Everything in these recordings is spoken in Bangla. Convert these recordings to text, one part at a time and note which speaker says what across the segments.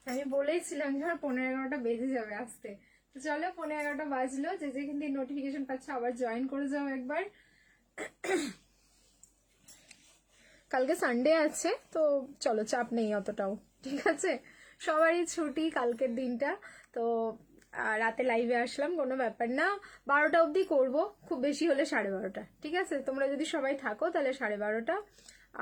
Speaker 1: আমি বলেইছিলাম যে আমার 11:30 বেজে যাবে আসতে। তো চলো 11:30 বাজলো, যে যেখান থেকে নোটিফিকেশন পাচ্ছে আবার জয়েন করে যাও একবার। কালকে সানডে আছে তো চলো, চাপ নেই অতটাও, ঠিক আছে। সবারই ছুটি কালকের দিনটা, তো রাতে লাইভে আসলাম, কোনো ব্যাপার না। 12টা অবধি করবো, খুব বেশি হলে 12:30, ঠিক আছে। তোমরা যদি সবাই থাকো তাহলে 12:30।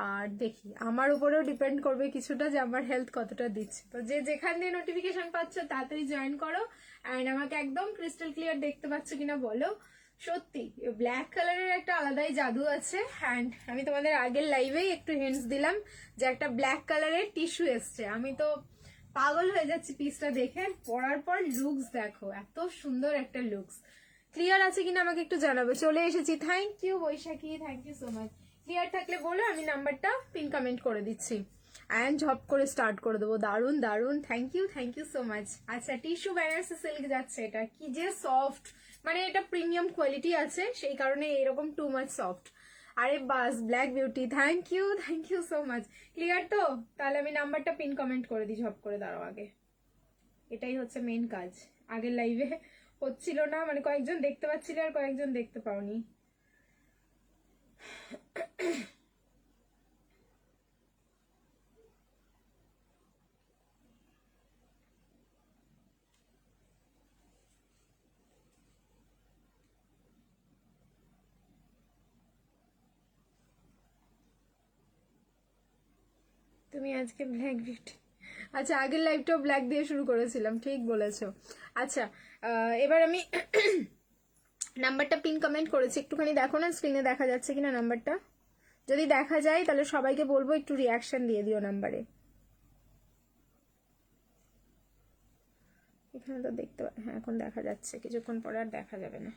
Speaker 1: আর দেখি, আমার উপরেও ডিপেন্ড করবে কিছুটা যে আমার হেলথ কতটা দিচ্ছে। তো যে যেখান দিয়ে নোটিফিকেশন পাচ্ছ তাড়াতাড়ি জয়েন করো। অ্যান্ড আমাকে একদম ক্রিস্টাল ক্লিয়ার দেখতে পাচ্ছ কিনা বলো। সত্যি ব্ল্যাক কালারের একটা আলাদাই জাদু আছে। অ্যান্ড আমি তোমাদের আগের লাইভেই একটু হিন্টস দিলাম যে একটা ব্ল্যাক কালারের টিস্যু এসছে। আমি তো পাগল হয়ে যাচ্ছি পিসটা দেখে। পরার পর লুকস দেখো, এত সুন্দর একটা লুকস। ক্লিয়ার আছে কিনা আমাকে একটু জানাবে। চলে এসেছি, thank you Baishakhi, thank you so much. Clear থাকলে বলো, আমি নাম্বারটা পিন কমেন্ট করে দিচ্ছি অ্যান্ড ঝপ করে স্টার্ট করে দেবো। দারুন দারুন, থ্যাংক ইউ সো মাচ। আচ্ছা, টিস্যু বেনারসি সিল্ক যাচ্ছে, এটা কি যে সফট, মানে এটা প্রিমিয়াম কোয়ালিটি আছে, সেই কারণে এরকম টু মাচ সফট। আরে বাস, black beauty, thank you so much. Clear তো? তাহলে আমি নাম্বারটা পিন কমেন্ট করে দিই, ঝপ করে দাঁড়াও আগে। এটাই হচ্ছে মেন কাজ। আগের লাইভে হচ্ছিল না, মানে কয়েকজন দেখতে পাচ্ছিল আর কয়েকজন দেখতে পাওনি। তুমি আজকে ব্ল্যাক বিউটি, আচ্ছা আগের লাইভটাও ব্ল্যাক দিয়ে শুরু করেছিলাম, ঠিক বলেছো। আচ্ছা, এবার আমি নাম্বারটা পিন কমেন্ট করেছি, একটুখানি দেখো না স্ক্রিনে দেখা যাচ্ছে কিনা নাম্বারটা। যদি দেখা যায় তাহলে সবাইকে বলবো একটু রিয়াকশন দিয়ে দিও নাম্বারে। এখানে তো দেখতে, হ্যাঁ এখন দেখা যাচ্ছে, কিছুক্ষণ পরে আর দেখা যাবে না।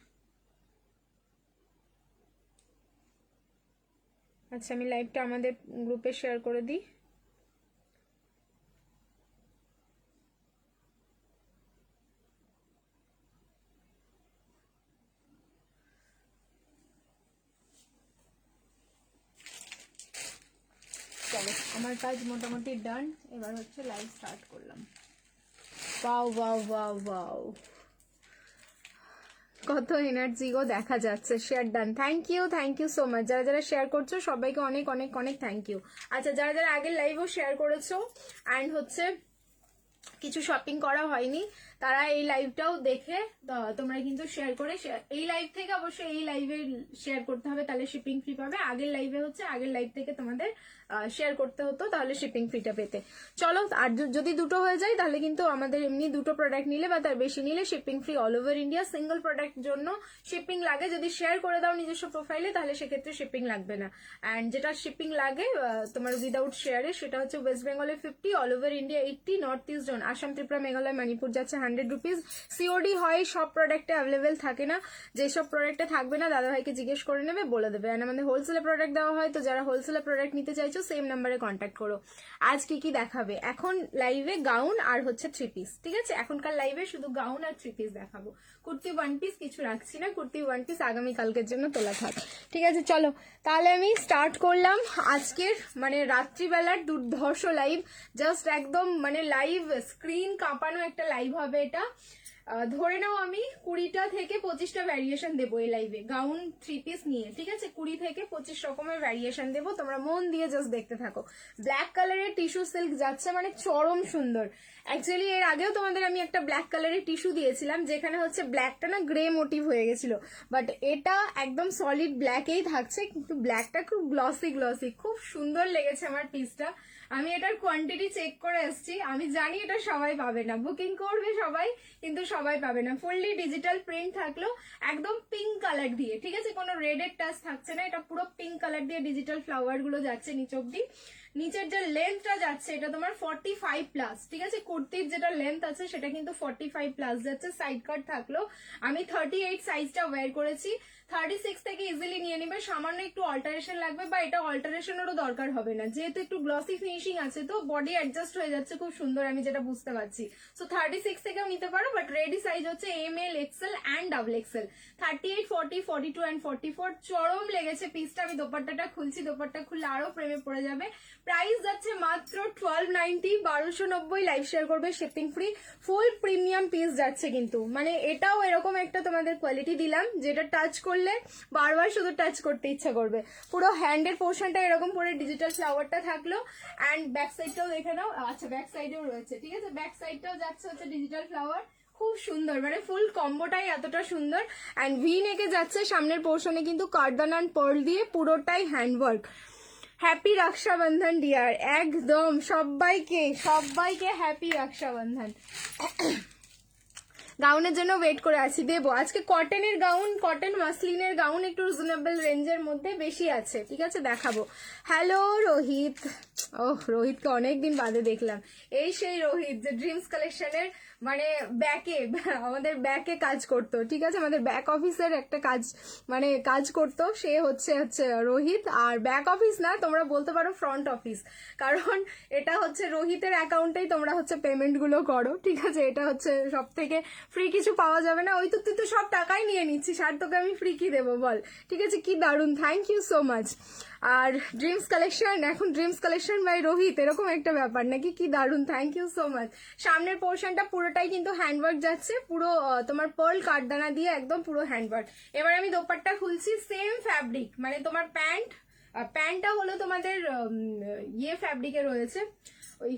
Speaker 1: আচ্ছা, আমি লাইভটা আমাদের গ্রুপে শেয়ার করে দিই। চলো, আমার কাজ মোটামুটি ডান, এবার হচ্ছে লাইভ স্টার্ট করলাম। ওয়াও ওয়াও ওয়াও ওয়াও, কত এনার্জি গো, দেখা যাচ্ছে। Share done, thank you so much. যারা যারা শেয়ার করছো সবাইকে অনেক অনেক অনেক থ্যাংক ইউ। আচ্ছা, যারা যারা আগের লাইভও শেয়ার করেছো অ্যান্ড হচ্ছে কিছু শপিং করা হয়নি, তারা এই লাইভটাও দেখে তোমরা কিন্তু শেয়ার করে, এই লাইভ থেকে অবশ্যই এই লাইভে শেয়ার করতে হবে, তাহলে শিপিং ফ্রি পাবে। আগের লাইভে হচ্ছে আগের লাইভ থেকে তোমাদের শেয়ার করতে হতো, তাহলে শিপিং ফ্রিটা পেতে। চলো, আর যদি দুটো হয়ে যায় তাহলে কিন্তু আমাদের এমনি দুটো প্রোডাক্ট নিলে বা তার বেশি নিলে shipping free all over India. Single product জন্য শিপিং লাগে, যদি শেয়ার করে দাও নিজস্ব প্রোফাইলে তাহলে সেক্ষেত্রে শিপিং লাগবে না। অ্যান্ড যেটা শিপিং লাগে তোমার উইদাউট শেয়ারে, সেটা হচ্ছে ওয়েস্ট বেঙ্গলে 50, all over India 80, north east zone Assam, Tripura, Meghalaya, Manipur যাচ্ছে 100 রুপিস। সিওডি হয়, সব প্রোডাক্টে অ্যাভেলেবেল থাকে না, যেসব প্রোডাক্টে থাকবে না দাদাভাইকে জিজ্ঞেস করে নেবে, বলে দেবে। আর আমাদের হোলসেলে প্রোডাক্ট দেওয়া হয়, তো যারা হোলসেলে প্রোডাক্ট নিতে চাইছো সেম নাম্বারে কন্ট্যাক্ট করো। আজ কি কি দেখাবে? এখন লাইভে গাউন আর হচ্ছে 3 পিস, ঠিক আছে। এখনকার লাইভে শুধু গাউন আর 3 পিস দেখাবো, কুর্তি 1 পিস কিছু রাখছি না। কুর্তি 1 পিস আগামীকালকের জন্য তোলা থাক, ঠিক আছে। চলো তাহলে আমি স্টার্ট করলাম আজকের মানে রাত্রিবেলার দুর্ধর্ষ লাইভ। জাস্ট একদম মানে লাইভ স্ক্রিন কাঁপানো একটা লাইভ হবে এটা। ধরে নাও আমি 20টা থেকে 25টা ভ্যারিয়েশন দেবো এই লাইভে, গাউন 3 পিস নিয়ে, ঠিক আছে। 20 থেকে 25 রকমের ভ্যারিয়েশন দেবো, তোমরা মন দিয়ে জাস্ট দেখতে থাকো। ব্ল্যাক কালারের টিস্যু সিল্ক যাচ্ছে, মানে চরম সুন্দর। অ্যাকচুয়ালি এর আগেও তোমাদের আমি একটা ব্ল্যাক কালারের টিস্যু দিয়েছিলাম, যেখানে হচ্ছে ব্ল্যাকটা না গ্রে মোটিভ হয়ে গেছিল, বাট এটা একদম সলিড ব্ল্যাকেই থাকছে, কিন্তু ব্ল্যাকটা খুব গ্লসি গ্লসি, খুব সুন্দর লেগেছে আমার পিসটা। আমি এটার কোয়ান্টিটি চেক করে এসেছি, আমি জানি এটা সবাই পাবে না, বুকিং করবে সবাই কিন্তু সবাই পাবে না। ফুললি ডিজিটাল প্রিন্ট থাকলো, একদম পিঙ্ক কালার দিয়ে, ঠিক আছে, কোনো রেডের টাচ থাকছে না, এটা পুরো পিঙ্ক কালার দিয়ে ডিজিটাল ফ্লাওয়ার গুলো যাচ্ছে নিচ অব্দি। নিচের যে লেন্থটা যাচ্ছে এটা তোমার 45 প্লাস, ঠিক আছে। কুর্তির যেটা লেন্থ আছে সেটা কিন্তু 45 প্লাস যাচ্ছে। সাইড কাট থাকলো, আমি 38 সাইজটা ওয়্যার করেছি। 36 থেকে ইজিলি নিয়ে নিবে, সামান্য একটু অল্টারেশন লাগবে, বা এটা অল্টারেশনেরও দরকার হবে না, যেহেতু একটু গ্লসি ফিনিশিং আছে তো বডি অ্যাডজাস্ট হয়ে যাচ্ছে খুব সুন্দর, আমি যেটা বুঝতে পারছি। সো 36 থেকেও নিতে পারো, বাট রেডি সাইজ হচ্ছে ML, XL and XXL। 38, 40, 42 and 44 চরম লেগেছে পিসটা। আমি দোপাট্টাটা খুলছি, দোপাট্টা খুললে আরো প্রেমে পড়ে যাবে। প্রাইস যাচ্ছে মাত্র 1290, 1290, লাইভ শেয়ার করবে শিপিং ফ্রি। ফুল প্রিমিয়াম পিস যাচ্ছে কিন্তু, মানে এটাও এরকম একটা তোমাদের কোয়ালিটি দিলাম যেটা টাচ করলে বারবার শুধু টাচ করতে ইচ্ছা করবে। পুরো হ্যান্ডের পোর্শনটা এরকম পুরো ডিজিটাল ফ্লাওয়ারটা থাকলো, অ্যান্ড ব্যাক সাইডটাও দেখে নাও। আচ্ছা ব্যাক সাইডেও রয়েছে, ঠিক আছে, ব্যাক সাইডটাও যাচ্ছে হচ্ছে ডিজিটাল ফ্লাওয়ার, খুব সুন্দর, মানে ফুল কম্বোটাই এতটা সুন্দর। অ্যান্ড ভি নেকে যাচ্ছে, সামনের পোর্শনে কিন্তু কার্দান অ্যান্ড পার্ল দিয়ে পুরোটাই হ্যান্ডওয়ার্ক। হ্যাপি রক্ষাবন্ধন ডিয়ার, একদম সবাইকে সবাইকে হ্যাপি রক্ষাবন্ধন। গাউনের জন্য ওয়েট করে আছি, দেবো আজকে। কটনের গাউন, কটন মাসলিনের গাউন একটু রিজনেবল রেঞ্জের মধ্যে বেশি আছে, ঠিক আছে, দেখাবো। হ্যালো রোহিত, ওহ রোহিতকে অনেকদিন বাদে দেখলাম। এই সেই রোহিত যে ড্রিমস কালেকশনের মানে ব্যাকে, আমাদের ব্যাকে কাজ করতো, ঠিক আছে, আমাদের ব্যাক অফিসের একটা কাজ, মানে কাজ করতো, সে হচ্ছে রোহিত। আর ব্যাক অফিস না, তোমরা বলতে পারো ফ্রন্ট অফিস, কারণ এটা হচ্ছে রোহিতের অ্যাকাউন্টেই তোমরা হচ্ছে পেমেন্টগুলো করো, ঠিক আছে। এটা হচ্ছে সব থেকে ফ্রি কিছু পাওয়া যাবে না, ওই তো তুই তো সব টাকাই নিয়ে নিচ্ছিস, আর তোকে আমি ফ্রি কি দেবো বল, ঠিক আছে। কি দারুণ, থ্যাংক ইউ সো মাচ। আর ড্রিমস কালেকশন, এখন ড্রিমস কালেকশন বাই রোহিত, এরকম একটা ব্যাপার নাকি, কি দারুণ, থ্যাংক ইউ সো মাচ। সামনের পোর্শনটা পুরোটাই কিন্তু হ্যান্ডওয়ার্ক যাচ্ছে, পুরো তোমার পার্ল কাঠদানা দিয়ে একদম পুরো হ্যান্ডওয়ার্ক। এবার আমি দোপাট্টা খুলছি, সেম ফ্যাব্রিক, মানে তোমার প্যান্টটা হলো তোমাদের ইয়ে ফ্যাব্রিকে রয়েছে, ওই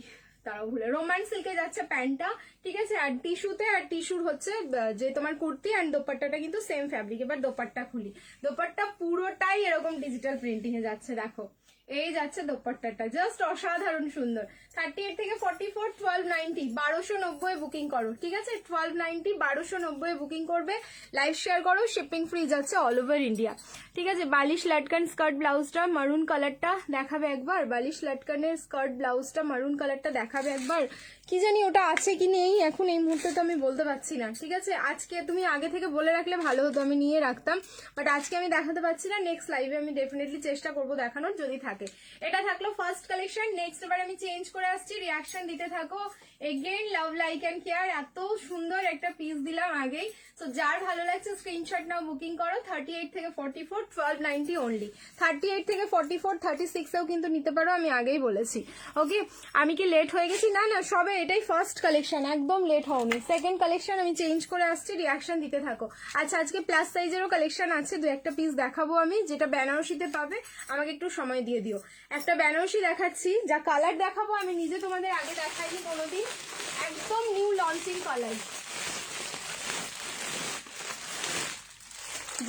Speaker 1: তারাও ভুলে রোমান সিল্কে যাচ্ছে প্যান্টটা, ঠিক আছে। আর টিস্যুতে, আর টিস্যুর হচ্ছে যে তোমার কুর্তি অ্যান্ড দোপাট্টাটা কিন্তু সেম ফ্যাব্রিক। এবার দোপাট্টা খুলি, দোপাট্টা পুরোটাই এরকম ডিজিটাল প্রিন্টিং এ যাচ্ছে, দেখো এই যাচ্ছে দোপাট্টাটা, জাস্ট অসাধারণ সুন্দর। 38 থেকে 44, 1290, 1290 বুকিং করো, ঠিক আছে। 1290, 1290 বুকিং করবে, লাইভ শেয়ার করো, শিপিং ফ্রি যাচ্ছে অল ওভার ইন্ডিয়া, ঠিক আছে। বালিশ লাটকান স্কার্ট ব্লাউজটা মারুন কালারটা দেখাবে একবার, বালিশ লাটকানের স্কার্ট ব্লাউজটা মারুন কালারটা দেখাবে একবার। কি জানি ওটা আছে কি নেই এখন এই মুহূর্তে তো আমি বলতে পারছি না, ঠিক আছে। আজকে তুমি আগে থেকে বলে রাখলে ভালো হতো, আমি নিয়ে রাখতাম, বাট আজকে আমি দেখাতে পারছি না। নেক্সট লাইভে আমি ডেফিনেটলি চেষ্টা করবো দেখানোর, যদি থাকে। এটা থাকলো ফার্স্ট কালেকশন। নেক্সট এবার আমি চেঞ্জ করে আসছি, রিয়াকশন দিতে থাকো। Again love like and care, এত সুন্দর একটা পিস দিলাম আগেই, তো যার ভালো লাগছে স্ক্রিনশট নাও, বুকিং করো। 38 থেকে 44, 1290 অনলি। 38 থেকে 44, 36 এও কিন্তু নিতে পারো, আমি আগেই বলেছি। ওকে, আমি কি লেট হয়ে গেছি? না না, সবে এটাই ফার্স্ট কালেকশন, একদম লেট হওনি। সেকেন্ড কালেকশন আমি চেঞ্জ করে আসছি, রিয়াকশন দিতে থাকো। আচ্ছা, আজকে প্লাস সাইজেরও কালেকশন আছে, দু একটা পিস দেখাবো আমি, যেটা বেনারসিতে পাবে। আমাকে একটু সময় দিয়ে দিও। একটা বেনারসি দেখাচ্ছি, যা কালার দেখাবো আমি নিজে তোমাদের আগে দেখাইনি কোনোদিন, একদম নিউ লঞ্চিং কালার।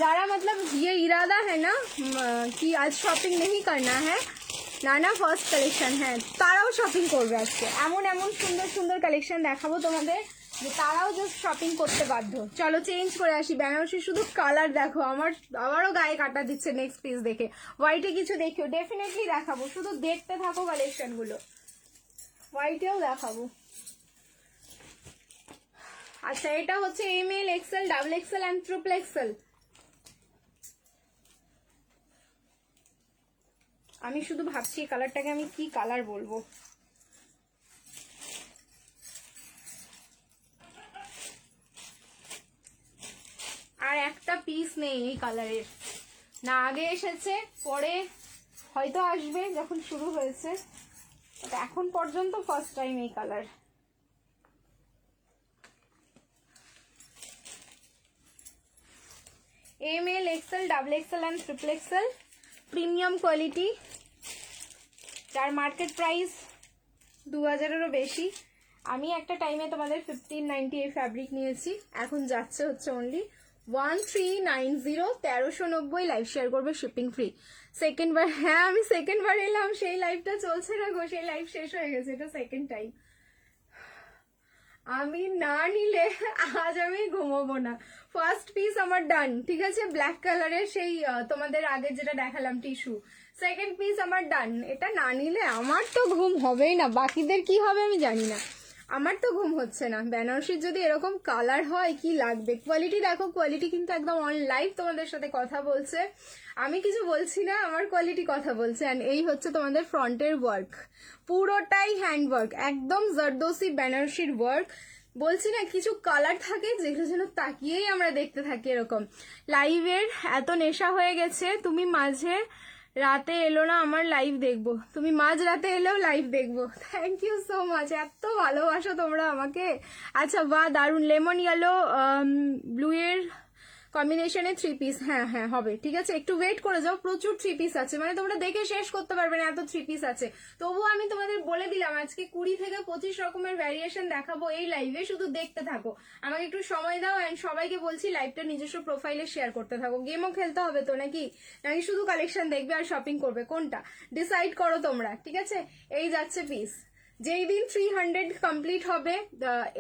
Speaker 1: যারা मतलब ये इरादा है ना कि आज शॉपिंग नहीं करना है, না না ফার্স্ট কালেকশন, হ্যাঁ তারাও শপিং করবে আজকে। এমন এমন সুন্দর সুন্দর কালেকশন দেখাবো তোমাদের যে তারাও জাস্ট শপিং করতে বাধ্য। চলো চেঞ্জ করে আসি, বেনারসি শুধু কালার দেখো, আমারও গায়ে কাটা দিচ্ছে নেক্সট পিস দেখে। হোয়াইটে কিছু দেখিও, ডেফিনেটলি দেখাবো, শুধু দেখতে থাকো কালেকশনগুলো। হোয়াইটেও দেখাবো। আচ্ছা, এটা হচ্ছে M L, XL, double XL and triple XL. আমি শুধু ভাবছি এই কালারটাকে আমি কি কালার বলবো। আর একটা পিস নেই এই কালারের, না আগে এসেছে, পরে হয়তো আসবে যখন শুরু হয়েছে, এখন পর্যন্ত ফার্স্ট টাইম এই colour. M L, XL, double XL and triple XL, premium quality, যার মার্কেট প্রাইস 2000-এরও বেশি। আমি একটা টাইমে তোমাদের 1590 এই ফ্যাব্রিক নিয়েছি, এখন যাচ্ছে হচ্ছে অনলি 1390, 1390, লাইভ শেয়ার করবে, শিপিং ফ্রি। সেকেন্ড বার, হ্যাঁ আমি সেকেন্ড বার এলাম, সেই লাইভটা চলছে না গো, সেই লাইভ শেষ হয়ে গেছে, এটা সেকেন্ড টাইম। আমি না নিলে আজ আমি ঘুমাবো না। ফার্স্ট পিস আমার ডান, ঠিক আছে, ব্ল্যাক কালারের সেই তোমাদের আগে যেটা দেখালাম টিস্যু, সেকেন্ড পিস আমার ডান। এটা না নিলে আমার তো ঘুম হবেই না, বাকিদের কি হবে আমি জানি না, আমার তো ঘুম হচ্ছে না। বেনারসির যদি এরকম কালার হয় কি লাগবে। কোয়ালিটি দেখো, কোয়ালিটি কিন্তু একদম অন লাইভ তোমাদের সাথে কথা বলছে, আমি কিছু বলছি না, আমার কোয়ালিটি কথা বলছে। অ্যান্ড এই হচ্ছে তোমাদের ফ্রন্টের ওয়ার্ক, পুরোটাই হ্যান্ড ওয়ার্ক, একদম জরদোসি বেনারসির ওয়ার্ক। বলছি না, কিছু কালার থাকে যেগুলো যেন তাকিয়েই আমরা দেখতে থাকি এরকম। লাইভের এত নেশা হয়ে গেছে, তুমি মাঝে রাতে এলো না আমার লাইভ দেখবো, তুমি মাঝ রাতে এলেও লাইভ দেখবো। থ্যাংক ইউ সো মাচ, এত ভালোবাসো তোমরা আমাকে। আচ্ছা বাহ, দারুন। লেমন ইয়েলো ব্লু এর কম্বিনেশনে 3 পিস, হ্যাঁ হ্যাঁ হবে, ঠিক আছে, একটু ওয়েট করে যাও, প্রচুর 3 পিস আছে, মানে তোমরা দেখে শেষ করতে পারবে না, এত 3 পিস আছে। তবুও আমি তোমাদের বলে দিলাম আজকে 20 থেকে 25 রকমের ভ্যারিয়েশন দেখাবো এই লাইভে, শুধু দেখতে থাকো, আমাকে একটু সময় দাও। এন্ড সবাইকে বলছি লাইভটা নিজস্ব প্রোফাইলে শেয়ার করতে থাকো। গেমও খেলতে হবে তো নাকি, নাকি শুধু কালেকশন দেখবে আর শপিং করবে, কোনটা ডিসাইড করো তোমরা, ঠিক আছে। এই যাচ্ছে পিস, যেই দিন 300 কমপ্লিট হবে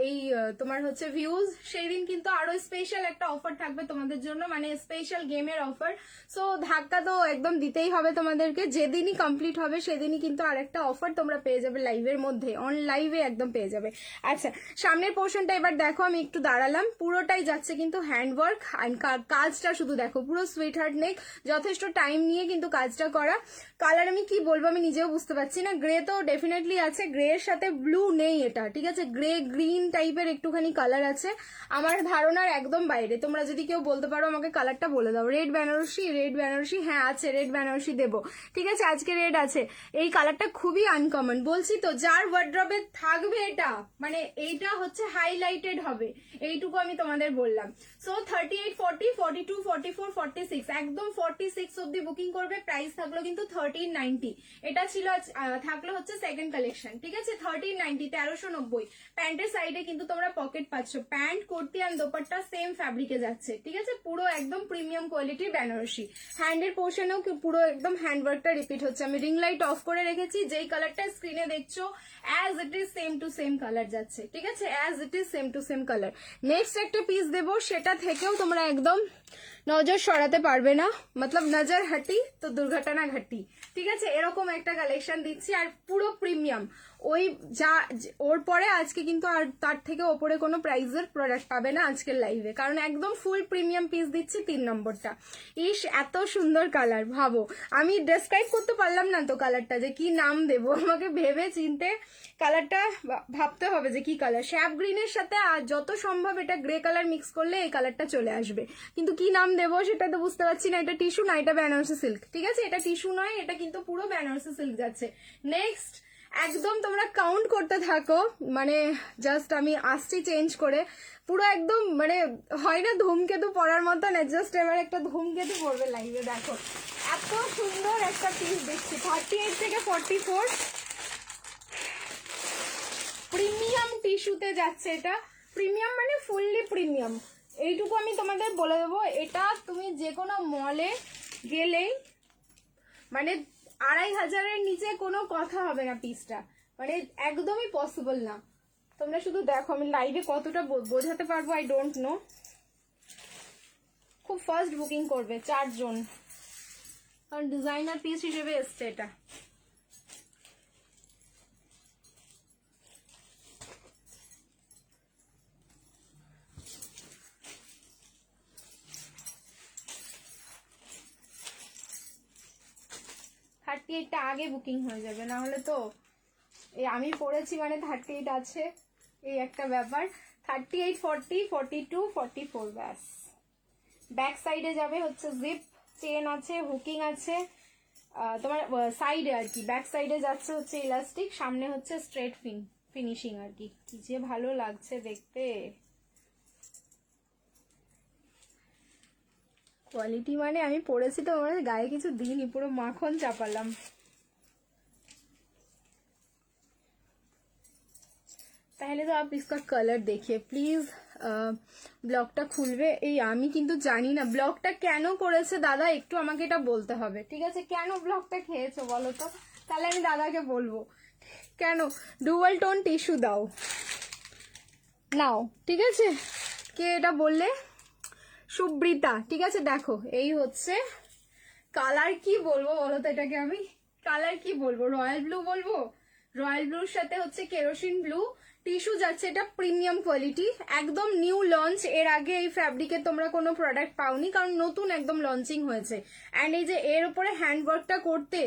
Speaker 1: এই তোমার হচ্ছে ভিউজ, সেই দিন কিন্তু আরো স্পেশাল একটা অফার থাকবে তোমাদের জন্য, মানে স্পেশাল গেমের অফার। সো ধাক্কা তো একদম দিতেই হবে তোমাদেরকে, যেদিনই কমপ্লিট হবে সেদিনই কিন্তু আরেকটা অফার তোমরা পেয়ে যাবে লাইভের মধ্যে, অন লাইভে একদম পেয়ে যাবে। আচ্ছা সামনের পোর্শনটা এবার দেখো, আমি একটু দাঁড়ালাম, পুরোটাই যাচ্ছে কিন্তু হ্যান্ডওয়ার্ক, অ্যান্ড কাজটা শুধু দেখো, পুরো সুইট হার্ট নেক, যথেষ্ট টাইম নিয়ে কিন্তু কাজটা করা। কালার আমি কি বলবো আমি নিজেও বুঝতে পারছি না, গ্রে তো ডেফিনেটলি আছে, গ্রে এর সাথে ব্লু নেই এটা, ঠিক আছে, গ্রে গ্রিন টাইপের একটুখানি কালার আছে, আমার ধারণার একদম বাইরে। তোমরা যদি কেউ বলতে পারো আমাকে কালারটা বলে দাও। রেড বেনারসি, রেড বেনারসি, হ্যাঁ আছে, রেড বেনারসি দেবো, ঠিক আছে, আজকে রেড আছে। এই কালারটা খুবই আনকমন, বলছি তো, যার ওয়ার্ড্রবে থাকবে এটা, মানে এইটা হচ্ছে হাইলাইটেড হবে, এইটুকু আমি তোমাদের বললাম। সো 38, 40, 42, 44, 46, একদম 46 অব্দি বুকিং করবে। প্রাইস থাকলো কিন্তু 1390, এটা ছিল থাকলো হচ্ছে সেকেন্ড কালেকশন, ঠিক আছে, 1390, 1390। প্যান্টের সাইডে কিন্তু তোমরা পকেট পাচ্ছ, প্যান্ট কুর্তি আর দোপাট্টা সেম ফ্যাব্রিকে যাচ্ছে, ঠিক আছে, পুরো একদম প্রিমিয়াম কোয়ালিটির বেনারসি। হ্যান্ডের পোর্শনেও পুরো একদম হ্যান্ডওয়ার্কটা রিপিট হচ্ছে। আমি রিং লাইট অফ করে রেখেছি, যেই কালারটা স্ক্রিনে দেখছো as it is same to same colour যাচ্ছে, ঠিক আছে, as it is same to same colour. Next একটা পিস দেবো, সেটা থেকেও তোমরা একদম নজর সরাতে পারবে না, মতলব নজর হাটি তো দুর্ঘটনা ঘটি, ঠিক আছে, এরকম একটা কালেকশন দিচ্ছি, আর পুরো প্রিমিয়াম। ওই যা ওর পরে আজকে কিন্তু আর তার থেকে ওপরে কোনো প্রাইজের প্রোডাক্ট পাবে না আজকের লাইভে, কারণ একদম ফুল প্রিমিয়াম পিস দিচ্ছি। 3 নম্বরটা, ইস এত সুন্দর কালার, ভাবো আমি ডেসক্রাইব করতে পারলাম না তো কালারটা, যে কি নাম দেব, আমাকে ভেবে চিনতে কালারটা ভাবতে হবে যে কি কালার। শ্যাপ গ্রিনের সাথে আর যত সম্ভব এটা গ্রে কালার মিক্স করলে এই কালারটা চলে আসবে, কিন্তু কি নাম দেবো সেটা তো বুঝতে পারছি না। এটা টিস্যু না, এটা বেনারসি সিল্ক, ঠিক আছে, এটা টিস্যু নয়, এটা কিন্তু পুরো বেনারসি সিল্ক যাচ্ছে। নেক্সট একদম তোমরা কাউন্ট করতে থাকো, মানে জাস্ট আমি আসছি চেঞ্জ করে, পুরো একদম মানে হয় না ধূমকেতু পড়ার মতন, জাস্ট এবার একটা ধূমকেতু পড়বে লাইভে, দেখো এত সুন্দর একটা পিস দেখছি। 38 থেকে 44 প্রিমিয়াম টিস্যুতে যাচ্ছে, এটা প্রিমিয়াম মানে ফুললি প্রিমিয়াম, এইটুকু আমি তোমাদের বলে দেবো। এটা তুমি যে কোনো মলে গেলেই মানে 2500-এর নিচে কোনো কথা হবে না পিসটা, মানে একদমই পসিবল না। তোমরা শুধু দেখো আমি লাইভে কতটা বোঝাতে পারবো আই ডোন্ট নো। খুব ফার্স্ট বুকিং করবে 4 জন, কারণ ডিজাইনার পিস হিসেবে এসছে এটা। এটা আগে বুকিং হয়ে যাবে, না হলে তো এই আমি পড়েছি মানে 38 আছে, এই একটা ব্যাপার। 38, 40, 42, 44 ব্যাস। ব্যাক সাইডে যাবে হচ্ছে জিপ, চেন আছে, হুকিং আছে, তোমার সাইডে আর কি, ব্যাক সাইডে যাচ্ছে হচ্ছে ইলাস্টিক, সামনে হচ্ছে স্ট্রেট ফিনিশিং আর কি। কি যে ভালো লাগছে দেখতে, কোয়ালিটি মানে আমি পরেছি তো আমার গায়ে কিছু দিইনি, পুরো মাখন চাপালাম। पहले तो आप इसका कलर देखिए प्लीज। ব্লগটা খুলবে, এই আমি কিন্তু জানি না ব্লগটা কেন করেছে দাদা, একটু আমাকে এটা বলতে হবে, ঠিক আছে, কেন ব্লগটা খেয়েছো বলো তো, তাহলে আমি দাদাকে বলবো কেন। ডুয়াল টোন টিস্যু দাও নাও, ঠিক আছে, কে এটা বললে, সুব্রিতা, ঠিক আছে। দেখো এই হচ্ছে কালার, কি বলবো বলো তো এটাকে আমি, কালার কি বলবো, রয়্যাল ব্লু বলবো, রয়্যাল ব্লুর সাথে হচ্ছে কেরোসিন ব্লু, টিস্যু যাচ্ছে, এটা প্রিমিয়াম কোয়ালিটি, একদম নিউ লঞ্চ। এর আগে এই ফ্যাব্রিকে তোমরা কোনো প্রোডাক্ট পাওনি, কারণ নতুন একদম লঞ্চিং হয়েছে। অ্যান্ড এই যে এর উপরে হ্যান্ডওয়ার্কটা করতে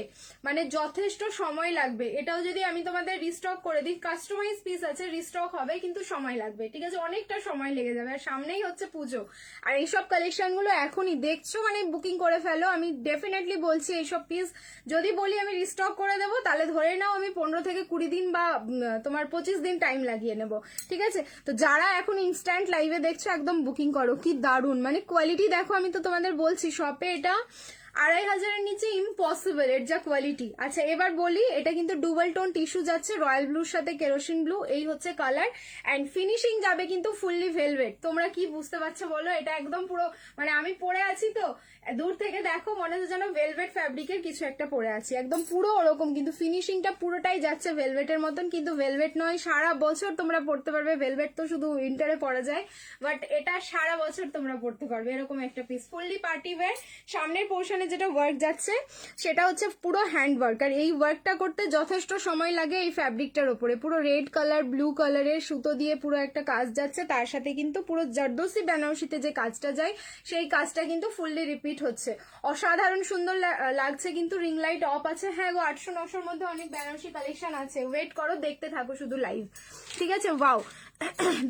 Speaker 1: মানে যথেষ্ট সময় লাগবে। এটাও যদি আমি তোমাদের রিস্টক করে দিই, কাস্টমাইজ পিস আছে, রিস্টক হবে কিন্তু সময় লাগবে, ঠিক আছে, অনেকটা সময় লেগে যাবে। আর সামনেই হচ্ছে পুজো, আর এইসব কালেকশনগুলো এখনই দেখছো মানে বুকিং করে ফেলো। আমি ডেফিনেটলি বলছি এইসব পিস যদি বলি আমি রিস্টক করে দেবো, তাহলে ধরে নাও আমি 15 থেকে 20 দিন বা তোমার 25 দিন টাইম লাগিয়ে নেব, ঠিক আছে। তো যারা এখন ইনস্ট্যান্ট লাইভে দেখছো একদম বুকিং করো। কি দারুণ মানে কোয়ালিটি দেখো, আমি তো তোমাদের বলছি শপে এটা 2500-এর নিচে ইম্পসিবল এর যা কোয়ালিটি। আচ্ছা এবার বলি, এটা কিন্তু ডুবল টোন টিস্যু যাচ্ছে, রয়্যাল ব্লুর সাথে কেরোসিন ব্লু, এই হচ্ছে কালার। অ্যান্ড ফিনিশিং যাবে কিন্তু ফুললি ভেলভেট। তোমরা কি বুঝতে পারছো বলো? এটা একদম পুরো মানে আমি পরে আছি তো দূর থেকে দেখো মনে হচ্ছে যেন ভেলভেট ফ্যাব্রিকের কিছু একটা পরে আছি, একদম পুরো ওরকম। কিন্তু ফিনিশিংটা পুরোটাই যাচ্ছে ভেলভেটের মতন, কিন্তু ভেলভেট নয়, সারা বছর তোমরা পড়তে পারবে। ভেলভেট তো শুধু উইন্টারে পরা যায়, বাট এটা সারা বছর তোমরা পড়তে পারবে। এরকম একটা পিস ফুললি পার্টি ওয়্যার। সামনের পোর্শনে যেটা ওয়ার্ক যাচ্ছে সেটা হচ্ছে পুরো হ্যান্ড ওয়ার্ক, আর এই ওয়ার্কটা করতে যথেষ্ট সময় লাগে এই ফ্যাব্রিকটার উপরে। পুরো রেড কালার ব্লু কালারের সুতো দিয়ে পুরো একটা কাজ যাচ্ছে, তার সাথে কিন্তু পুরো জারদোসি বেনারসিতে যে কাজটা যায় সেই কাজটা কিন্তু ফুললি রিপিট হচ্ছে। অসাধারণ সুন্দর লাগছে। কিন্তু রিং লাইট অফ আছে। হ্যাঁ গো, 800-900-র মধ্যে অনেক বেনারসি কালেকশন আছে, ওয়েট করো, দেখতে থাকো শুধু লাইভ, ঠিক আছে। ওয়াও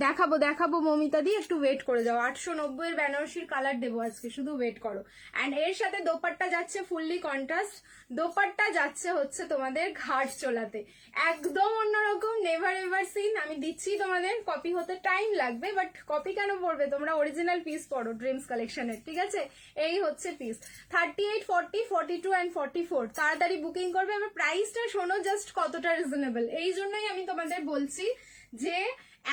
Speaker 1: দেখাবো দেখাবো মমিতা দি, একটু ওয়েট করে যাও। 890-এর বেনারসির কালার দেবো আজকে, শুধু ওয়েট করো। অ্যান্ড এর সাথে দোপাট্টা যাচ্ছে ফুললি কন্ট্রাস্ট, দোপাট্টা যাচ্ছে হচ্ছে তোমাদের ঘাট চোলাতে, একদম অন্যরকম, নেভার এভার সিন। আমি দিচ্ছি তোমাদের, কপি হতে টাইম লাগবে, বাট কপি কেন পড়বে, তোমরা অরিজিনাল পিস পড়ো ড্রিমস কালেকশনের, ঠিক আছে। এই হচ্ছে পিস 38, 40, 42 অ্যান্ড 44। তাড়াতাড়ি বুকিং করবে। আমার প্রাইসটা শোনো জাস্ট কতটা রিজনেবল, এই জন্যই আমি তোমাদের বলছি যে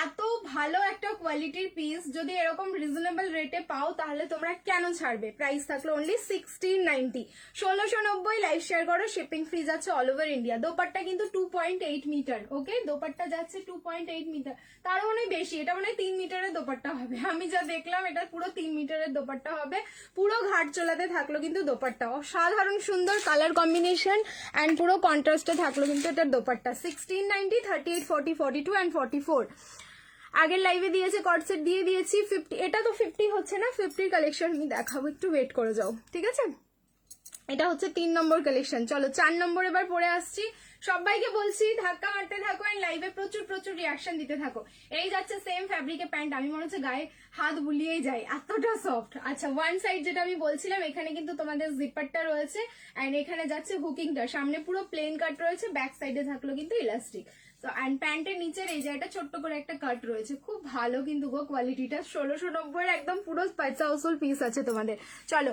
Speaker 1: এত ভালো একটা কোয়ালিটির পিস যদি এরকম রিজনেবল রেটে পাও তাহলে তোমরা কেন ছাড়বে। প্রাইস থাকলো অনলি 1690, 1690। লাইভ শেয়ার করো, শিপিং ফ্রি যাচ্ছে অল ওভার ইন্ডিয়া। দোপাট্টা কিন্তু 2.8 মিটার, ওকে, দোপাট্টা যাচ্ছে 2.8 মিটার, তারও মনে বেশি, এটা মনে 3 মিটারের দোপাট্টা হবে। আমি যা দেখলাম এটা পুরো 3 মিটারের দোপাট্টা হবে। পুরো ঘাট চোলাতে থাকলো কিন্তু দোপাট্টা, অসাধারণ সুন্দর কালার কম্বিনেশন অ্যান্ড পুরো কন্ট্রাস্টে থাকলো কিন্তু এটার দোপাট্টা। 1690, 38, 40, 42 অ্যান্ড 44। আগের লাইভে দিয়েছে কটসেট দিয়ে দিয়েছি 50। এটা তো 50 হচ্ছে না, 50-র কালেকশন আমি দেখাবো, একটু ওয়েট করে যাও, ঠিক আছে। এটা হচ্ছে 3 নম্বর কালেকশন। চলো 4 নম্বর এবার পরে আসছি। সবাইকে বলছি ধাক্কা মারতে থাকো এন্ড লাইভে প্রচুর প্রচুর রিয়াকশন দিতে থাকো। এই যাচ্ছে সেম ফ্যাব্রিকে প্যান্ট, আমি মনে হচ্ছে গায়ে হাত বুলিয়েই যায়, এতটা সফট। আচ্ছা ওয়ান সাইড যেটা আমি বলছিলাম, এখানে কিন্তু তোমাদের জিপারটা রয়েছে এন্ড এখানে যাচ্ছে হুকিংটা, সামনে পুরো প্লেন কাট রয়েছে, ব্যাক সাইডে থাকলো কিন্তু ইলাস্টিক। তো অ্যান্ড প্যান্টের নিচের এই জায়গাটা ছোট্ট করে একটা কাট রয়েছে, খুব ভালো কিন্তু গো কোয়ালিটিটা। 1690 একদম পুরো পয়সা উসুল পিস আছে তোমাদের। চলো,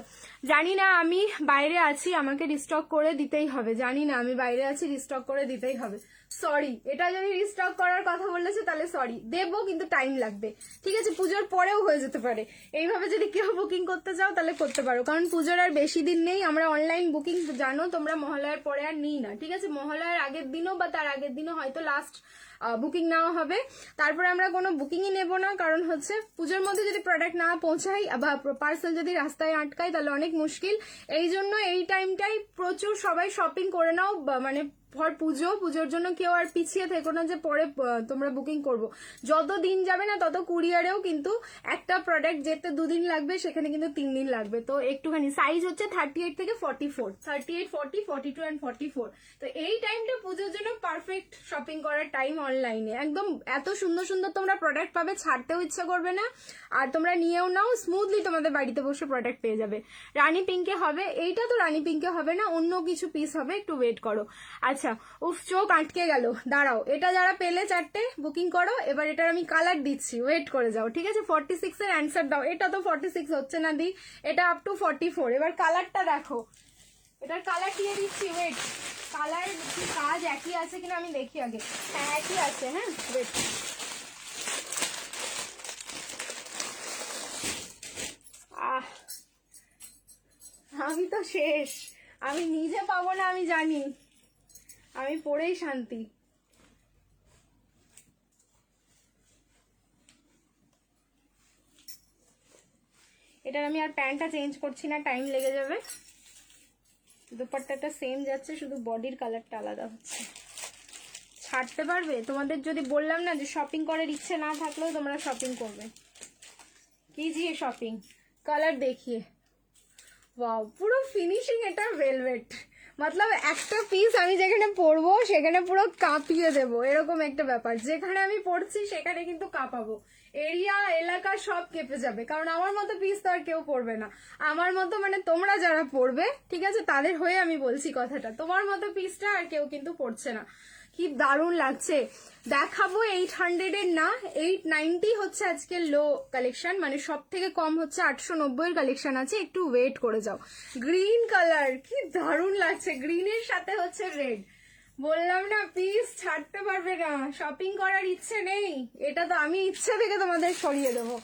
Speaker 1: জানি না আমি বাইরে আছি, আমাকে রিস্টক করে দিতেই হবে, জানি না আমি বাইরে আছি, রিস্টক করে দিতেই হবে, সরি। এটা যদি রিস্টক করার কথা বলেছে তাহলে সরি, দেবো কিন্তু টাইম লাগবে, ঠিক আছে। পুজোর পরেও হয়ে যেতে পারে। এইভাবে যদি কেউ বুকিং করতে চাও তাহলে করতে পারো, কারণ পুজোর আর বেশি দিন নেই। আমরা অনলাইন বুকিং জানো তোমরা মহালয়ার পরে আর নিই না, ঠিক আছে। মহালয়ার আগের দিনও বা তার আগের দিনও হয়তো লাস্ট বুকিং নেওয়া হবে, তারপরে আমরা কোনো বুকিংই নেব না। কারণ হচ্ছে পুজোর মধ্যে যদি প্রোডাক্ট না পৌঁছাই বা পার্সেল যদি রাস্তায় আটকায় তাহলে অনেক মুশকিল। এই জন্য এই টাইমটাই প্রচুর সবাই শপিং করে নাও, মানে ফর পুজোর জন্য কেউ আর পিছিয়ে থেকো না যে পরে তোমরা বুকিং করবো। যত দিন যাবে না তত কুরিয়ারেও কিন্তু একটা প্রোডাক্ট যেতে 2 দিন লাগবে, সেখানে কিন্তু 3 দিন লাগবে। তো একটুখানি সাইজ হচ্ছে 38 থেকে 44, 38, 40, 42 অ্যান্ড 44। তো এই টাইমটা পুজোর জন্য পারফেক্ট শপিং করার টাইম অনলাইনে। একদম এত সুন্দর সুন্দর তোমরা প্রোডাক্ট পাবে, ছাড়তেও ইচ্ছা করবে না, আর তোমরা নিয়েও নাও, স্মুথলি তোমাদের বাড়িতে বসে প্রোডাক্ট পেয়ে যাবে। রানী পিঙ্কে হবে, এইটা তো রানী পিঙ্কে হবে না, অন্য কিছু পিস হবে, একটু ওয়েট করো। আচ্ছা উফ, চোখ আটকে গেল, দাঁড়াও। এটা যারা পেলে 4টে বুকিং করো। এবার এটার আমি কালার দিচ্ছি, ওয়েট করে যাও, ঠিক আছে। 46 এর অ্যান্সার দাও। এটা তো 46 হচ্ছে না দি, এটা আপ টু 44। এবার কালারটা দেখো, এটার কালার দিয়ে দিচ্ছি, ওয়েট। কালার কি কাজ একই আছে কিনা আমি দেখি আগে। হ্যাঁ একই আছে, হ্যাঁ ওয়েট। আমি তো শেষ, আমি নিজে পাবো না আমি জানি, আমি পড়েই শান্তি। এটার আমি আর প্যান্টটা চেঞ্জ করছি না, টাইম লেগে যাবে। দুপাট্টাটা সেম যাচ্ছে, শুধু বডির কালারটা আলাদা হচ্ছে। ছাড়তে পারবে? তোমাদের যদি বললাম না যে শপিং করার ইচ্ছে না থাকলেও তোমরা শপিং করবে। कीजिए शॉपिंग। कलर देखिए, वाओ পুরো ফিনিশিং এটা ভেলভেট। মতলব একটা পিস আমি যেখানে পরবো সেখানে পুরো কাঁপিয়ে দেবো, এরকম একটা ব্যাপার। যেখানে আমি পড়ছি সেখানে কিন্তু কাঁপাবো, এরিয়া এলাকা সব কেঁপে যাবে। কারণ আমার মতো পিস তো আর কেউ পরবে না। আমার মতো মানে তোমরা যারা পরবে, ঠিক আছে, তাদের হয়ে আমি বলছি কথাটা, তোমার মতো পিসটা আর কেউ কিন্তু পরছে না। কি দারুণ লাগছে। দেখাবো 800 এর না, 890 হচ্ছে আজকে লো কালেকশন, মানে সব থেকে কম হচ্ছে 890 এর কালেকশন আছে। একটু ওয়েট করে যাও। গ্রিন কালার কি দারুণ লাগছে, গ্রিনের সাথে হচ্ছে রেড। বললাম না পিস ছাড়তে পারবে না, শপিং করার ইচ্ছে নেই, এটা তো আমি ইচ্ছে থেকে তোমাদের সরিয়ে দেবো,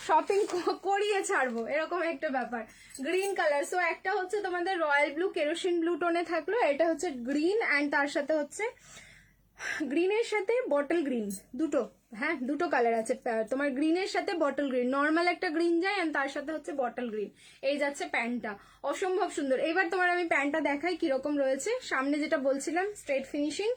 Speaker 1: শপিং করিয়ে ছাড়বো, এরকম একটা ব্যাপার। গ্রিন কালার, সো একটা হচ্ছে তোমাদের রয়্যাল ব্লু কেরোসিন ব্লু টোনে থাকলো, এটা হচ্ছে গ্রিন অ্যান্ড তার সাথে হচ্ছে গ্রিনের সাথে বটল গ্রিন, দুটো, হ্যাঁ দুটো কালার আছে তোমার। গ্রিনের সাথে বটল গ্রিন, নর্মাল একটা গ্রিন যায় এন্ড তার সাথে হচ্ছে বটল গ্রিন। এই যাচ্ছে প্যান্টটা, অসম্ভব সুন্দর। এবার তোমার আমি প্যান্টটা দেখাই কিরকম রয়েছে। সামনে যেটা বলছিলাম স্ট্রেট ফিনিশিং,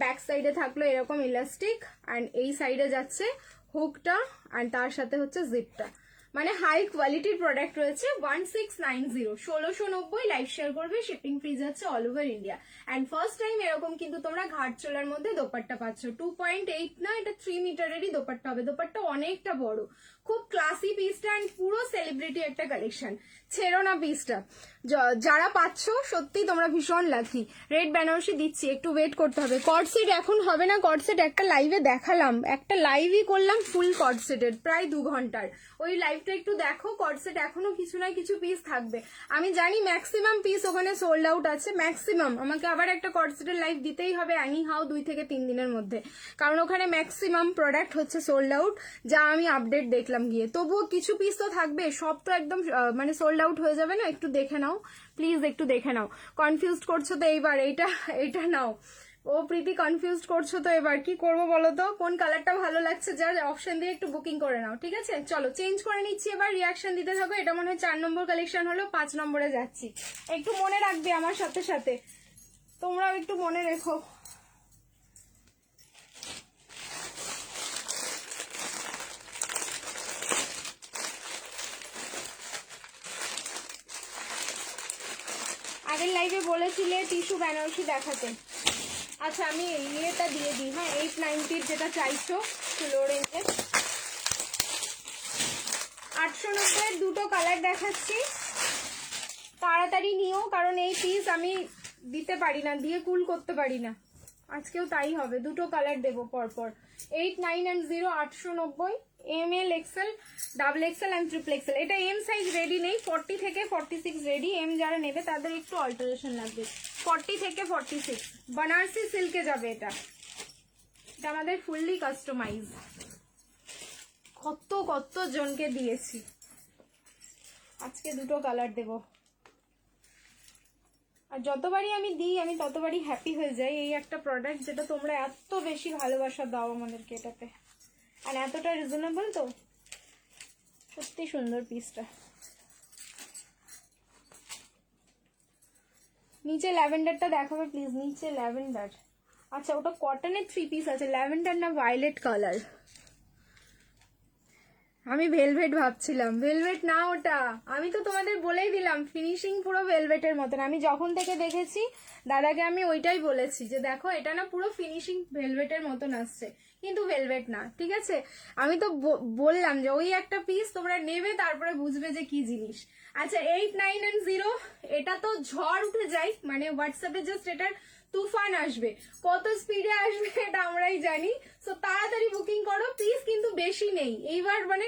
Speaker 1: ব্যাক সাইডে থাকলো এরকম ইলাস্টিক অ্যান্ড এই সাইডে যাচ্ছে হুকটা অ্যান্ড তার সাথে হচ্ছে জিপটা, মানে হাই কোয়ালিটির প্রোডাক্ট রয়েছে। 1690 1690 লাইভ শেয়ার করবে, শিপিং ফ্রি যাচ্ছে all over India. And first time এরকম কিন্তু তোমরা ঘাট চোলার মধ্যে দোপাট্টা পাচ্ছ। 2.8 না, এটা 3 মিটারেরই দোপাট্টা হবে। দোপাট্টা অনেকটা বড়, খুব ক্লাসি পিসটা অ্যান্ড পুরো সেলিব্রিটি একটা কালেকশন। ছেড়ো না পিসটা, যারা পাচ্ছ সত্যি তোমরা ভীষণ লাকি। রেড বেনারসি দিচ্ছি, একটু ওয়েট করতে হবে। কর্ডসেট এখন হবে না, কর্ডসেট একটা লাইভে দেখালাম, একটা লাইভই করলাম ফুল কর্ডসেটের প্রায় 2 ঘন্টার। ওই লাইভটা একটু দেখো। কর্ডসেট এখনো কিছু না কিছু পিস থাকবে, আমি জানি ম্যাক্সিমাম পিস ওখানে সোল্ড আউট আছে, ম্যাক্সিমাম। আমাকে আবার একটা কর্ডসেটের লাইভ দিতেই হবে এনি হাউ 2 থেকে 3 দিনের মধ্যে, কারণ ওখানে ম্যাক্সিমাম প্রোডাক্ট হচ্ছে সোল্ড আউট, যা আমি আপডেট দেখলাম গিয়ে। তবুও কিছু পিস তো থাকবে, সব তো একদম মানে সোল্ড আউট হয়ে যাবে না। একটু দেখে নাও প্লিজ, একটু দেখে নাও। কনফিউজড করছো তো এইবার, এইটা নাও। ও প্রীতি কনফিউজড করছো তো এবার, কি করবো বলো তো? কোন কালারটা ভালো লাগছে যার অপশন দিয়ে একটু বুকিং করে নাও, ঠিক আছে? চলো চেঞ্জ করে নিচ্ছি, এবার রিয়াকশন দিতে থাকো। এটা মনে হয় 4 নম্বর কালেকশন হলো, 5 নম্বরে যাচ্ছি। একটু মনে রাখবে আমার সাথে সাথে, তোমরাও একটু মনে রেখো। আগের লাইভে বলেছিলে টিস্যু বেনারসি দেখাতে। আচ্ছা আমি ইয়েটা দিয়ে দিই, হ্যাঁ 890 যেটা চাইছো লো রেঞ্জের। 890 দুটো কালার দেখাচ্ছি, তাড়াতাড়ি নিও, কারণ এই পিস আমি দিতে পারি না, দিয়ে কুল করতে পারি না। আজকেও তাই হবে, দুটো কালার দেবো পরপর। 890 890 ML XL double XL and triple XL। এটা এম সাইজ রেডি নেই, 40 থেকে 46 রেডি। এম যারা নেবে তাদের একটু অল্টারেশন লাগবে, 40 থেকে 46 बनारसी সিল্কে যাবে। এটা আমাদের ফুললি কাস্টমাইজ, কত কত জনকে দিয়েছি। আজকে দুটো কালার দেব, আর যতবারই আমি দিই আমি ততবারই হ্যাপি হয়ে যাই। এই একটা প্রোডাক্ট যেটা তোমরা এত বেশি ভালোবাসা দাও আমাদেরকে, এটাতে আর এতটা রিজনেবল, তো সত্যি সুন্দর পিসটা। নিচে ল্যাভেন্ডারটা দেখাবে প্লিজ, নিচে ল্যাভেন্ডার। আচ্ছা ওটা কটনের 3 পিস আছে, ল্যাভেন্ডার না ভায়োলেট কালার। আমি ভেলভেট ভাবছিলাম, ভেলভেট না ওটা। আমি তো তোমাদের বলেই দিলাম ফিনিশিং পুরো ভেলভেটের মতন। আমি যখন থেকে দেখেছি দাদাকে আমি ওইটাই বলেছি যে দেখো এটা না পুরো ফিনিশিং ভেলভেটের মতন আসছে, কিন্তু ভেলভেট না, ঠিক আছে? আমি তো বললাম যে ওই একটা পিস তোমরা নেবে, তারপরে বুঝবে যে কি জিনিস। আচ্ছা 890 এটা তো ঝড় উঠে যায়, মানে হোয়াটসঅ্যাপে জাস্ট এটার তুফান আসবে, কত স্পিডে আসবে এটা আমরাই জানি। সো তাড়াতাড়ি বুকিং করো, পিস কিন্তু বেশি নেই এইবার। মানে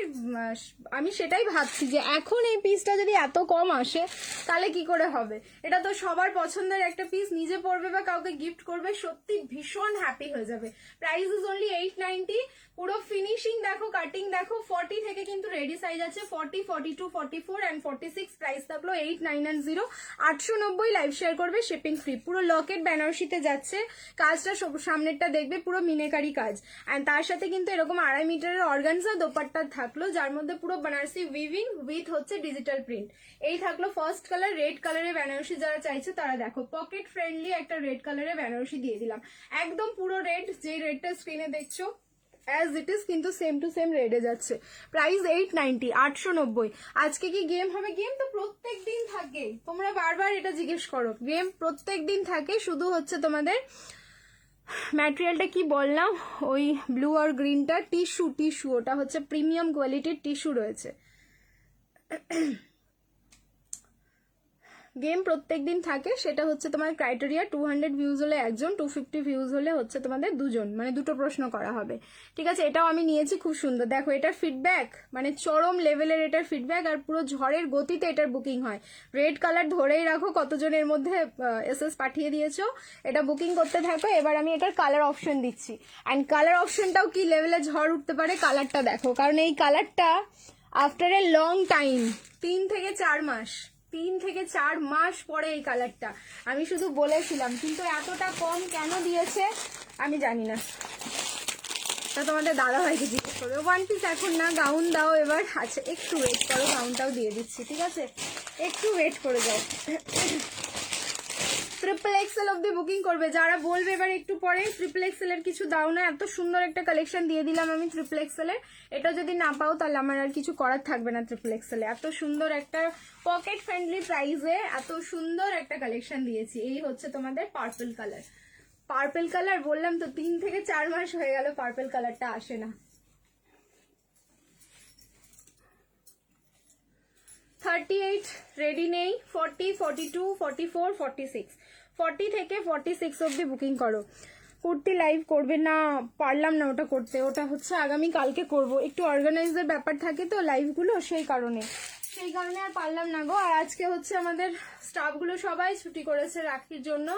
Speaker 1: আমি সেটাই ভাবছি যে এখন এই পিসটা যদি এত কম আসে তাহলে কি করে হবে। এটা তো সবার পছন্দের একটা পিস, নিজে পরবে বা কাউকে গিফট করবে, সত্যি ভীষণ হ্যাপি হয়ে যাবে। Price is only 890। পুরো ফিনিশিং দেখো, কাটিং দেখো। 40 থেকে কিন্তু রেডি সাইজ আছে, 40 42 44 অ্যান্ড 46। প্রাইস থাকলো 890। 890 লাইভ শেয়ার করবে, শিপিং ফ্রি। পুরো লকেট বেনারসিতে যাচ্ছে, কাজটা সামনেরটা দেখবে পুরো মিনেকারি কাজ। অ্যান্ড তার সাথে কিন্তু এরকম 2.5 মিটারের অর্গানজা দোপাট্টা থাকলো, যার মধ্যে পুরো বানারসি উইভিং উইথ হচ্ছে ডিজিটাল প্রিন্ট। এই থাকলো ফার্স্ট কালার। রেড কালারের বেনারসি যারা চাইছে তারা দেখো, পকেট ফ্রেন্ডলি একটা রেড কালারের বেনারসি দিয়ে দিলাম, একদম পুরো রেড, যে রেডটা স্ক্রিনে দেখছো অ্যাজ ইট ইজ, কিন্তু সেম টু সেম রেডে যাচ্ছে। প্রাইস 890, 890। আজকে কি গেম হবে? গেম তো প্রত্যেক দিন থাকে, তোমরা বারবার এটা জিজ্ঞেস করো, গেম প্রত্যেক দিন থাকে, শুধু হচ্ছে তোমাদের ম্যাটেরিয়ালটা কি বললাম, ওই ব্লু আর গ্রিনটা টিস্যু, ওটা হচ্ছে প্রিমিয়াম কোয়ালিটির টিস্যু রয়েছে। গেম প্রত্যেক দিন থাকে, সেটা হচ্ছে তোমার ক্রাইটেরিয়া 200 ভিউজ হলে একজন, 250 ভিউজ হলে হচ্ছে তোমাদের দুজন, মানে দুটো প্রশ্ন করা হবে, ঠিক আছে। এটাও আমি নিয়েছি, খুব সুন্দর। দেখো এটার ফিডব্যাক মানে চরম লেভেলের এটার ফিডব্যাক, আর পুরো ঝড়ের গতিতে এটার বুকিং হয়। রেড কালার ধরেই রাখো, কতজনের মধ্যে এসএস পাঠিয়ে দিয়েছো, এটা বুকিং করতে থাকো। এবার আমি এটার কালার অপশন দিচ্ছি, অ্যান্ড কালার অপশনটাও কি লেভেলে ঝড় উঠতে পারে, কালারটা দেখো, কারণ এই কালারটা আফটার এ লং টাইম, 3 থেকে 4 মাস, 3 থেকে 4 মাস পরে এই কালারটা আমি শুধু বলেছিলাম, কিন্তু এতটা কম কেন দিয়েছে আমি জানি না, তা তোমাদের দাদা ভাইকে জিজ্ঞেস করবে। ওয়ান পিস এখন না, গাউন দাও এবার। আচ্ছা একটু ওয়েট করো, গাউনটাও দিয়ে দিচ্ছি, ঠিক আছে, একটু ওয়েট করে যাও। ট্রিপল এক্সেল অব্দি বুকিং করবে যারা, বলবে এবার একটু পরে ট্রিপল এক্সেল এর কিছু দাও না, এত সুন্দর একটা কালেকশন দিয়ে দিলাম আমি ট্রিপল এক্সেল এর। এটা যদি না পাও তাহলে আমার আর কিছু করার থাকবে না। ট্রিপল এক্সেল এ এত সুন্দর একটা পকেট ফ্রেন্ডলি প্রাইসে এত সুন্দর একটা কালেকশন দিয়েছি। এই হচ্ছে তোমাদের পার্পল কালার। পার্পল কালার বললাম তো 3 থেকে 4 মাস হয়ে গেল পার্পল কালারটা আসে না। 38 রেডি নেই, 40, 42, 44, 46, 40 থেকে 46 অব্দি বুকিং করো। কুর্তি লাইভ করবে না, পারলাম না ওটা করতে, ওটা হচ্ছে আগামী কালকে করব, একটু অর্গানাইজের ব্যাপার থাকে তো লাইভগুলো, সেই কারণে আর পারলাম না গো। আর আজকে হচ্ছে আমাদের স্টাফগুলো সবাই ছুটি করেছে রাখির জন্য,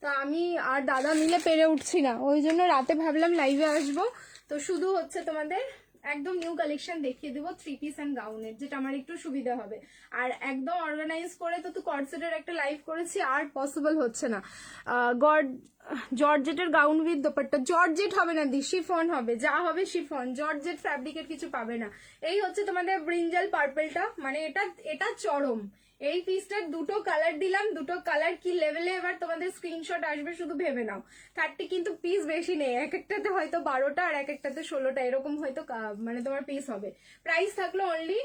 Speaker 1: তো আমি আর দাদা মিলে পেরে উঠছি না, ওই জন্য রাতে ভাবলাম লাইভে আসবো। তো শুধু হচ্ছে তোমাদের একদম নিউ কালেকশন দেখিয়ে দেবো 3 পিস অ্যান্ড গাউনের, যেটা আমার একটু সুবিধা হবে। আর একদম অর্গানাইজ করে তো কর্সেটের একটা লাইভ করেছি, আর পসিবল হচ্ছে না। জর্জেটের গাউন উইথ দোপাট্টা, জর্জেট হবে না দি, শিফন হবে, যা হবে শিফন, জর্জেট ফ্যাব্রিকের কিছু পাবে না। এই হচ্ছে তোমাদের ব্রিঞ্জাল পার্পলটা, মানে এটা চরম। এই পিসটার দুটো কালার দিলাম, দুটো কালার কি লেভেলে এবার তোমাদের স্ক্রিনশট আসবে শুধু ভেবে নাও। 30 কিন্তু পিস বেশি নেই, এক একটাতে হয়তো 12টা আর এক একটাতে 16টা এরকম হয়তো মানে তোমার পিস হবে। প্রাইস থাকলো অনলি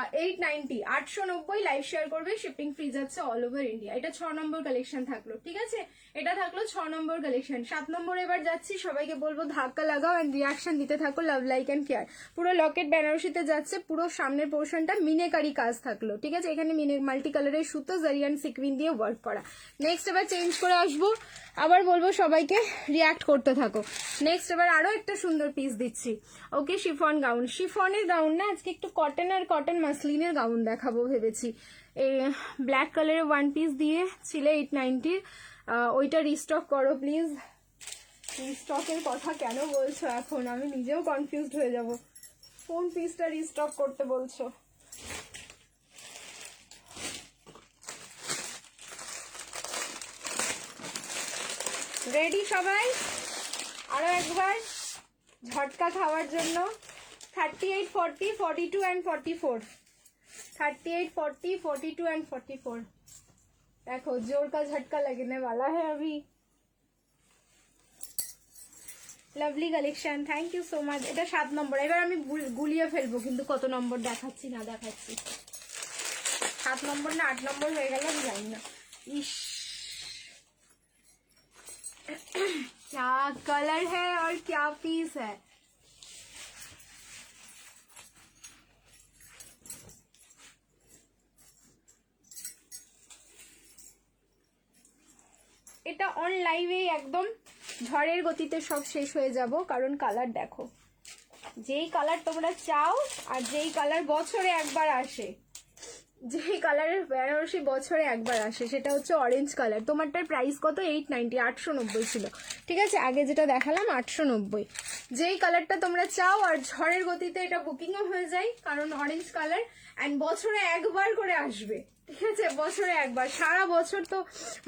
Speaker 1: 890, 890। লাইভ শেয়ার করবে, শিপিং ফ্রি যাচ্ছে অল ওভার ইন্ডিয়া। এটা 6 নম্বর কালেকশন থাকলো, ঠিক আছে, এটা থাকলো 6 নম্বর কালেকশন। 7 নম্বর এবার যাচ্ছি, সবাইকে বলবো ধাক্কা লাগাও এন্ড রিয়াকশন দিতে থাকো, লাভ লাইক এন্ড কেয়ার। পুরো লকেট বেনারসিতে যাচ্ছে, পুরো সামনের পোর্শনটা মিনেকারি কাজ থাকলো, ঠিক আছে, এখানে মাল্টি কালারের সুতো জারিয়ান সিকুইন দিয়ে ওয়ার্ক করা। নেক্সট এবার চেঞ্জ করে আসবো, আবার বলবো সবাইকে রিয়াক্ট করতে থাকো। নেক্সট এবার আরো একটা সুন্দর পিস দিচ্ছি, ওকে, শিফন গাউন। শিফনের গাউন না, আজকে একটু কটন আর কটন মাসলিনের গাউন দেখাবো ভেবেছি। এই ব্ল্যাক কালারের ওয়ান পিস দিয়ে ছিলে 890, ওইটা রিস্টক করো প্লিজ। রিস্টকের কথা কেন বলছো এখন, আমি নিজেও কনফিউজড হয়ে যাব, কোন পিসটা রিস্টক করতে বলছো। রেডি সবাই আরো একবার ঝটকা খাওয়ার জন্য? 38, 40, 42 and 44, 38, 40, 42 and 44। देखो जोर का झटका लगने वाला है अभी। Lovely collection, thank you so much. এটা 7 নম্বর। এবার আমি গুলিয়ে ফেলবো কিন্তু কত নম্বর দেখাচ্ছি না দেখাচ্ছি। 7 নম্বর না 8 নম্বর হয়ে গেল আমি জানি না। ইস क्या कलर है और क्या पीस है। এটা অন লাইভে একদম ঝড়ের গতিতে সব শেষ হয়ে যাব, কারণ কালার দেখো, যেই কালার তোমরা চাও আর যেই কালার বছরে একবার আসে, যেই কালারের বেনারসি বছরে একবার আসে, সেটা হচ্ছে অরেঞ্জ কালার। তোমারটার প্রাইস কত? 890, 890 ছিল, ঠিক আছে, আগে যেটা দেখালাম 890। যেই কালারটা তোমরা চাও আর ঝড়ের গতিতে এটা বুকিংও হয়ে যায়, কারণ অরেঞ্জ কালার অ্যান্ড বছরে একবার করে আসবে, ঠিক আছে, বছরে একবার। সারা বছর তো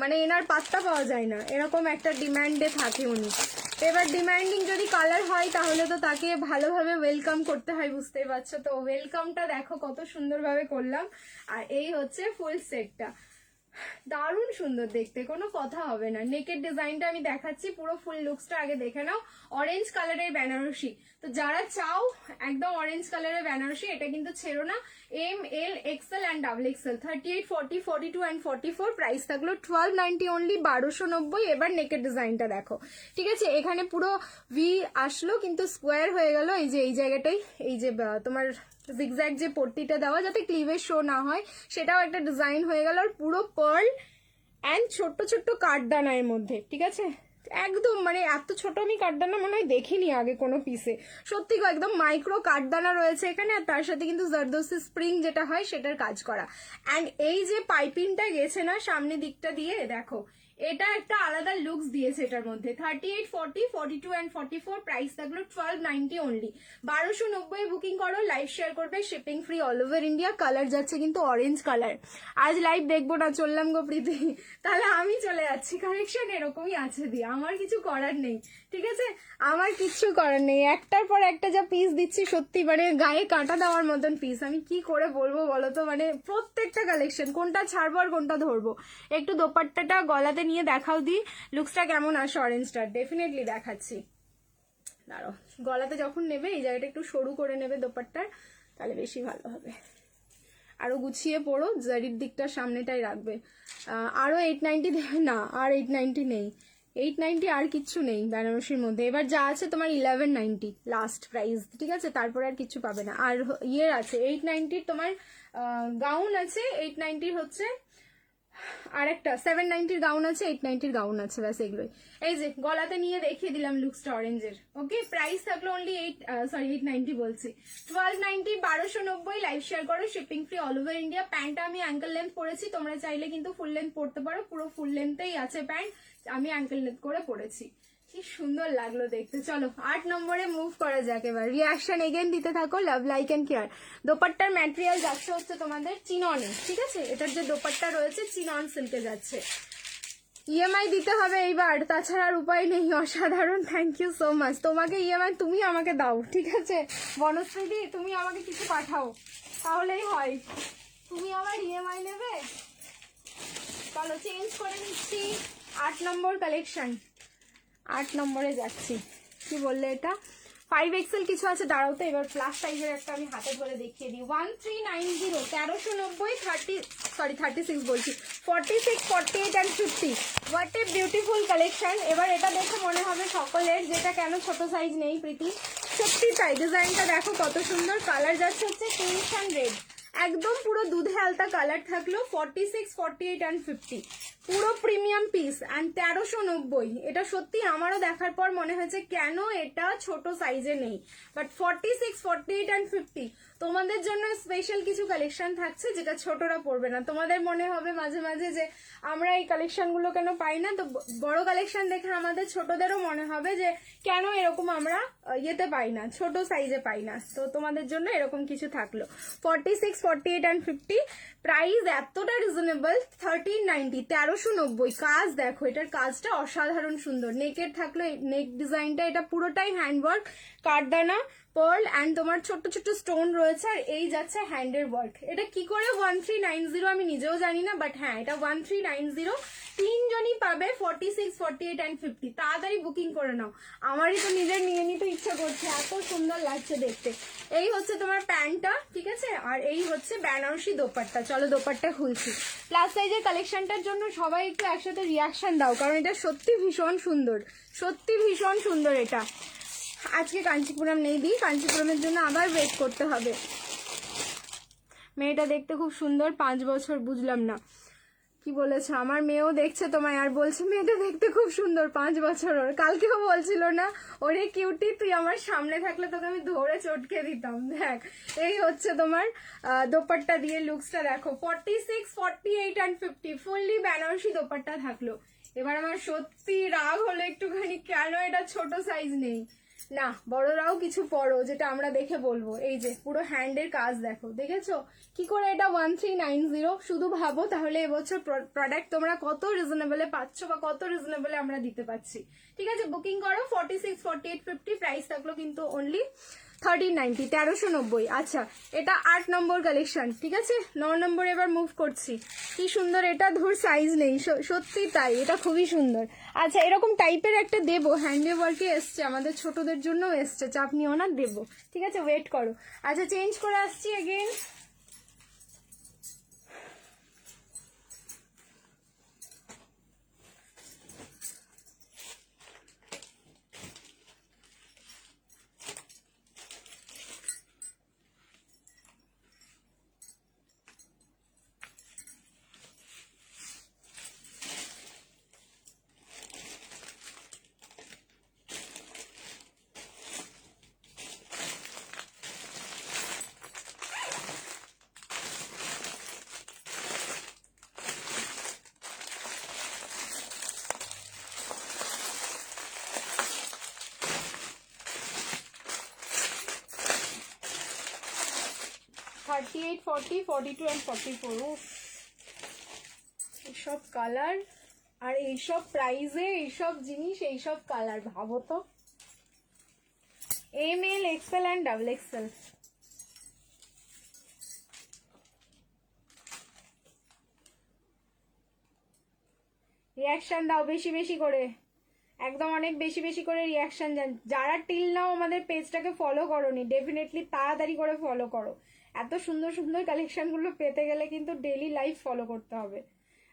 Speaker 1: মানে এনার পাত্তা পাওয়া যায় না, এরকম একটা ডিমান্ডে থাকে উনি। এবার ডিমান্ডিং যদি কালার হয় তাহলে তো তাকে ভালোভাবে ওয়েলকাম করতে হয়, বুঝতেই পারছো। তো ওয়েলকামটা দেখো কত সুন্দরভাবে করলাম। আর এই হচ্ছে ফুল সেটটা, দারুণ সুন্দর দেখতে, কোনো কথা হবে না। নেকের ডিজাইনটা আমি দেখাচ্ছি, পুরো ফুল লুকসটা আগে দেখে নাও। অরেঞ্জ কালারের বেনারসি, তো যারা চাও একদম অরেঞ্জ কালারের বেনারসি, এটা কিন্তু ছেড়ো না। M, L, XL and double XL, 38, 40, 42 and 44। Price থাকলো 1290 অনলি, 1290। এবার নেকের ডিজাইনটা দেখো, ঠিক আছে। এখানে পুরো ভি আসলো কিন্তু স্কোয়ার হয়ে গেল, এই যে এই জায়গাটাই, এই যে তোমার জিগজ্যাগ যে পট্টিটা দেওয়া যাতে ক্লিভেজ শো না হয়, সেটাও একটা ডিজাইন হয়ে গেল। আর পুরো পার্ল অ্যান্ড ছোট্ট ছোট্ট কাঠদানা এর মধ্যে, ঠিক আছে। একদম মানে এত ছোট আমি কাঠদানা মনে হয় দেখিনি আগে কোনো পিসে, সত্যি একদম মাইক্রো কাঠদানা রয়েছে এখানে। আর তার সাথে কিন্তু জারদোসি স্প্রিং যেটা হয় সেটার কাজ করা। অ্যান্ড এই যে পাইপিংটা গেছে না সামনের দিকটা দিয়ে, দেখো এটা একটা আলাদা লুকস দিয়েছে এটার মধ্যে। 38, 40, 42 অ্যান্ড 44। প্রাইস থাকলো 1290 অনলি, 1290 বুকিং করো। লাইভ শেয়ার করবে, shipping free all over India. Colour যাচ্ছে কিন্তু অরেঞ্জ কালার। আজ লাইভ দেখবো না, চললাম গো প্রীতি, তাহলে আমি চলে যাচ্ছি। কালেকশন এরকমই আছে দিয়ে, আমার কিছু করার নেই, ঠিক আছে, আমার কিচ্ছু করার নেই। একটার পর একটা যা পিস দিচ্ছি সত্যি মানে গায়ে কাঁটা দেওয়ার মতন পিস, আমি কি করে বলবো বলো তো। মানে প্রত্যেকটা কালেকশন কোনটা ছাড়বো আর কোনটা ধরবো। একটু দোপাট্টাটা গলাতে নিয়ে দেখাও দি, লুকসটা কেমন আসে অরেঞ্জটার, ডেফিনেটলি দেখাচ্ছি। দাঁড়ো, গলাতে যখন নেবে এই জায়গাটা একটু সরু করে নেবে দোপাট্টার, তাহলে বেশি ভালো হবে। আরো গুছিয়ে পড়ো, জারির দিকটা সামনেটাই রাখবে। আরো 890 দেবে না, আর 890 নেই, 890 আর কিচ্ছু নেই বেনারসির মধ্যে। এবার যা আছে তোমার 1190 লাস্ট প্রাইস, ঠিক আছে, তারপরে আর কিছু পাবে না। আর ইয়ের আছে 890 তোমার গাউন আছে, 890 হচ্ছে আর একটা 790 গাউন আছে, 890 গাউন আছে, ব্যাস এগুলোই। এই যে গলাতে নিয়ে দেখিয়ে দিলাম লুকসটা অরেঞ্জের। ওকে, প্রাইস থাকলো অনলি 890 বলছি, 1290, 1290। লাইভ শেয়ার করো, shipping free all over India. প্যান্টটা আমি অ্যাঙ্কেল লেন্থ পরেছি, তোমরা চাইলে কিন্তু ফুল লেন্থ পরতে পারো, পুরো ফুল লেন্থেই আছে প্যান্ট, আমি অ্যাঙ্কেল লেন্থ করে পরেছি। কি সুন্দর লাগলো দেখতে। চলো 8 নম্বরে মুভ করা যাক এবার। রিয়াকশন এগেন দিতে থাকো, লাভ লাইক এন্ড কেয়ার। দোপাট্টার ম্যাটেরিয়াল যাচ্ছে হচ্ছে তোমাদের চিননে, ঠিক আছে, এটার যে দোপাট্টা রয়েছে চিনন সিল্কে যাচ্ছে। ইএমআই দিতে হবে এইবার, তাছাড়া আর উপায় নেই। অসাধারণ, থ্যাংক ইউ সো মাচ। তোমাকে ইএমআই তুমি আমাকে দাও, ঠিক আছে বনশ্রীদি, তুমি আমাকে কিছু পাঠাও তাহলেই হয়। তুমি আমার ইএমআই নেবে। চলো চেঞ্জ করে নিচ্ছি, 8 নম্বর কালেকশন, 8 নম্বরে যাচ্ছি। কি বললে এটা 5XL কিছু আছে, দাঁড়াও তো এবার প্লাস সাইজের একটা আমি হাতে ধরে দেখিয়ে দিই। 1390, 1390, 36 বলছি, 46, 48 and 50। What a beautiful collection. এবার এটা দেখে মনে হবে সকলের যেটা কেন ছোট সাইজ নেই প্রীতি, সত্যি তাই। ডিজাইনটা দেখো কত সুন্দর, কালার যাচ্ছে হচ্ছে পিঙ্ক অ্যান্ড রেড, একদম পুরো দুধে আলতা কালার থাকলো। 46, 48 অ্যান্ড 50, পুরো প্রিমিয়াম পিস অ্যান্ড 1390। এটা সত্যি আমারও দেখার পর মনে হয়েছে কেন এটা ছোট সাইজে নেই, বাট 46, 48 অ্যান্ড 50 তোমাদের জন্য স্পেশাল কিছু কালেকশন থাকছে যেটা ছোটরা পড়বে না। তোমাদের মনে হবে মাঝে মাঝে যে আমরা এই কালেকশনগুলো কেন পাই না, তো বড় কালেকশন দেখে আমাদের ছোটদেরও মনে হবে যে কেন এরকম আমরা ইয়েতে পাই না, ছোট সাইজে পাই না। তো তোমাদের জন্য এরকম কিছু থাকলো। 46, 48 অ্যান্ড 50, প্রাইস এতটা রিজনেবল, 1390, 1390। কাজ দেখো, এটার কাজটা অসাধারণ সুন্দর। নেকের থাকলো নেক ডিজাইনটা, এটা পুরোটাই হ্যান্ডওয়ার্ক, কাঠদানা, পার্ল অ্যান্ড তোমার ছোট্ট ছোট্ট স্টোন রয়েছে। আর এই যাচ্ছে হ্যান্ডের ওয়ার্ক। এটা কি করে 1390 আমি নিজেও জানি না, বাট হ্যাঁ এটা 1390। তিনজনই পাবে 46, 48 অ্যান্ড 50। তাড়াতাড়ি বুকিং করে নাও, আমারই তো নিজের নিয়ে নিতে ইচ্ছা করছে, এত সুন্দর লাগছে দেখতে। এই হচ্ছে তোমার প্যান্টটা, ঠিক আছে, আর এই হচ্ছে বেনারসি দোপাট্টা। চলো দোপাট্টা খুলছি। প্লাস সাইজের কালেকশনটার জন্য সবাই একটু একসাথে রিয়াকশন দাও, কারণ এটা সত্যি ভীষণ সুন্দর, সত্যি ভীষণ সুন্দর। এটা আজকে কাঞ্চিপুরম নেই দি, কাঞ্চিপুরমের জন্য আবার ওয়েট করতে হবে। মেয়েটা দেখতে খুব সুন্দর, 5 বছর, বুঝলাম না কি বলেছে। আমার মেয়েও দেখছে তোমায় আর বলছে মেয়েটা দেখতে খুব সুন্দর, 5 বছর ওর। কালকেও বলছিল না ওরে কিউটি তুই আমার সামনে থাকলে তোকে আমি ধরে চটকে দিতাম। দেখ এই হচ্ছে তোমার দোপাট্টা দিয়ে লুকসটা দেখো। 46, 48 অ্যান্ড 50 ফুললি বেনারসি দোপাট্টা থাকলো। এবার আমার সত্যি রাগ হলো একটুখানি, কেন এটা ছোট সাইজ নেই। না, বড়রাও কিছু পরো যেটা আমরা দেখে বলবো। এই যে পুরো হ্যান্ডের কাজ দেখো, দেখেছো কি করে এটা 1390। শুধু ভাবো তাহলে এবছর প্রোডাক্ট তোমরা কত রিজনেবলে পাচ্ছ বা কত রিজনেবলে আমরা দিতে পারছি। ঠিক আছে, বুকিং করো। 46, 48, 50 প্রাইস থাকলো কিন্তু অনলি 1390, 1390। আচ্ছা, এটা 8 নম্বর কালেকশন। ঠিক আছে, 9 নম্বর এবার মুভ করছি। কি সুন্দর এটা, ধুর সাইজ নেই, সত্যি তাই, এটা খুবই সুন্দর। আচ্ছা, এরকম টাইপের একটা দেবো, হ্যান্ডে ওয়ার্কে এসছে, আমাদের ছোটদের জন্য এসছে, চাপ নিও না, দেবো। ঠিক আছে, ওয়েট করো। আচ্ছা, চেঞ্জ করে আসছি এগেইন। $38, $40, $42 and $44। এইসব কালার আর এইসব প্রাইসে এইসব জিনিস, এইসব কালার, ভাবো তো। ML, XL and XXL। Reaction দাও বেশি বেশি করে, একদম অনেক বেশি বেশি করে রিয়াকশন। যারা টিল নাও আমাদের পেজটাকে ফলো করোনি, ডেফিনেটলি তাড়াতাড়ি করে ফলো করো। এত সুন্দর সুন্দর কালেকশনগুলো পেতে গেলে কিন্তু ডেইলি লাইভ ফলো করতে হবে,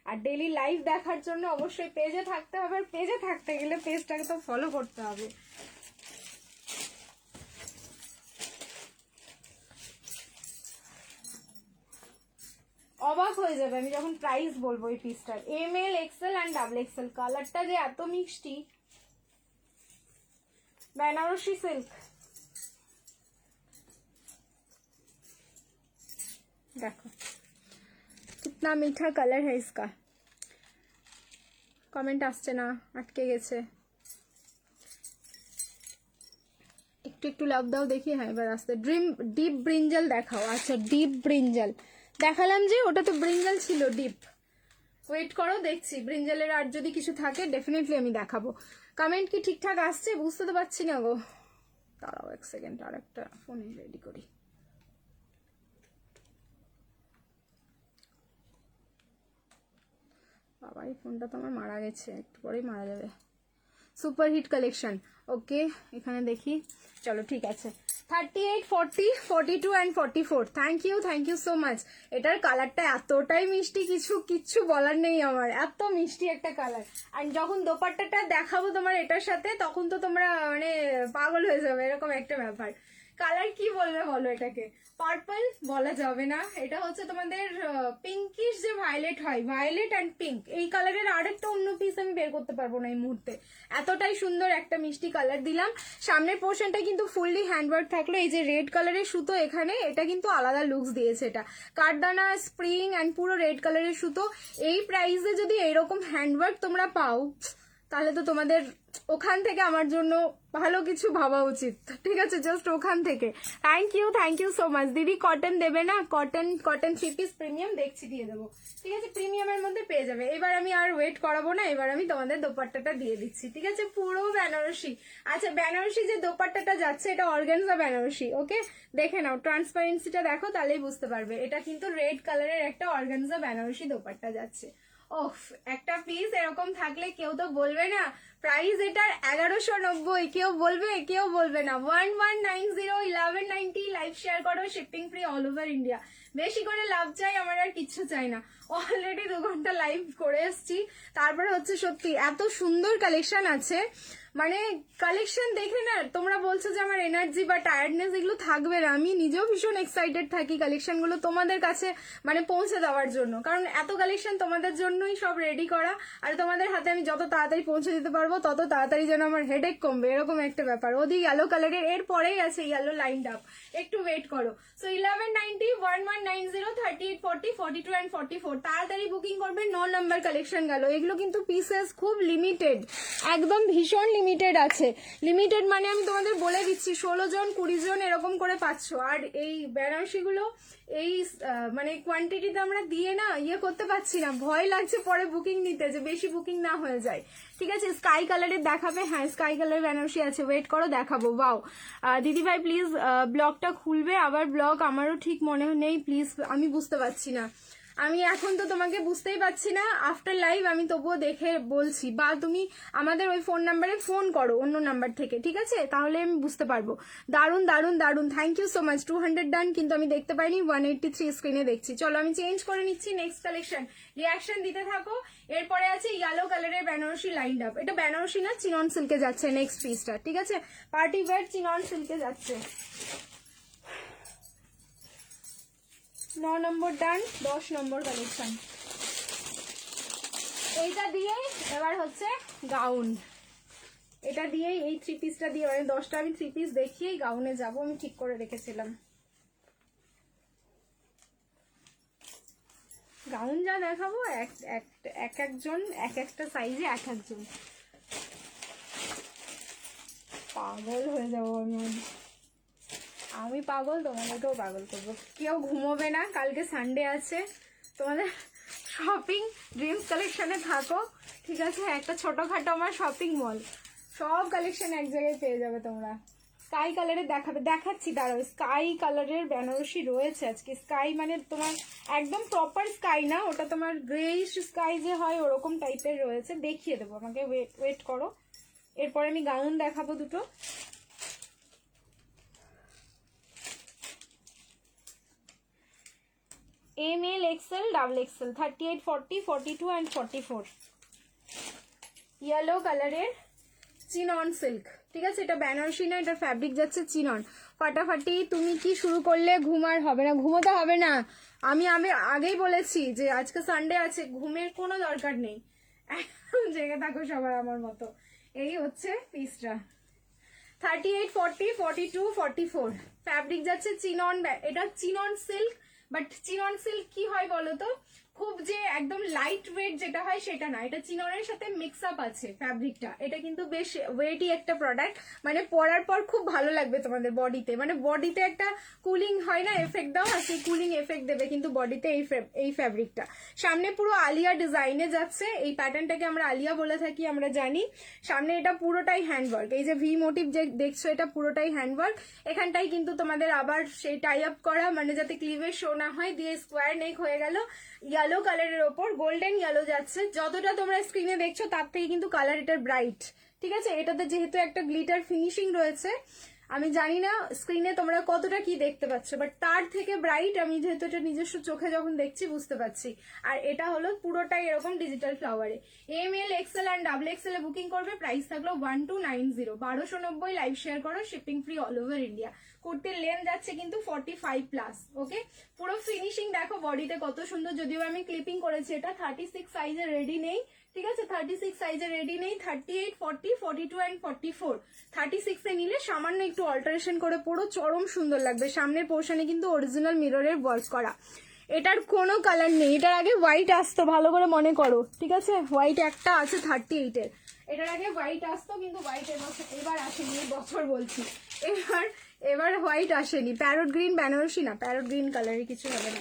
Speaker 1: আর ডেইলি লাইভ দেখার জন্য অবশ্যই পেজে থাকতে হবে, আর পেজে থাকতে গেলে পেজটাকে তো ফলো করতে হবে। অবাক হয়ে যাবে আমি যখন প্রাইস বলবো এই পিসটার। ML, XL and XXL। কালারটা যে এত মিষ্টি, বেনারসি সিল্ক। देखो कितना मीठा कलर है इसका। कमेंट আসছে না, আটকে গেছে। একটু একটু লাভ দাও দেখি। হ্যাঁ, এবার আসছে। ডিপ ব্রিঞ্জাল দেখাও। আচ্ছা, ডিপ ব্রিঞ্জাল দেখালাম যে, ওটা তো ব্রিঞ্জাল ছিল ডিপ। ওয়েট করো, দেখছি ব্রিঞ্জালের আর যদি কিছু থাকে ডেফিনেটলি আমি দেখাবো। কমেন্ট কি ঠিকঠাক আসছে? বুঝতে তো পারছি না গো, দাঁড়াও এক সেকেন্ড, আর একটা ফোনে রেডি করি। বাবা, এই ফোনটা তো আমার মারা গেছে, একটু পরেই মারা যাবে। Super hit collection. ওকে, এখানে দেখি। চলো ঠিক আছে। 38, 40, 42 and 44। Thank you so much. এটার কালারটা এতটাই মিষ্টি, কিচ্ছু বলার নেই আমার, এত মিষ্টি একটা কালার। আর যখন দোপাট্টাটা দেখাবো তোমার এটার সাথে, তখন তো তোমরা মানে পাগল হয়ে যাবে, এরকম একটা ব্যাপার। কালার কি বলবে বলো এটাকে? পার্পল বলা যাবে না, এটা হচ্ছে তোমাদের পিঙ্কিশ যে ভায়োলেট হয়, ভায়োলেট অ্যান্ড পিঙ্ক। এই কালারের আরেকটা অন্য পিস আমি বের করতে পারবো না এই মুহূর্তে। এতটাই সুন্দর একটা মিষ্টি কালার দিলাম। সামনের পোর্শনটা কিন্তু ফুললি হ্যান্ডওয়ার্ক থাকলো। এই যে রেড কালারের সুতো এখানে, এটা কিন্তু আলাদা লুকস দিয়েছে। এটা কাঠদানা, স্প্রিং অ্যান্ড পুরো রেড কালারের সুতো। এই প্রাইসে যদি এরকম হ্যান্ডওয়ার্ক তোমরা পাও, তাহলে তো তোমাদের ওখান থেকে আমার জন্য ভালো কিছু ভাবা উচিত। ঠিক আছে, জাস্ট ওখান থেকে। Thank you so much. দিদি কটন দেবে না? কটন 3 পিস প্রিমিয়াম দেখছি, দিয়ে দেবো। ঠিক আছে, প্রিমিয়ামের মধ্যে পেয়ে যাবে। এবার আমি আর ওয়েট করাবো না, এবার আমি তোমাদের দোপাট্টাটা দিয়ে দিচ্ছি। ঠিক আছে, পুরো বেনারসি। আচ্ছা, বেনারসি যে দোপাট্টাটা যাচ্ছে, এটা অর্গানজা বেনারসি। ওকে, দেখে নাও, ট্রান্সপারেন্সিটা দেখো, তাহলেই বুঝতে পারবে। এটা কিন্তু রেড কালারের একটা অর্গানজা বেনারসি দোপাট্টা যাচ্ছে। ওফ, একটা পিস এরকম থাকলে কেউ তো বলবে না। প্রাইস এটার 1190। কেউ বলবে না। 1190, 1190। লাইভ শেয়ার করো, shipping free all over India. বেশি করে লাভ চাই, আমার আর কিচ্ছু চাই না। অলরেডি 2 ঘন্টা লাইভ করে এসছি। তারপরে হচ্ছে সত্যি এত সুন্দর কালেকশন আছে, মানে কালেকশন দেখে না তোমরা বলছো যে আমার এনার্জি বা টায়ার্ডনেস এগুলো থাকবে না। আমি নিজেও ভীষণ এক্সাইটেড থাকি কালেকশনগুলো তোমাদের কাছে মানে পৌঁছে দেওয়ার জন্য, কারণ এত কালেকশন তোমাদের জন্যই সব রেডি করা, আর তোমাদের হাতে আমি যত তাড়াতাড়ি পৌঁছে দিতে পারবো করবো তত তাড়াতাড়ি যেন আমার হেডেক কমবে, এরকম একটা ব্যাপার। ওদি ইয়েলো কালারের এর পরেই আছে ইয়েলো লাইনড আপ, একটু ওয়েট করো। সো 1190, 1190, 38, 40, 42 অ্যান্ড 44 তাড়াতাড়ি বুকিং করবে। 9 নম্বর কালেকশন গেল। এগুলো কিন্তু পিসেস খুব লিমিটেড, একদম ভীষণ লিমিটেড আছে। লিমিটেড মানে আমি তোমাদের বলে দিচ্ছি 16 জন 20 জন এরকম করে পাচ্ছ। আর এই বেনারসিগুলো এই মানে কোয়ান্টিটিতে আমরা দিয়ে না ইয়ে করতে পারছি না, ভয় লাগছে পরে বুকিং নিতে যে বেশি বুকিং না হয়ে যায়। ঠিক আছে, স্কাই কালারের দেখাবে? হ্যাঁ স্কাই কালারের বেনারসি আছে, ওয়েট করো দেখাবো। বাও দিদি ভাই প্লিজ ব্লগটা খুলবে আবার? ব্লগ আমারও ঠিক মনে নেই প্লিজ, আমি বুঝতে পারছি না। আমি এখন তো তোমাকে বুঝতেই পারছি না, আফটার লাইভ আমি তবুও দেখে বলছি, বা তুমি আমাদের ওই ফোন নাম্বারে ফোন করো অন্য নাম্বার থেকে, ঠিক আছে? তাহলে আমি বুঝতে পারবো। দারুন দারুন দারুন, থ্যাংক ইউ সো মাচ। 200 ডান, কিন্তু আমি দেখতে পাইনি, 183 স্ক্রিনে দেখছি। চলো আমি চেঞ্জ করে নিচ্ছি। নেক্সট কালেকশন, রিয়াকশন দিতে থাকো। এরপরে আছে ইয়েলো কালারের বেনারসি লাইন্ড আপ। এটা বেনারসি না, চিনন সিল্কে যাচ্ছে নেক্সট পিসটা, ঠিক আছে? পার্টি ওয়্যার চিনন সিল্কে যাচ্ছে। 9 নম্বর ডান, 10 নম্বর কালেকশন। এইটা দিয়েই এবার হচ্ছে গাউন। এটা দিয়েই এই 3 পিসটা দিয়ে, মানে 10টা আমি 3 পিস দেখিয়েই গাউনে যাব, আমি ঠিক করে রেখেছিলাম। গাউন যা দেখাবো এক একজন এক একটা সাইজে এক একজন, পাগল হয়ে যাবো আমি পাগল, তোমাদেরকেও পাগল করবো। কেউ ঘুমোবে না, কালকে সানডে আছে। তোমাদের শপিং ড্রিমস কালেকশনে থাকো, ঠিক আছে? একটা ছোটখাটো আমার শপিং মল, সব কালেকশন এক জায়গায় পেয়ে যাবে তোমরা। স্কাই কালারের দেখাচ্ছি, দাঁড়াও। স্কাই কালারের বেনারসি রয়েছে আজকে। স্কাই মানে তোমার একদম প্রপার স্কাই না, ওটা তোমার গ্রেইশ স্কাই যে হয় ওরকম টাইপের রয়েছে, দেখিয়ে দেবো, আমাকে ওয়েট করো। এরপরে আমি গাউন দেখাবো দুটো। ML, XL, XXL, 38, 40, 42 and 44। Yellow কালারের চিনন সিল্ক, ঠিক আছে? এটা বেনারসি না, এটা ফ্যাব্রিক যাচ্ছে চিনন। ফাটাফাটি। তুমি কি শুরু করলে? ঘুমার হবে না, ঘুমোতে হবে না। আমি আগেই বলেছি যে আজকে সানডে আছে, ঘুমের কোনো দরকার নেই, একদম জেগে থাকো সবার আমার মতো। এই হচ্ছে পিসটা। 38, 40, 42, 44 ফ্যাব্রিক যাচ্ছে চিনন। এটা chinon silk, but chinon silk কি হয় বলতো, খুব যে একদম লাইট ওয়েট যেটা হয় সেটা না, এটা চিননের সাথে মিক্স আপ আছে ফ্যাব্রিকটা। এটা কিন্তু বেশ ওয়েটি একটা প্রোডাক্ট, মানে পরার পর খুব ভালো লাগবে তোমাদের বডিতে, মানে বডিতে একটা কুলিং হয় না এফেক্ট দাও, আর সেই কুলিং এফেক্ট দেবে কিন্তু বডিতে এই ফ্যাব্রিকটা। সামনে পুরো আলিয়া ডিজাইনে যাচ্ছে, এই প্যাটার্নটাকে আমরা আলিয়া বলে থাকি, আমরা জানি। সামনে এটা পুরোটাই হ্যান্ডওয়ার্ক, এই যে ভি মোটিভ যে দেখছো এটা পুরোটাই হ্যান্ডওয়ার্ক। এখানটাই কিন্তু তোমাদের আবার সেই টাই আপ করা, মানে যাতে ক্লিভের শো না হয়, দিয়ে স্কোয়ার নেক হয়ে গেল। ইয়েলো কালারের ওপর গোল্ডেন ইয়েলো যাচ্ছে, যতটা তোমরা স্ক্রিনে দেখছো তার থেকে কিন্তু কালার এটার ব্রাইট, ঠিক আছে? এটাতে যেহেতু একটা গ্লিটার ফিনিশিং রয়েছে, আমি জানি না স্ক্রিনে তোমরা কতটা কি দেখতে পাচ্ছ, বাট তার থেকে ব্রাইট আমি যেহেতু এটা নিজস্ব চোখে যখন দেখছি বুঝতে পারছি। আর এটা হলো পুরোটাই এরকম ডিজিটাল ফ্লাওয়ারে। ML, XL অ্যান্ড XXL এ বুকিং করবে, প্রাইস থাকলো 1290, 1290। লাইভ শেয়ার করো, shipping free all over India. কুর্তির লেন্থ যাচ্ছে কিন্তু 45+, ওকে? পুরো ফিনিশিং দেখো বডিতে কত সুন্দর, যদিও আমি ক্লিপিং করেছি। এটা 36 সাইজে রেডি নেই, ঠিক আছে? 36 সাইজে রেডি নেই। 38, 40, 42 অ্যান্ড 44 36 এ নিলে সামান্য একটু অল্টারেশন করে পরো, চরম সুন্দর লাগবে। সামনের পোর্শনে কিন্তু অরিজিনাল মিররের ওয়ার্ক করা। এটার কোনো কালার নেই, এটার আগে হোয়াইট আসতো, ভালো করে মনে করো, ঠিক আছে? হোয়াইট একটা আছে 38-এর, এটার আগে হোয়াইট আসতো, কিন্তু হোয়াইট এবার আসেনি, এই বছর বলছি। এবার হোয়াইট আসেনি। প্যারট গ্রিন বেনারসি না, প্যারট গ্রিন কালারের কিছু হবে না।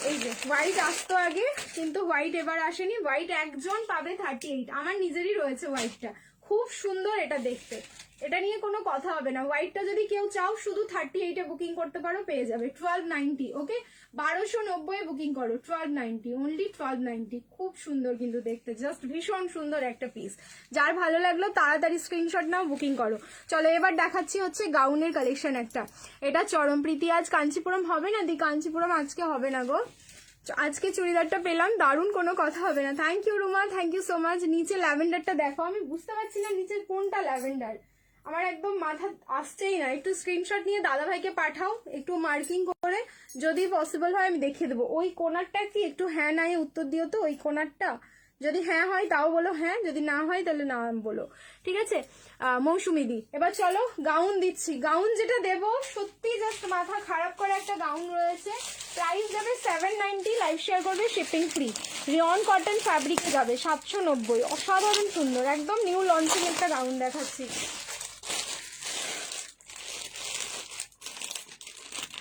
Speaker 1: এই যে হোয়াইট আসতো আগে, কিন্তু হোয়াইট এবার আসেনি। হোয়াইট একজন পাবে 38, আমার নিজেরই রয়েছে হোয়াইটটা, খুব সুন্দর এটা দেখতে, এটা নিয়ে কোনো কথা হবে না। হোয়াইটটা যদি কেউ চাও শুধু 38-এ বুকিং করতে পারো, পেয়ে যাবে 1290, ওকে? 1290 বুকিং করো, 1290, অনলি 1290। খুব সুন্দর কিন্তু দেখতে, জাস্ট ভীষণ সুন্দর একটা পিস। যার ভালো লাগলো তাড়াতাড়ি স্ক্রিনশট নাও, বুকিং করো। চলো এবার দেখাচ্ছি হচ্ছে গাউনের কালেকশন একটা। এটা চরমপ্রীতি। আজ কাঞ্চিপুরম হবে না দি? কাঞ্চিপুরম আজকে হবে না গো, আজকে চুড়িদারটা পেলাম, দারুণ, কোনো কথা হবে না। Thank you Ruma, thank you so much. নিচে ল্যাভেন্ডারটা দেখো, আমি বুঝতে পারছি না নিচের কোনটা ল্যাভেন্ডার, আমার একদম মাথা আসছেই না। একটু স্ক্রিনশট নিয়ে দাদা ভাইকে পাঠাও, একটু মার্কিং করে, যদি পসিবল হয় আমি দেখিয়ে দেবো। ওই কোনারটা কি একটু হ্যাঁ নাই উত্তর দিও তো, ওই কোনারটা যদি হ্যাঁ হয় তাও বলো হ্যাঁ, যদি না হয় তাহলে না বলো, ঠিক আছে? মৌসুমি দি, এবার চলো গাউন দিচ্ছি। গাউন যেটা দেবো সত্যি জাস্ট মাথা খারাপ করে একটা গাউন রয়েছে, প্রাইস যাবে 790, লাইভ শেয়ার করবে, শিপিং ফ্রি, রিয়ন কটন ফ্যাব্রিকে যাবে 790, অসাধারণ সুন্দর, একদম নিউ লঞ্চিং একটা গাউন দেখাচ্ছি।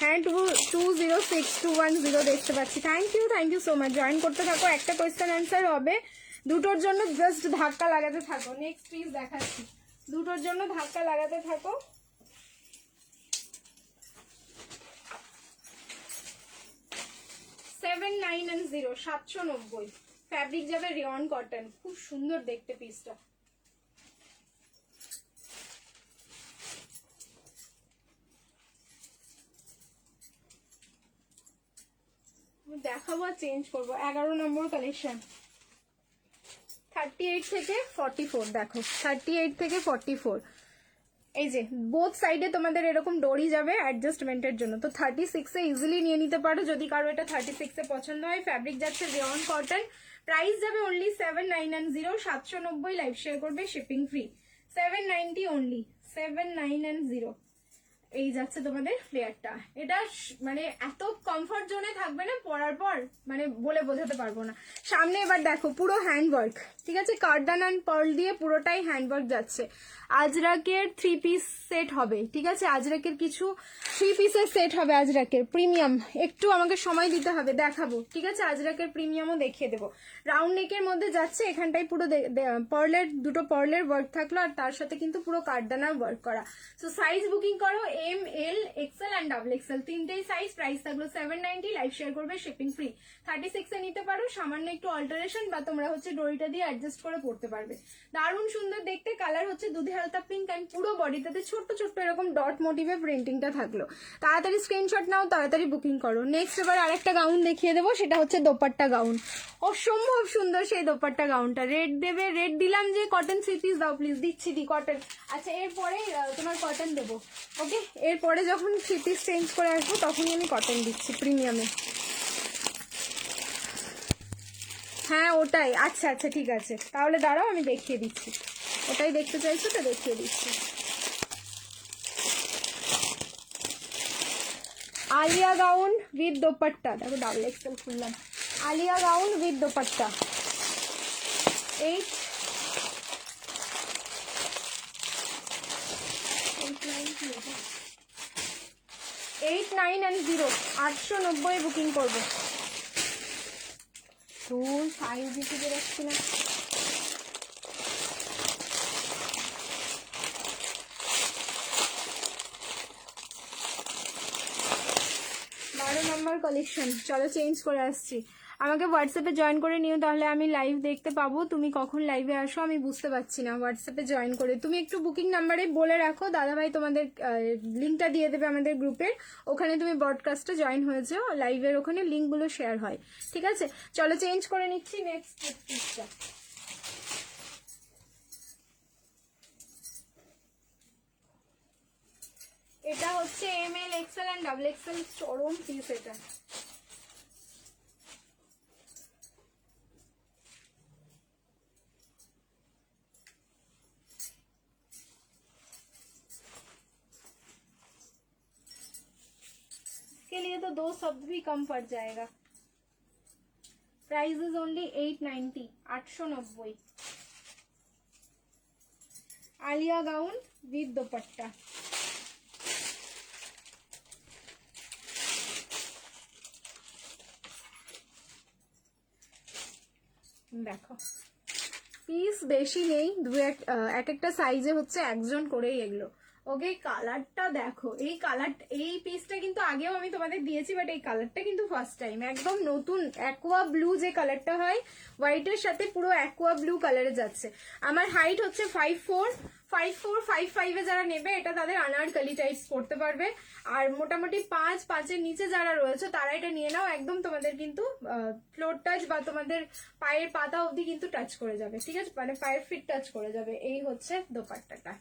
Speaker 1: হ্যাঁ 206210 দেখতে পাচ্ছি। Thank you so much, join করতে থাকো, একটা কোয়েশ্চেন অ্যান্সার হবে, দুটোর জন্য জাস্ট ধাক্কা লাগাতে থাকো। নেক্সট পিস দেখাচ্ছি, দুটোর জন্য ধাক্কা লাগাতে থাকো। সেভেন 790, ফ্যাব্রিক যাবে রিয়ন কটন, খুব সুন্দর দেখতে পিসটা। দেখাবো আর চেঞ্জ করবো। 11 নম্বর কালেকশন, 38 থেকে 44, দেখো 38 থেকে 44, এই যে বোথ সাইডে তোমাদের এরকম ডোরি যাবে অ্যাডজাস্টমেন্টের জন্য। তো 36-এ ইজিলি নিয়ে নিতে পারো যদি কারো এটা 36-এ পছন্দ হয়। ফ্যাব্রিক যাচ্ছে রিয়ন কটন, প্রাইস যাবে অনলি 790, 790, লাইভ শেয়ার করবে, শিপিং ফ্রি, 790 অনলি, 790। এই যাচ্ছে তোমাদের লেয়ারটা। এটা মানে এত কমফর্ট জোনে থাকবে না পরার পর, মানে বলে বোঝাতে পারবো না। সামনে এবার দেখো পুরো হ্যান্ডওয়ার্ক, ঠিক আছে, কার্ডান অ্যান্ড পার্ল দিয়ে পুরোটাই হ্যান্ডওয়ার্ক যাচ্ছে। আজরাকের 3 পিস সেট হবে, ঠিক আছে, আজরাকের কিছু 3 পিসের সেট হবে, আজরাকের প্রিমিয়াম, একটু আমাকে সময় দিতে হবে, দেখাবো, ঠিক আছে, আজরাকের প্রিমিয়ামও দেখিয়ে দেবো। রাউন্ড নেকের মধ্যে যাচ্ছে, এখানটাই পুরো পার্লের, দুটো পার্লের ওয়ার্ক থাকলো, আর তার সাথে কিন্তু পুরো কার্ডানার ওয়ার্ক করা। সো সাইজ বুকিং করো, M, L, XL and double XL, তিনটেই সাইজ, প্রাইস থাকলো 790, লাইভ শেয়ার করবে, শিপিং ফ্রি। 36-এ নিতে পারো, সামান্য একটু অল্টারেশন বা তোমরা হচ্ছে ডোরিটা দিয়ে অ্যাডজাস্ট করে পড়তে পারবে। দারুণ সুন্দর দেখতে, কালার হচ্ছে দুধে হালকা পিঙ্ক, অ্যান্ড পুরো বডিটাতে ছোট্ট ছোট্ট এরকম ডট মোটিভে প্রিন্টিংটা থাকলো। তাড়াতাড়ি স্ক্রিনশট নাও, তাড়াতাড়ি বুকিং করো। নেক্সট এবার আরেকটা গাউন দেখিয়ে দেবো, সেটা হচ্ছে দোপাট্টা গাউন, অসম্ভব সুন্দর সেই দোপাট্টা গাউনটা। রেড দেবে, রেড দিলাম যে কটন 3 পিস দাও প্লিজ, দিচ্ছি দি কটন। আচ্ছা এরপরে তোমার কটন দেবো, ওকে, এরপরে যখন 3 পিস চেঞ্জ করে আসবো তখনই আমি কটন দিচ্ছি প্রিমিয়ামে। হ্যাঁ ওটাই, আচ্ছা আচ্ছা ঠিক আছে, তাহলে দাঁড়াও আমি দেখিয়ে দিচ্ছি, ওটাই দেখতে চাইছো তো দেখিয়ে দিচ্ছি। আলিয়া গাউন উইথ দোপাট্টা, দেখো ডাবল এক্সেল খুললাম, Alia gown with dupatta, 8990, 890 booking করবো। তো সাইজ দিতে বেরোচ্ছি না, নম্বর কালেকশন, চলো চেঞ্জ করে আসছি। আমাকে হোয়াটসঅ্যাপে জয়েন করে নিও, তাহলে আমি লাইভ দেখতে পাবো। তুমি কখন লাইভে আসো আমি বুঝতে পারছি না। হোয়াটসঅ্যাপে জয়েন করে তুমি একটু বুকিং নাম্বারে বলে রাখো, দাদাভাই তোমাদের লিঙ্কটা দিয়ে দেবে আমাদের গ্রুপের, ওখানে তুমি ব্রডকাস্টে জয়েন হয়ে যাও, লাইভের ওখানে লিঙ্কগুলো শেয়ার হয়, ঠিক আছে? চলো চেঞ্জ করে নিচ্ছি। নেক্সট পিসটা, এটা হচ্ছে M, L, XL and double XL, চরম পিস এটা। के लिए तो 2 शब्द भी कम पड़ जाएगा। Price is only 890, 890। Alia gown with दुपट्टा, দেখো পিস বেশি নেই, এক একটা সাইজে হচ্ছে একজন করেই এগুলো। ওকে, কালারটা দেখো, এই কালার, এই পিসটা কিন্তু আগেও আমি তোমাদের দিয়েছি, বাট এই কালারটা কিন্তু ফার্স্ট টাইম, একদম নতুন অ্যাকোয়া ব্লু যে কালারটা হয়, হোয়াইটের সাথে পুরো অ্যাকোয়া ব্লু কালারে যাচ্ছে। আমার হাইট হচ্ছে 5'4", 5'4", 5'5" যারা নেবে এটা তাদের আনারকলি টাইপস পড়তে পারবে। আর মোটামুটি 5'5" নিচে যারা রয়েছে তারা এটা নিয়ে নাও, একদম তোমাদের কিন্তু ফ্লোর টাচ বা তোমাদের পায়ের পাতা অবধি কিন্তু টাচ করে যাবে, ঠিক আছে, মানে পায়ের ফিট টাচ করে যাবে। এই হচ্ছে দোপাট্টাটা,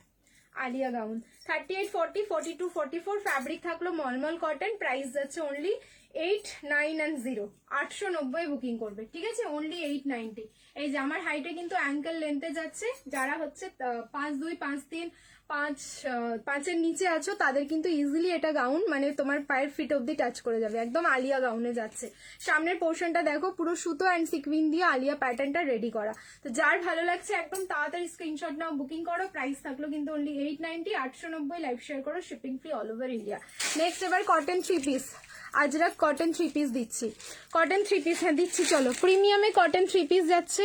Speaker 1: আলিয়া গাউন। 38, 40, 42, 44, ফ্যাব্রিক থাকলো মলমল কটন, প্রাইস যাচ্ছে অনলি 890 890 বুকিং করবে, ঠিক আছে, অনলি 890। এই যে আমার হাইটে কিন্তু অ্যাঙ্কেল লেন্থে যাচ্ছে, যারা হচ্ছে 5'2", 5'3", 5'এর নিচে আছো তাদের কিন্তু ইজিলি এটা গাউন মানে তোমার পায়ের ফিট অব্দি টাচ করে যাবে, একদম আলিয়া গাউনে যাচ্ছে। সামনের পোর্শনটা দেখো পুরো সুতো অ্যান্ড সিকুইন দিয়ে আলিয়া প্যাটার্নটা রেডি করা। তো যার ভালো লাগছে একদম তাড়াতাড়ি স্ক্রিনশট নাও, বুকিং করো। প্রাইস থাকলো কিন্তু অনলি 890, 890, লাইভ শেয়ার করো, shipping free all over India. Next এবার cotton 3 piece, ajrakh cotton 3 piece দিচ্ছি, কটন 3 পিস হ্যাঁ দিচ্ছি। চলো প্রিমিয়ামে কটন 3 পিস যাচ্ছে,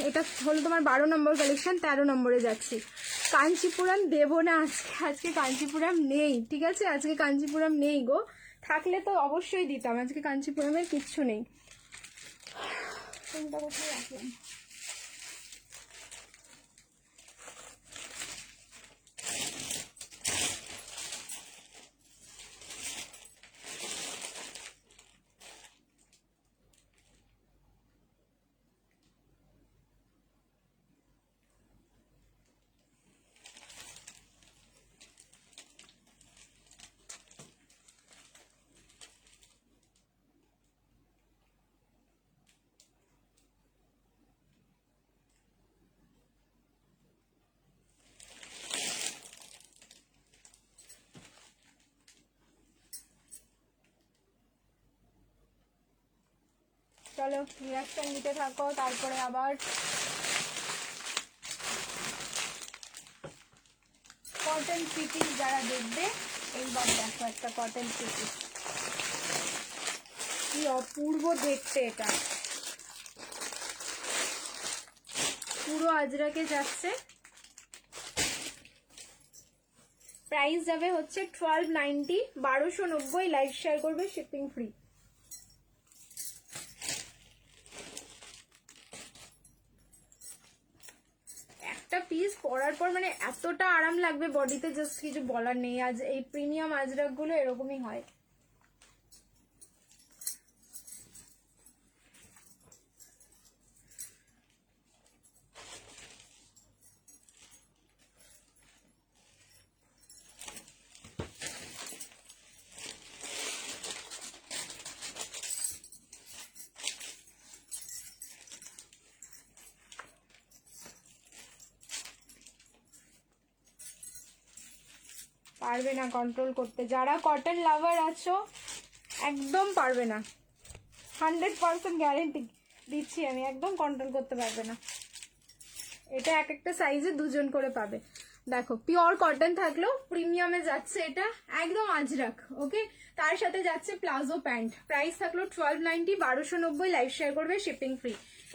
Speaker 1: এটা হলো তোমার 12 নম্বর কালেকশন, 13 নম্বরে যাচ্ছি। কাঞ্চিপুরম দেবো না আজকে, আজকে কাঞ্চিপুরম নেই, ঠিক আছে, আজকে কাঞ্চিপুরম নেই গো, থাকলে তো অবশ্যই দিতাম, আজকে কাঞ্চিপুরমের কিচ্ছু নেই। কোনটা কোথায় রাখলাম? চলো রিয়াকশন দিতে থাকো, তারপরে আবার কটন 3 পিস যারা দেখবে এইবার দেখো একটা কটন 3 পিস, কি অপূর্ব দেখতে, এটা পুরো আজরাকে যাচ্ছে। প্রাইস যাবে হচ্ছে 1290, 1290, লাইভ শেয়ার করবে, শিপিং ফ্রি। একটা পিস পরার পর মানে এতটা আরাম লাগবে বডিতে, জাস্ট কিছু বলার নেই। আজ এই প্রিমিয়াম আজরাক গুলো এরকমই হয়। পারবে না কন্ট্রোল করতে, যারা কটন লাভার আছো একদম পারবে না, 100% গ্যারেন্টি দিচ্ছি আমি, একদম কন্ট্রোল করতে পারবে না। এটা এক একটা সাইজে 2 জন করে পাবে। দেখো পিওর কটন থাকলো, প্রিমিয়ামে যাচ্ছে এটা, একদম আজরাক, ওকে। তার সাথে যাচ্ছে প্লাজো প্যান্ট, প্রাইস থাকলো 1290, 1290, লাইভ শেয়ার করবে, শিপিং ফ্রি।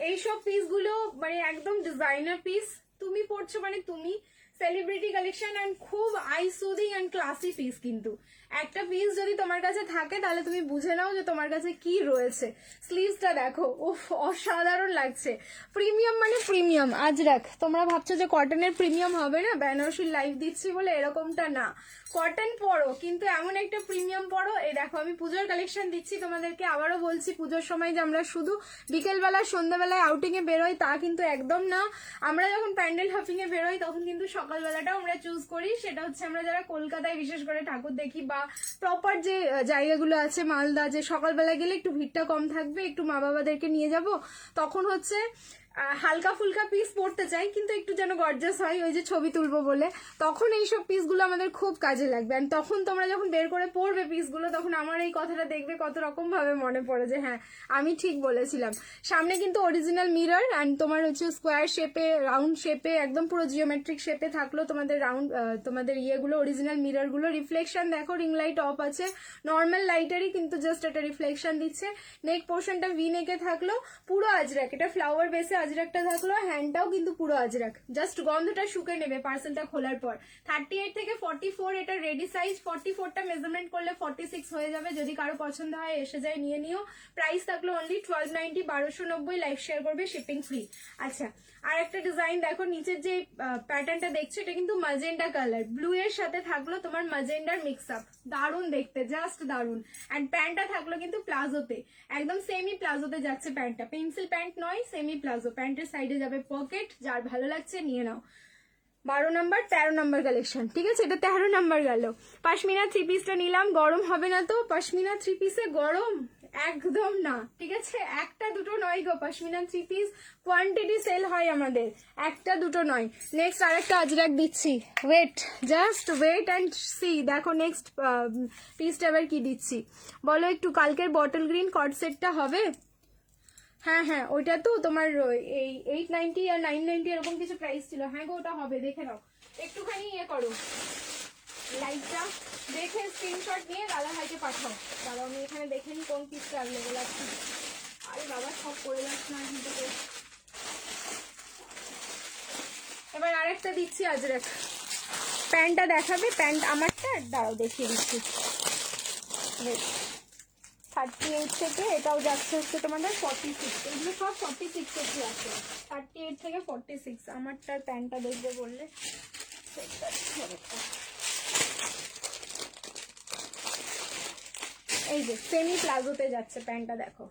Speaker 1: এইসব পিসগুলো মানে একদম ডিজাইনার পিস, তুমি পড়ছো মানে তুমি সেলিব্রিটি কালেকশন অ্যান্ড খুব I soothing and classy piece. কিন্তু একটা পিস যদি তোমার কাছে থাকে তাহলে তুমি বুঝে নাও যে তোমার কাছে কি রয়েছে। স্লিভসটা দেখো, উফ অসাধারণ লাগছে। প্রিমিয়াম মানে প্রিমিয়াম আজরাক। তোমরা ভাবছো যে কটনের প্রিমিয়াম হবে না, বেনারসির লাইভ দিচ্ছি বলে, এরকমটা না। কটন পরো কিন্তু এমন একটা প্রিমিয়াম পরো। এই দেখো আমি পুজোর কালেকশন দিচ্ছি তোমাদেরকে, আবারও বলছি পুজোর সময় যে আমরা শুধু বিকেলবেলা সন্ধ্যাবেলায় আউটিং এ বেরোই তা কিন্তু একদম না। আমরা যখন প্যান্ডেল হপিং এ বেরোই তখন কিন্তু সকালবেলাটাও আমরা চুজ করি, সেটা হচ্ছে আমরা যারা কলকাতায় বিশেষ করে ঠাকুর দেখি বা প্রপার যে জায়গাগুলো আছে মালদা, যে সকালবেলা গেলে একটু ভিড়টা কম থাকবে, একটু মা বাবাদেরকে নিয়ে যাব, তখন হচ্ছে হালকা ফুলকা পিস পরতে চাই কিন্তু একটু যেন গর্জাস হয়, ওই যে ছবি তুলবো বলে, তখন এইসব পিসগুলো আমাদের খুব কাজে লাগবে। আর তখন তোমরা যখন বের করে পরবে পিসগুলো, তখন আমার এই কথাটা দেখবে কত রকম ভাবে মনে পড়ে যে হ্যাঁ আমি ঠিক বলেছিলাম। সামনে কিন্তু অরিজিনাল মিরর অ্যান্ড তোমার হচ্ছে স্কোয়ার শেপে, রাউন্ড শেপে, একদম পুরো জিওমেট্রিক শেপে থাকলো তোমাদের রাউন্ড, তোমাদের ইয়েগুলো অরিজিনাল মিররগুলো। রিফ্লেকশন দেখো, রিং লাইট অফ আছে, নর্মাল লাইটেরই কিন্তু জাস্ট এটা রিফ্লেকশন দিচ্ছে। নেক পোর্শনটা ভি নেকে থাকলো, পুরো আজরাক, এটা ফ্লাওয়ার বেসে আজরাকটা থাকলো, হ্যান্ডটাও কিন্তু পুরো আজরাক, জাস্ট গন্ধটা শুকে নেবে পার্সেলটা খোলার পর। 38 থেকে 44 এটা রেডি সাইজ, 44টা মেজারমেন্ট করলে 46 হয়ে যাবে। যদি কারো পছন্দ হয় এসে যায় নিয়ে নিও। প্রাইস থাকলো অনলি 1290, 1290, লাইভ শেয়ার করবে, শিপিং ফ্রি। আচ্ছা আর একটা ডিজাইন দেখো, নিচের যে প্যাটার্নটা দেখছো এটা কিন্তু ম্যাজেন্ডা কালার, ব্লু এর সাথে থাকলো তোমার ম্যাজেন্ডার মিক্স আপ, দারুণ দেখতে, জাস্ট দারুণ। অ্যান্ড প্যান্টটা থাকলো কিন্তু প্লাজোতে, একদম সেমি প্লাজোতে যাচ্ছে প্যান্টটা, পেন্সিল প্যান্ট নয়, সেমি প্লাজো। প্যান্টের সাইডে যাবে পকেট, যার ভালো লাগছে নিয়ে নাও। 12 নাম্বার 13 নাম্বার কালেকশন, ঠিক আছে, এটা 13 নাম্বার গেল। পশমিনা থ্রি পিসটা নিলাম, গরম হবে না তো? পশমিনা থ্রি পিসে গরম একদম না, ঠিক আছে, একটা দুটো নয় গো, pashmina three piece quantity sale হয় আমাদের, একটা দুটো নয়। নেক্সট আরেকটা আজরাক দিচ্ছি, wait, just wait and see, দেখো নেক্সট পিসটা এবার কি দিচ্ছি বলো একটু। কালকের বটল গ্রিন কট সেটটা হবে? হ্যাঁ হ্যাঁ, ওইটা তো তোমার এই 890 আর 990 এরকম কিছু প্রাইস ছিল। হ্যাঁ গো, ওটা হবে, দেখে নাও, একটুখানি ইয়ে করো, লাইকটা দেখে স্ক্রিনশট নিয়ে দাদা ভাইকে পাঠাও। দাদা আমি এখানে দেখে নিই কোন পিসটা অ্যাভেলেবল আছে। আরে বাবা সব করে যাচ্ছে না কিন্তু। এবার আরেকটা দিচ্ছি আজরাক, প্যান্টটা দেখাবে, প্যান্ট আমারটা দাঁড়াও দেখিয়ে দিচ্ছি। 38 থেকে এটাও যাচ্ছে হচ্ছে তোমাদের 46, এগুলো সব 46 অব্দি আছে, 38 থেকে 46। আমারটার প্যান্টটা দেখবে বললে, এই যে সেমি প্লাজোতে যাচ্ছে প্যান্টটা, দেখো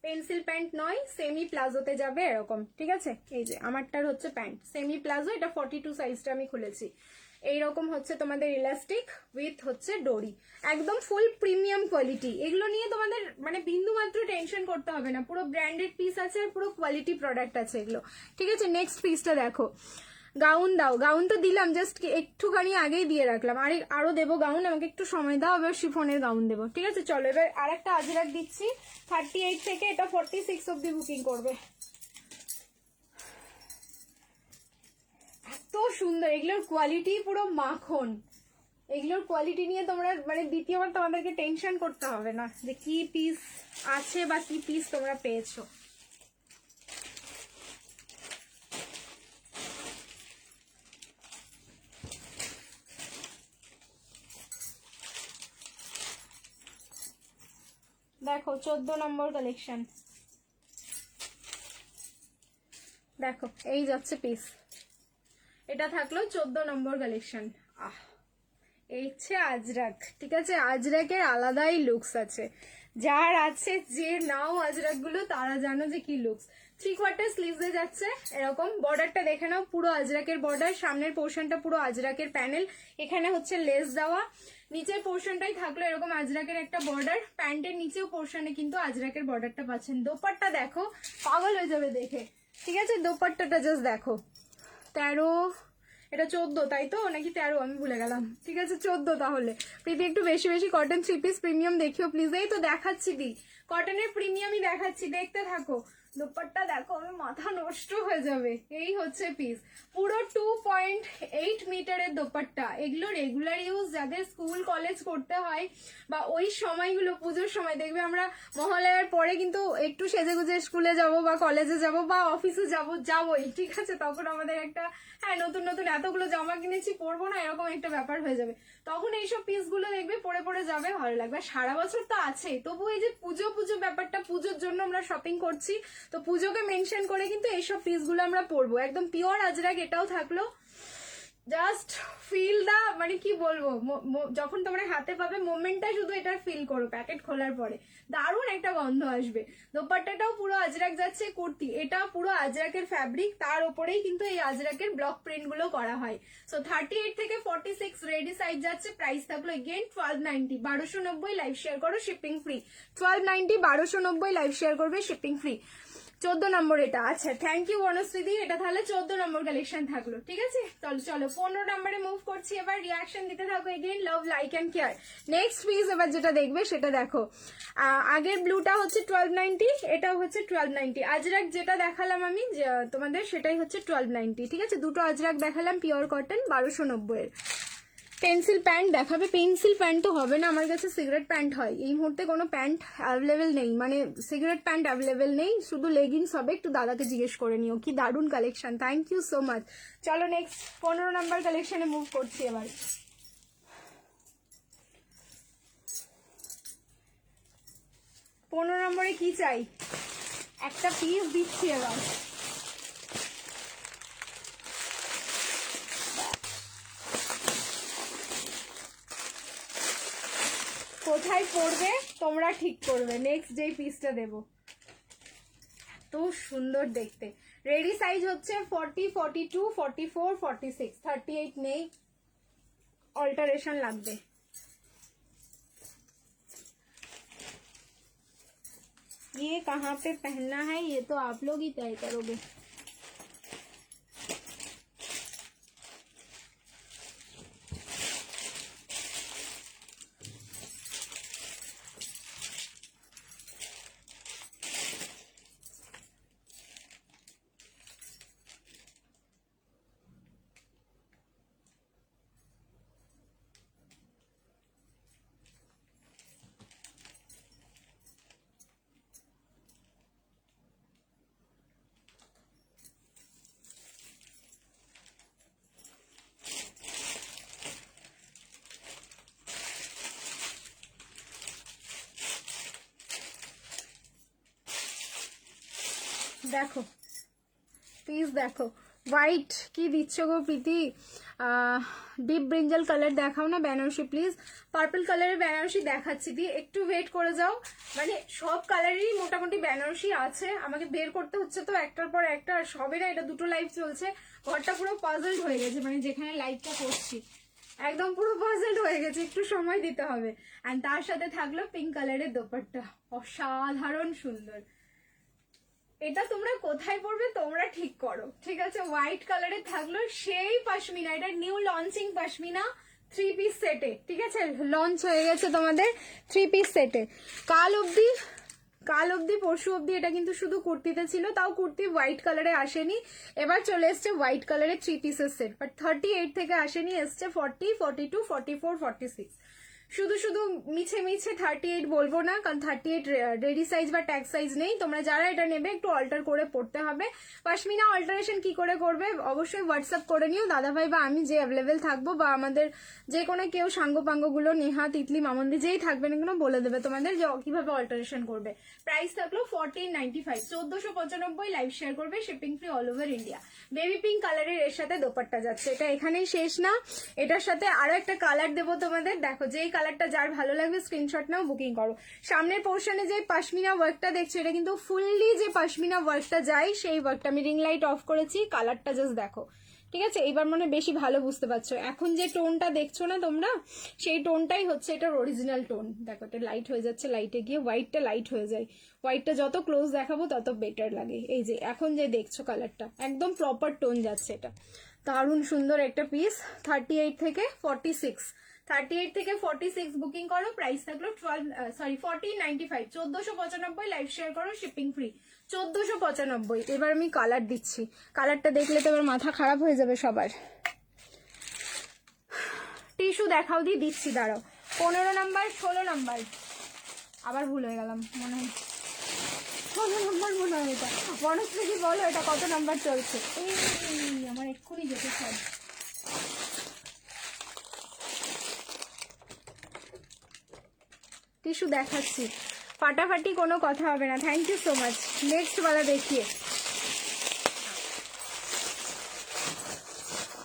Speaker 1: পেন্সিল প্যান্ট নয়, সেমি প্লাজোতে যাবে এরকম, ঠিক আছে। এই যে আমারটার হচ্ছে প্যান্ট সেমি প্লাজো, এটা 42 সাইজটা আমি খুলেছি। এইরকম হচ্ছে তোমাদের ইলাস্টিক উইথ হচ্ছে ডোরি, একদম ফুল প্রিমিয়াম কোয়ালিটি। এগুলো নিয়ে তোমাদের মানে বিন্দু মাত্র টেনশন করতে হবে না, পুরো ব্র্যান্ডেড পিস আছে আর পুরো কোয়ালিটি প্রোডাক্ট আছে এগুলো, ঠিক আছে। নেক্সট পিসটা দেখো, গাউন দাও, গাউন তো দিলাম, জাস্ট একটুখানি আগেই দিয়ে রাখলাম, আরো দেবো গাউন, আমাকে একটু সময় দাও, এবার শিফনের গাউন দেবো, ঠিক আছে। চলো এবার আরেকটা আজরাক দিচ্ছি, 38 থেকে এটা 46 অব্দি বুকিং করবে। এত সুন্দর, এগুলোর কোয়ালিটি পুরো মাখন, এগুলোর কোয়ালিটি নিয়ে তোমরা মানে দ্বিতীয়বার তোমাদেরকে টেনশন করতে হবে না যে কি পিস আছে বা কি পিস তোমরা পেয়েছো। দেখো 14 নম্বর কালেকশন, দেখো এই যাচ্ছে পিস, এটা থাকলো 14 নম্বর কালেকশন। এই হচ্ছে আজরাক, ঠিক আছে, আজরাকের আলাদাই লুকস আছে, যার আছে যে নাও আজরাক গুলো তারা জানো যে কি লুকস। 3/4 স্লিভসে যাচ্ছে এরকম, বর্ডারটা দেখে নাও, পুরো আজরাকের বর্ডার, সামনের পোর্শনটা পুরো আজরাকের প্যানেল, এখানে হচ্ছে লেস দেওয়া, নিচের পোর্শনটাই থাকলো এরকম আজরাকের একটা বর্ডার, প্যান্টের নিচেও পোর্শনে কিন্তু আজরাকের বর্ডারটা পাচ্ছেন। দোপাট্টা দেখো, পাগল হয়ে যাবে দেখে, ঠিক আছে, দোপাট্টাটা জাস্ট দেখো। 13, এটা 14 তাই তো, নাকি 13 আমি ভুলে গেলাম, ঠিক আছে 14 তাহলে। প্রীতি একটু বেশি বেশি কটন 3 পিস প্রিমিয়াম দেখিও প্লিজ। এই তো দেখাচ্ছি দি, কটনের প্রিমিয়ামই দেখাচ্ছি, দেখতে থাকো। দোপাট্টা দেখো, আমি মাথা নষ্ট হয়ে যাবে। এই হচ্ছে পিস, পুরো 2.8 মিটারের দোপাট্টা, এগুলো রেগুলার ইউজ, যাদের স্কুল কলেজ করতে হয় বা ওই সময়গুলো পুজোর সময় দেখবে আমরা মহালয়ার পরে কিন্তু একটু সেজেগুজে স্কুলে যাব বা কলেজে যাব বা অফিসে যাবোই, ঠিক আছে, তখন আমাদের একটা হ্যাঁ নতুন নতুন এতগুলো জামা কিনেছি পরবো না এরকম একটা ব্যাপার হয়ে যাবে, তখন এইসব পিসগুলো দেখবে পরে পরে যাবে, ভালো লাগবে। সারা বছর তো আছে, তবু এই যে পুজো পুজো ব্যাপারটা, পুজোর জন্য আমরা শপিং করছি, তো পুজোকে মেনশন করে কিন্তু এইসব পিসগুলো আমরা পরবো, একদম পিওর আজরাক এটাও থাকলো। জাস্ট ফিল দা, মানে কি বলবো, যখন তোমরা হাতে পাবে মোমেন্টটা শুধু এটার ফিল করো, প্যাকেট খোলার পরে দারুণ একটা গন্ধ আসবে। দোপাট্টাটাও পুরো আজরাক যাচ্ছে, কুর্তি এটাও পুরো আজরাকের ফ্যাব্রিক, তার উপরেই কিন্তু এই আজরাকের ব্লক প্রিন্ট গুলো করা হয়। সো 38 থেকে 46 রেডি সাইজ যাচ্ছে, প্রাইস থাকলো এগেন 1290, 1290, লাইভ শেয়ার করো শিপিং ফ্রি, 1290, 1290, লাইভ শেয়ার করবে শিপিং ফ্রি। 14 নম্বর এটা, আচ্ছা থ্যাংক ইউ বনশ্রীদি, এটা তাহলে 14 নম্বর কালেকশন থাকলো, ঠিক আছে। চলো চলো 15 নম্বরে মুভ করছি, এবার রিয়াকশন দিতে থাকো, again love like and care. Next piece এবার যেটা দেখবে সেটা দেখো, আগের ব্লুটা হচ্ছে 1290, এটাও হচ্ছে 1290, আজরাক যেটা দেখালাম আমি তোমাদের সেটাই হচ্ছে 1290, ঠিক আছে, দুটো আজরাক দেখালাম পিওর কটন 1290 এর। পেন্সিল প্যান্ট দেখাবে, পেন্সিল প্যান্ট তো হবে না আমার কাছে, সিগারেট প্যান্ট হয়, এই মুহূর্তে কোনো প্যান্ট অ্যাভেলেবেল নেই, মানে সিগারেট প্যান্ট অ্যাভেলেবেল নেই, শুধু লেগিংস হবে, একটু দাদাকে জিজ্ঞেস করে নিও। কি দারুণ collection, thank you so much. চলো নেক্সট 15 নাম্বার কালেকশনে মুভ করছি এবার। 15 নম্বরে কি চাই, একটা পিস দিচ্ছি এবার, কোথায় পড়বে তোমরা ঠিক করবে। নেক্সট যেই পিসটা দেব, এত সুন্দর দেখতে, রেডি সাইজ হচ্ছে 40, 42, 44, 46, 38 নেই, অল্টারেশন লাগবে। ये कहाँ पे पहनना है ये तो आप लोग ही तय करोगे। দেখো প্লিজ দেখো, হোয়াইট কি দিচ্ছ গো প্রীতি, ডিপ ব্রিঞ্জাল কালার দেখাও না বেনারসি প্লিজ। পার্পল কালারের বেনারসি দেখাচ্ছি, দিয়ে একটু ওয়েট করে যাও। মানে সব কালারেরই মোটামুটি বেনারসি আছে, আমাকে বের করতে হচ্ছে তো একটার পর একটা, আর সবে না এটা দুটো লাইভ চলছে, ঘরটা পুরো পাজলড হয়ে গেছে, মানে যেখানে লাইভটা করছি একদম পুরো পাজলড হয়ে গেছে, একটু সময় দিতে হবে। অ্যান্ড তার সাথে থাকলো পিঙ্ক কালারের দোপাট্টা, অসাধারণ সুন্দর। এটা তোমরা কোথায় পড়বে তোমরা ঠিক করো, ঠিক আছে। হোয়াইট কালারে থাকলো সেই পশমিনা, এটা নিউ লঞ্চিং পশমিনা 3 পিস সেটে, ঠিক আছে, লঞ্চ হয়ে গেছে তোমাদের 3 পিস সেটে। কাল অবধি পরশু অবধি এটা কিন্তু শুধু কুর্তিতে ছিল, তাও কুর্তি হোয়াইট কালারে আসেনি, এবার চলে এসছে হোয়াইট কালারে 3 পিসের সেট, বাট 38 থেকে আসেনি, এসছে 40, 42, 44, 46। শুধু শুধু মিছে মিছে 38 বলবো না, কারণ 38 রেডি সাইজ বা ট্যাগ সাইজ নেই। তোমরা যারা এটা নেবে একটু অল্টার করে পড়তে হবে। পশমিনা অল্টারেশন কি করে করবে অবশ্যই হোয়াটসঅ্যাপ করে নিও, দাদাভাই বা আমি যে অ্যাভেলেবেল থাকবো, বা আমাদের যে কোনো কেউ সাঙ্গপাঙ্গগুলো, নেহা, তিতলি, মামন্দি যেই থাকবে না কেন বলে দেবে তোমাদের যে কিভাবে অল্টারেশন করবে। প্রাইস থাকলো 1495, 1495, লাইভ শেয়ার করবে, shipping free all over India. Baby pink কালারের এর সাথে দোপাট্টা যাচ্ছে, এটা এখানেই শেষ না, এটার সাথে আরো একটা কালার দেবো তোমাদের। দেখো যেই কালারটা যার ভালো লাগবে স্ক্রিনশট নাও, বুকিং করো। সামনের পোর্শনে যে পশমিনা ওয়ার্কটা দেখছো, এটা কিন্তু ফুললি যে পশমিনা ওয়ার্কটা যায় সেই ওয়ার্কটা। আমি রিং লাইট অফ করেছি, কালারটা জাস্ট দেখো, ঠিক আছে। এইবার মনে বেশি ভালো বুঝতে পারছো। এখন যে টোনটা দেখছো না তোমরা, সেই টোনটাই হচ্ছে এটার অরিজিনাল টোন। দেখো এটা লাইট হয়ে যাচ্ছে, লাইটে গিয়ে হোয়াইটটা লাইট হয়ে যায়, হোয়াইটটা যত ক্লোজ দেখাবো তত বেটার লাগে। এই যে এখন যে দেখছো কালারটা একদম প্রপার টোন যাচ্ছে, এটা দারুণ সুন্দর একটা পিস। 38 থেকে 46, 38 থেকে 46 বুকিং করো, প্রাইস থাকলো 1495, 1495, লাইভ শেয়ার করো, শিপিং ফ্রি 1495। এবার আমি কালার দিচ্ছি, কালারটা দেখলে তো এবার মাথা খারাপ হয়ে যাবে সবার। টিস্যু দেখাও দিয়ে দিচ্ছি, দাঁড়াও। 15 নাম্বার, 16 নাম্বার, আবার ভুল হয়ে গেলাম, মনে হয় 16 নাম্বার মনে হয় এটা। বনশ্রী কি বলো এটা কত নাম্বার চলছে? এই আমার এক্ষুনি যেতে সব। টিস্যু দেখাচ্ছি, ফাটাফাটি কোনো কথা হবে না। Thank you so much. Next वाला দেখিয়ে,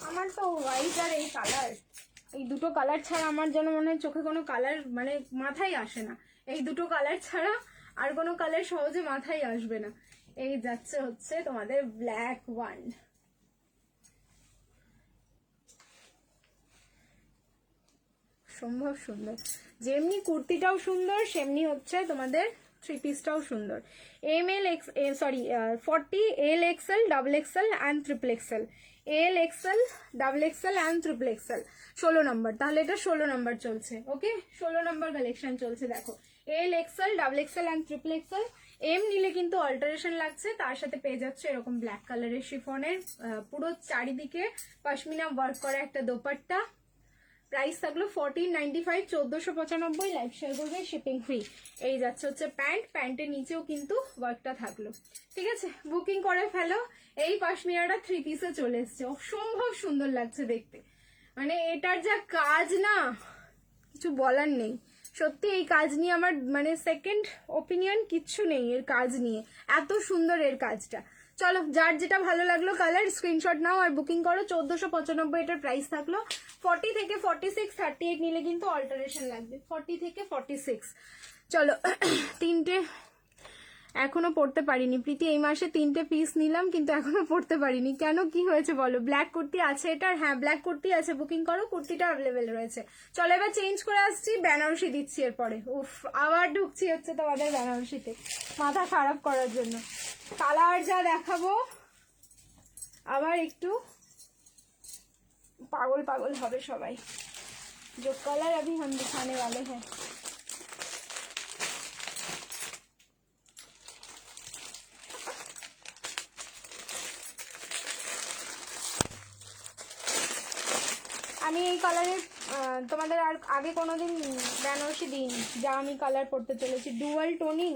Speaker 1: আমার তো হোয়াইট আর এই কালার, এই দুটো কালার ছাড়া আমার যেন মনে হয় চোখে কোনো কালার মানে মাথায় আসে না। এই দুটো কালার ছাড়া আর কোনো কালার সহজে মাথায় আসবে না। এই যাচ্ছে হচ্ছে তোমাদের ব্ল্যাক ওয়ান, সম্ভব সুন্দর। যেমনি কুর্তিটাও সুন্দর সেমনি হচ্ছে তোমাদের 3 পিসটাও সুন্দর। ML sorry 40, LXL, XXL and XXL, LXL, XXL and XXL, 16 নম্বর। তাহলে এটা 16 নম্বর চলছে, ওকে 16 নম্বর কালেকশন চলছে। দেখো LXL, XXL and XXL। M নিলে কিন্তু অল্টারেশন লাগছে, তার সাথে পেয়ে যাচ্ছে এরকম ব্ল্যাক কালারের শিফনের পুরো চারিদিকে পশমিনা ওয়ার্ক করা একটা দোপাট্টা। প্রাইস থাকলো 1495, 1495, লাইভ শেয়ার করবে, শিপিং ফ্রি। এই যাচ্ছে হচ্ছে প্যান্ট, প্যান্টের নিচেও কিন্তু ওয়ার্কটা থাকলো, ঠিক আছে। বুকিং করে ফেলো। এই পশমিনাটা 3 পিসে চলে এসছে, অসম্ভব সুন্দর লাগছে দেখতে, মানে এটার যা কাজ না কিছু বলার নেই। সত্যি এই কাজ নিয়ে আমার মানে সেকেন্ড ওপিনিয়ন কিচ্ছু নেই এর কাজ নিয়ে, এত সুন্দর এর কাজটা। চলো যার যেটা ভালো লাগলো কালার স্ক্রিনশট নাও আর বুকিং করো। 1495 এটার প্রাইস থাকলো। 40 থেকে 46, 38 নিলে কিন্তু অল্টারেশন লাগবে, 40 থেকে 46। চলো তিনটে এখনো পড়তে পারিনি প্রীতি, এই মাসে 3টে পিস নিলাম কিন্তু এখনো পড়তে পারিনি, কেন কি হয়েছে বলো? ব্ল্যাক কুর্তি আছে এটার, হ্যাঁ ব্ল্যাক কুর্তি আছে, বুকিং করো, কুর্তিটা অ্যাভেলেবেল রয়েছে। চলো এবার চেঞ্জ করে আসছি, বেনারসি দিচ্ছি এরপরে। উফ, আবার ঢুকছি হচ্ছে তোমাদের বেনারসিতে মাথা খারাপ করার জন্য। কালার যা দেখাবো আবার একটু পাগল পাগল হবে সবাই। जो कलर अभी हम दिखाने वाले हैं আমি এই কালারের তোমাদের আর আগে কোনোদিন বেনারসি দিইনি, যা আমি কালার পড়তে চলেছি। ডুয়াল টোনিং,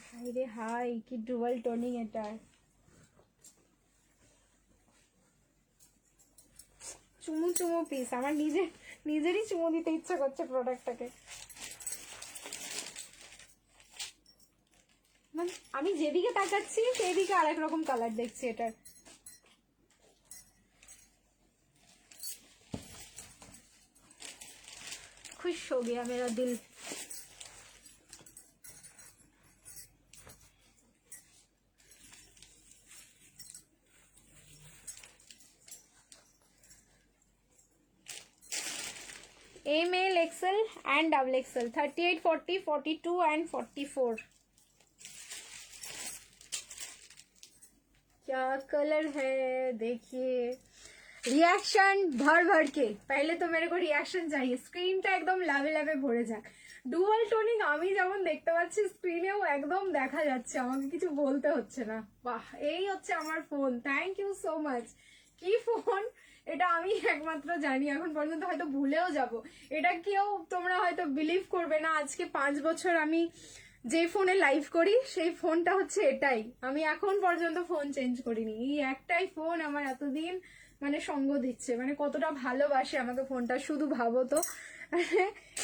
Speaker 1: হাই রে হাই, কি ডুয়াল টোনিং এটার। চুমু চুমু পিস, আমার নিজেরই চুমু দিতে ইচ্ছা করছে প্রোডাক্টটাকে। মানে আমি যেদিকে তাকাচ্ছি সেদিকে আরেক রকম কালার দেখছি এটার। खुश हो गया मेरा दिल। ML, XL and double XL, 38, 40, 42 and 44। क्या कलर है देखिए। रिएक्शन भर भर के, पहले तो मेरे को रिएक्शन चाहिए, স্ক্রিনটা একদম লাভে লাভে ভরে যাক। ডুয়াল টোনিং আমি যেমন দেখতে পাচ্ছি স্ক্রিনেও একদম দেখা যাচ্ছে, আমাকে কিছু বলতে হচ্ছে না। বাহ, এই হচ্ছে আমার phone, thank you so much. কি ফোন এটা আমি একমাত্র জানি, এখন পর্যন্ত হয়তো ভুলেও যাব। এটা কেউ তোমরা হয়তো বিলিভ করবে না, আজকে 5 বছর আমি যে ফোনে লাইভ করি সেই ফোনটা হচ্ছে এটাই। আমি এখন পর্যন্ত ফোন চেঞ্জ করিনি, এই একটাই ফোন আমার এতদিন মানে সঙ্গ দিচ্ছে, মানে কতটা ভালোবাসে আমাকে ফোনটা, শুধু ভাবো তো।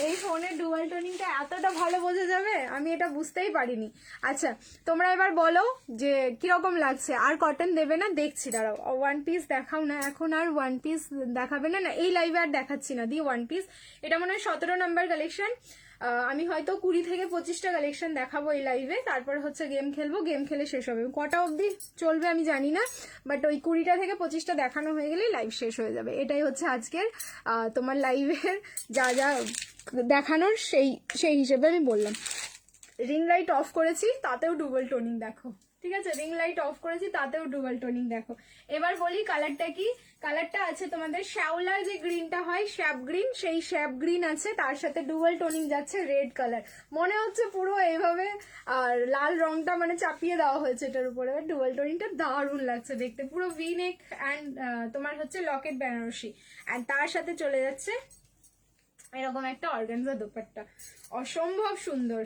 Speaker 1: এই ফোনের ডুয়াল টোনিংটা এতটা ভালো বোঝা যাবে, আমি এটা বুঝতেই পারিনি। আচ্ছা তোমরা এবার বলো যে কিরকম লাগছে। আর কটন দেবে না? দেখছি, দাঁড়াও। ওয়ান পিস দেখাও না এখন, আর ওয়ান পিস দেখাবে না? না এই লাইভে আর দেখাচ্ছি না দি ওয়ান পিস। এটা মনে হয় 17 নম্বর কালেকশন। আমি হয়তো 20 থেকে 25টা কালেকশন দেখাবো এই লাইভে, তারপর হচ্ছে গেম খেলবো, গেম খেলে শেষ হবে। কটা অবধি চলবে আমি জানি না, বাট ওই 20টা থেকে 25টা দেখানো হয়ে গেলে লাইভ শেষ হয়ে যাবে। এটাই হচ্ছে আজকের তোমার লাইভের যা যা দেখানোর সেই হিসেবে আমি বললাম। রিং লাইট অফ করেছি তাতেও ডুবল টোনিং দেখো, ঠিক আছে? রিং লাইট অফ করেছি তাতেও ডুবল টোনিং দেখো। এবার বলি কালারটা কি। কালারটা আছে তোমাদের শ্যাওলার যে গ্রিনটা হয়, শ্যাপ গ্রিন, সেই শ্যাপ গ্রিন আছে, তার সাথে ডুয়াল টোনিং যাচ্ছে রেড কালার। মনে হচ্ছে পুরো এইভাবে আর লাল রংটা মানে চাপিয়ে দেওয়া হয়েছে এটার উপরে। ডুয়াল টোনিংটা দারুণ লাগছে দেখতে, পুরো ভি নেক অ্যান্ড তোমার হচ্ছে লকেট বেনারসি, অ্যান্ড তার সাথে চলে যাচ্ছে এরকম একটা অর্গানজা দোপাট্টা, অসম্ভব সুন্দর।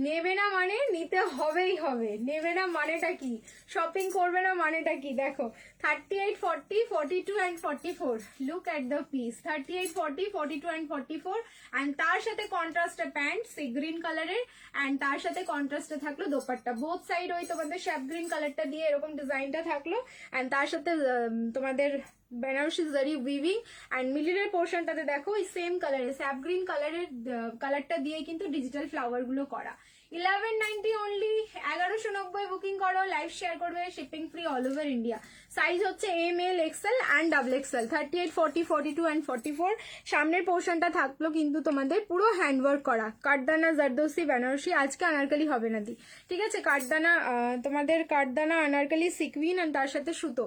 Speaker 1: নেবে না মানে নিতে হবেই হবে, নেবে না মানেটা কি, শপিং করবে না মানেটা কি। দেখো 38, 40, 42 and 44, look at the piece. 38, 40, 42 and 44, and তার সাথে কন্ট্রাস্টে প্যান্ট সি গ্রিন কালারের, অ্যান্ড তার সাথে কন্ট্রাস্টে থাকলো দোপাট্টা। বোথ সাইড ওই তোমাদের শ্যাপ গ্রিন কালারটা দিয়ে এরকম ডিজাইনটা থাকলো, অ্যান্ড তার সাথে তোমাদের বেনারসি জারি উইভিং, অ্যান্ড মিডিলের পোর্শনটাতে দেখো ওই সেম কালারের স্যাপ গ্রিন কালারের কালারটা দিয়ে কিন্তু ডিজিটাল ফ্লাওয়ার গুলো করা। 1190 অনলি, 1190 বুকিং করো, লাইভ শেয়ার করবে, shipping free all over India. Size হচ্ছে ML, XL and double XL, 38, 40, 42 and 44। সামনের পোর্শনটা থাকলো কিন্তু তোমাদের পুরো হ্যান্ডওয়ার্ক করা, কাঠদানা জারদোসি বেনারসি। আজকে আনারকালি হবে না দি, ঠিক আছে? কাঠদানা তোমাদের কাঠদানা আনারকালি সিকুইন, আর তার সাথে সুতো।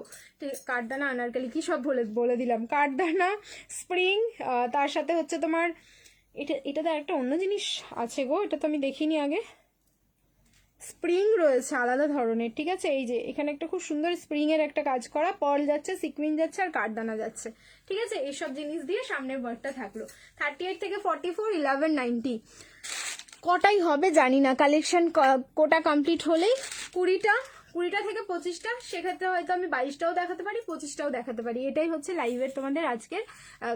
Speaker 1: কাঠদানা আনারকালি কি সব বলে দিলাম, কাঠদানা স্প্রিং, তার সাথে হচ্ছে তোমার এটাতে একটা অন্য জিনিস আছে গো, এটা তো আমি দেখিনি আগে। স্প্রিং রয়েছে আলাদা ধরনের, ঠিক আছে? এই যে এখানে একটা খুব সুন্দর স্প্রিং এর একটা কাজ করা, পার্ল যাচ্ছে, সিকুইন যাচ্ছে আর কাঠদানা যাচ্ছে, ঠিক আছে? এইসব জিনিস দিয়ে সামনের ওয়ার্কটা থাকলো। 38 থেকে 44, 1190। কটাই হবে জানি না, কালেকশন কোটা কমপ্লিট হলেই 20টা থেকে 25টা, সেক্ষেত্রে হয়তো আমি 22টাও দেখাতে পারি, 25টাও দেখাতে পারি। এটাই হচ্ছে লাইভের তোমাদের আজকের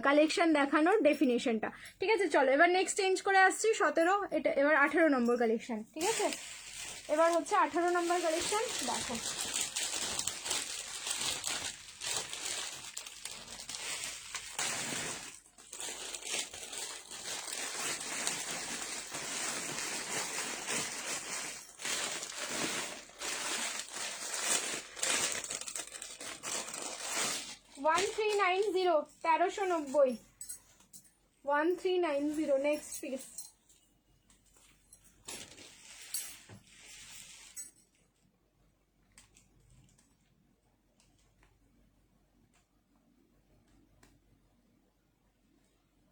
Speaker 1: কালেকশন দেখানোর ডেফিনেশনটা, ঠিক আছে? চলো এবার নেক্সট চেঞ্জ করে আসছি 17, এটা এবার 18 নম্বর কালেকশন, ঠিক আছে? এবার হচ্ছে 18 নম্বর কালেকশন দেখো। 1390, 1390, 1390. Next piece.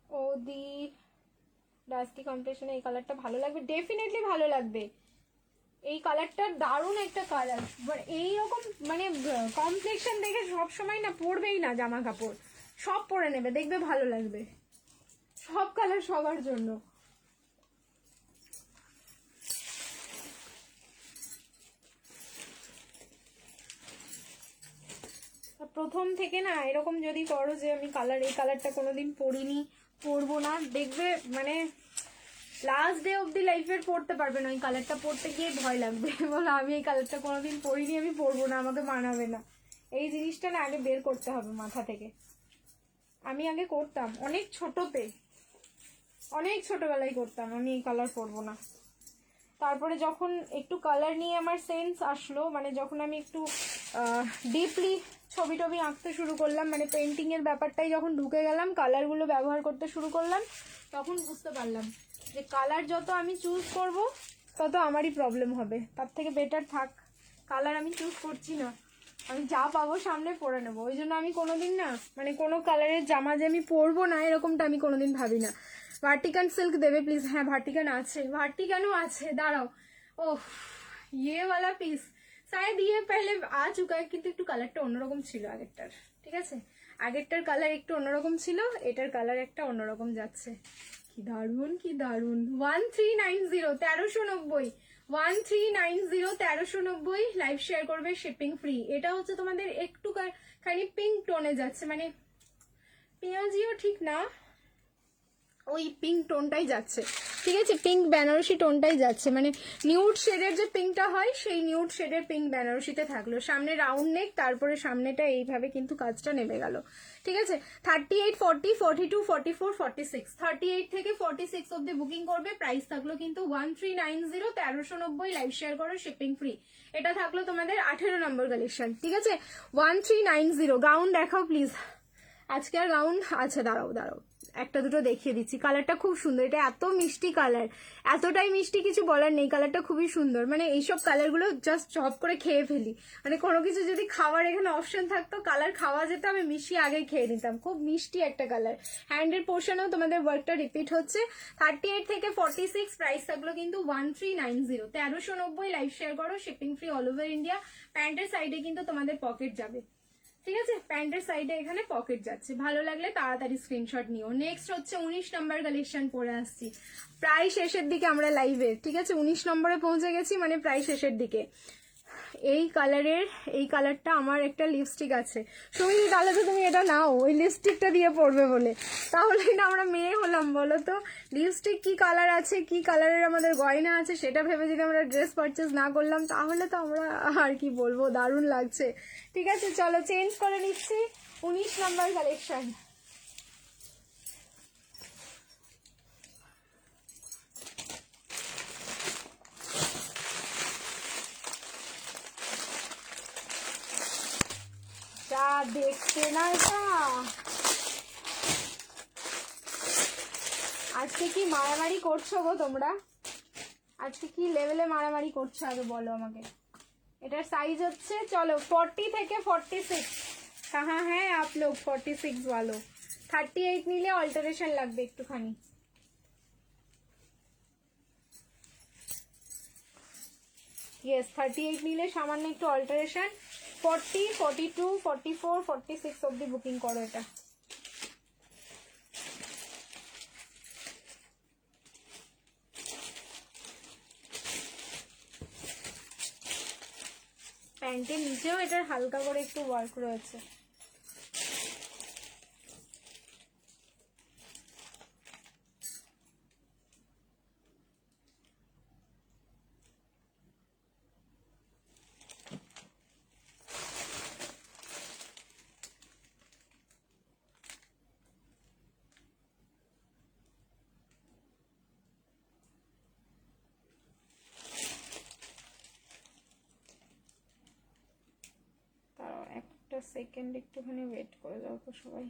Speaker 1: ও দি ডাস্কি কমপ্লেশনে এই কালারটা ভালো লাগবে, ডেফিনেটলি ভালো লাগবে। এই কালারটা দারুণ একটা কালার, এইরকম মানে কমপ্লেক্সন দেখে সব সময় না পরবেই না জামা কাপড়, সব পরে নেবে, দেখবে ভালো লাগবে। সব কালার সবার জন্য। প্রথম থেকে না এরকম যদি করো যে আমি এই কালারটা কোনোদিন পরিনি, পরবো না, দেখবে মানে লাস্ট ডে অব দি লাইফের পড়তে পারবে না। ওই কালারটা পরতে গিয়ে ভয় লাগবে, বলো আমি এই কালারটা কোনোদিন পরিনি, আমি পরবো না, আমাকে মানাবে না। এই জিনিসটা না আগে বের করতে হবে মাথা থেকে। আমি আগে করতাম অনেক ছোটতে, অনেক ছোটবেলায় করতাম আমি এই কালার পরবো না। তারপরে যখন একটু কালার নিয়ে আমার সেন্স আসলো, মানে যখন আমি একটু ডিপলি ছবি টবি আঁকতে শুরু করলাম, মানে পেন্টিংয়ের ব্যাপারটাই যখন ঢুকে গেলাম, কালারগুলো ব্যবহার করতে শুরু করলাম, তখন বুঝতে পারলাম যে কালার যত আমি চুজ করব তত আমারই প্রবলেম হবে। তার থেকে বেটার থাক, কালার আমি চুজ করছি না, আমি যা পাবো সামনে পরে নেবো। ওই জন্য আমি কোনোদিন না মানে কোনো কালারের জামা যে আমি পরবো না এরকমটা আমি কোনোদিন ভাবি না। ভার্টিকান সিল্ক দেবে প্লিজ? হ্যাঁ ভার্টিকান আছে, ভার্টিকানও আছে, দাঁড়াও। ওহ ये वाला পিস शायद ये पहले आ चुका है, কিন্তু একটু কালারটা অন্যরকম ছিল আগেরটার, ঠিক আছে? আগেরটার কালার একটু অন্যরকম ছিল, এটার কালার একটা অন্যরকম যাচ্ছে। কি দারুন, কি দারুন। 1390, 1390, 1390, 1390। লাইভ শেয়ার করবে, শিপিং ফ্রি। এটা হচ্ছে তোমাদের একটু খালি পিঙ্ক টোনে যাচ্ছে, মানে পেঁয়াজিও ঠিক না, ওই পিঙ্ক টোনটাই যাচ্ছে, ঠিক আছে? পিঙ্ক বেনারসি টোনটাই যাচ্ছে, মানে নিউড শেডের যে পিঙ্কটা হয় সেই নিউড শেডের পিঙ্ক বেনারসিতে থাকলো। সামনে রাউন্ড নেক, তারপরে সামনেটা এইভাবে কিন্তু কাজটা নেমে গেল, ঠিক আছে? 38, 40, 42, 44, 46, 38 থেকে 46 অব্দি বুকিং করবে। প্রাইস থাকলো কিন্তু 1390, 1390। লাইভ শেয়ার করো, শিপিং ফ্রি। এটা থাকলো তোমাদের 18 নম্বর কালেকশন, ঠিক আছে? 1390। গাউন দেখাও প্লিজ। আজকে আর গাউন, আচ্ছা দাঁড়াও দাঁড়াও, একটা দুটো দেখিয়ে দিচ্ছি। কালারটা খুব সুন্দর, এটা এত মিষ্টি কালার, এতটাই মিষ্টি কিছু বলার নেই। কালারটা খুবই সুন্দর, মানে এইসব কালারগুলো জাস্ট চপ করে খেয়ে ফেলি, মানে কোনো কিছু যদি খাওয়ার এখানে অপশন থাকতো, কালার খাওয়া যেত, আমি মিশিয়ে আগেই খেয়ে নিতাম। খুব মিষ্টি একটা কালার। হ্যান্ডের পোর্শনেও তোমাদের ওয়ার্কটা রিপিট হচ্ছে। 38 থেকে 46 প্রাইস থাকলো কিন্তু 1390, 1390। লাইভ শেয়ার করো, shipping free all over India. প্যান্টের সাইডে কিন্তু তোমাদের পকেট যাবে, ঠিক আছে? প্যান্টের সাইডে এখানে পকেট যাচ্ছে। ভালো লাগলে তাড়াতাড়ি স্ক্রিনশট নিও। নেক্সট হচ্ছে 19 নম্বর কালেকশন পরে আসছি, প্রায় শেষের দিকে আমরা লাইভে, ঠিক আছে? 19 নম্বরে পৌঁছে গেছি, মানে প্রায় শেষের দিকে। এই কালারের, এই কালারটা আমার একটা লিপস্টিক আছে। সুমিত, তাহলে তো তুমি এটা নাও, ওই লিপস্টিকটা দিয়ে পরবে বলে, তাহলেই না আমরা মেয়ে হলাম বলো তো? লিপস্টিক কি কালার আছে, কি কালারের আমাদের গয়না আছে, সেটা ভেবে যদি আমরা ড্রেস পারচেজ না করলাম, তাহলে তো আমরা আর কি বলবো, দারুণ লাগছে। ঠিক আছে, চলো চেঞ্জ করে নিচ্ছি। 19 নম্বর কালেকশন। যা দেখতে না এটা, আজকে কি মারামারি করছো গো তোমরা? আজকে কি লেভেলে মারামারি করছো আগে বলো আমাকে। এটার সাইজ হচ্ছে, চলো 40 থেকে 46। कहाँ है आप लोग 46 वालों? 38 নিলে অল্টারেশন লাগবে একটুখানি। ইয়েস, 38 নিলে সামান্য একটু অল্টারেশন। 40, 42, 44, 46 অব্দি বুকিং করো এটা। প্যান্টের নিচেও এটার হালকা করে একটু ওয়ার্ক রয়েছে। একটা সেকেন্ড একটুখানি ওয়েট করে যাও তো সবাই।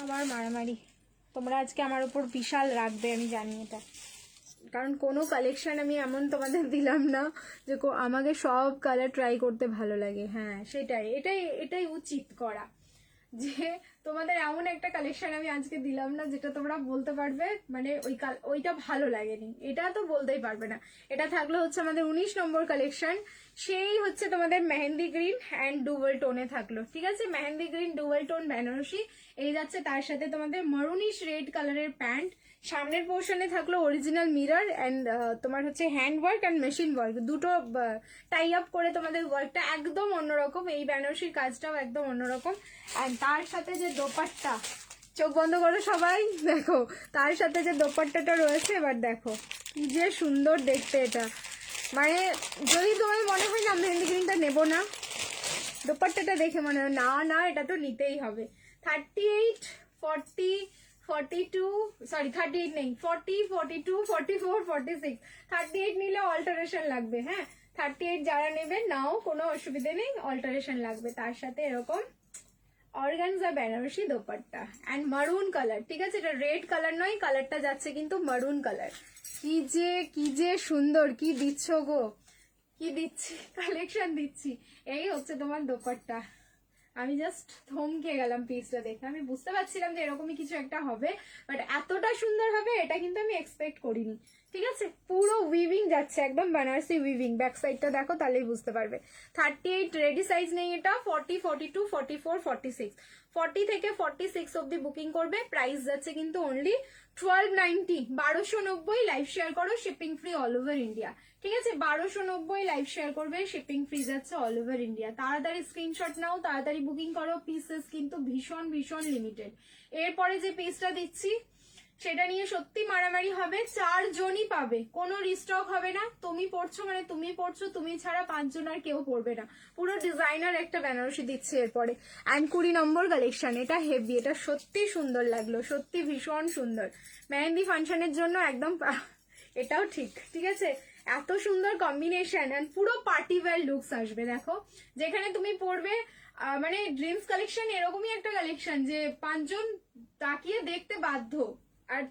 Speaker 1: আবার মারামারি, তোমরা আজকে আমার উপর বিশাল রাখবে আমি জানি এটা, কারণ কোনো কালেকশন আমি এমন তোমাদের দিলাম না যে আমাকে সব কালার ট্রাই করতে ভালো লাগে। হ্যাঁ সেটাই, এটাই এটাই উচিত করা, যে তোমাদের এমন একটা কালেকশন আমি আজকে দিলাম না যেটা তোমরা বলতে পারবে মানে ওইটা ভালো লাগেনি, এটা তো বলতেই পারবে না। এটা থাকলো হচ্ছে আমাদের 19 নম্বর কালেকশন, সেই হচ্ছে তোমাদের মেহেন্দি গ্রিন অ্যান্ড ডুয়েল টোনে থাকলো, ঠিক আছে, mehndi green dual tone Banarasi এই যাচ্ছে, তার সাথে তোমাদের মারুনিশ রেড কালারের প্যান্ট, সামনের পোর্শনে থাকলো অরিজিনাল মিরর অ্যান্ড তোমার হচ্ছে hand work and machine work, দুটো টাই আপ করে তোমাদের ওয়ার্কটা একদম অন্যরকম, এই বেনারসির কাজটাও একদম অন্যরকম। অ্যান্ড তার সাথে যে দোপাট্টা, চোখ বন্ধ করো সবাই, দেখো তার সাথে যে দোপাট্টাটা রয়েছে, এবার দেখো কি যে সুন্দর দেখতে এটা, মানে যদি তোমার মনে হয় না মেহেন্দি গ্রিনটা নেবো না, দোপাট্টাটা দেখে মনে হয় না না এটা তো নিতেই হবে। 38, 40, 42, সরি 38 নেই, 40, 42, 44, 46, 38 নিলে অল্টারেশন লাগবে। হ্যাঁ 38 যারা নেবে নাও, কোনো অসুবিধা নেই, অল্টারেশন লাগবে। তার সাথে এরকম organza Banarasi dupatta and maroon colour, ঠিক আছে, এটা রেড কালার নয়, কালারটা যাচ্ছে কিন্তু মারুন কালার। কি যে সুন্দর, কি দিচ্ছ গো, কি দিচ্ছি, কালেকশন দিচ্ছি। এই হচ্ছে তোমার দোপাট্টা, আমি জাস্ট থমকে গেলাম পিসটা দেখে, আমি বুঝতে পারছিলাম যে এরকমই কিছু একটা হবে, বাট এতটা সুন্দর হবে এটা কিন্তু আমি এক্সপেক্ট করিনি। ঠিক আছে, পুরো উইভিং যাচ্ছে, একদম বেনারসি উইভিং, ব্যাক সাইডটা দেখো তাহলেই বুঝতে পারবে। 38 রেডি সাইজ নেই এটা, 40, 42, 44, 46, 40 থেকে 46 অব্দি বুকিং করবে। প্রাইস যাচ্ছে কিন্তু অনলি 1290, 1290। লাইভ শেয়ার করো, shipping free all over India. ঠিক আছে, 1290 লাইভ শেয়ার করবে, শিপিং ফ্রি যাচ্ছে অল ওভার ইন্ডিয়া। তাড়াতাড়ি স্ক্রিনশট নাও, তাড়াতাড়ি বুকিং করো, পিসেস কিন্তু ভীষণ ভীষণ লিমিটেড। এরপরে যে পিসটা দিচ্ছি সেটা নিয়ে সত্যি মারামারি হবে, 4 জনই পাবে, কোনো রিস্টক হবে না। তুমি পড়ছো মানে তুমি পড়ছো, তুমি ছাড়া 5 জন আর কেউ পড়বে না। পুরো ডিজাইনার একটা বেনারসি দিচ্ছে এরপরে। অ্যান্ড 20 নম্বর কালেকশন, এটা হেভি, এটা সত্যি সুন্দর লাগলো, সত্যি ভীষণ সুন্দর, মেহেন্দি ফাংশনের জন্য একদম এটাও ঠিক। ঠিক আছে, এত সুন্দর কম্বিনেশন অ্যান্ড পুরো পার্টি ওয়্যার লুকস আসবে। দেখো যেখানে তুমি পড়বে, মানে ড্রিমস কালেকশন এরকমই একটা কালেকশন যে 5 জন তাকিয়ে দেখতে বাধ্য, আর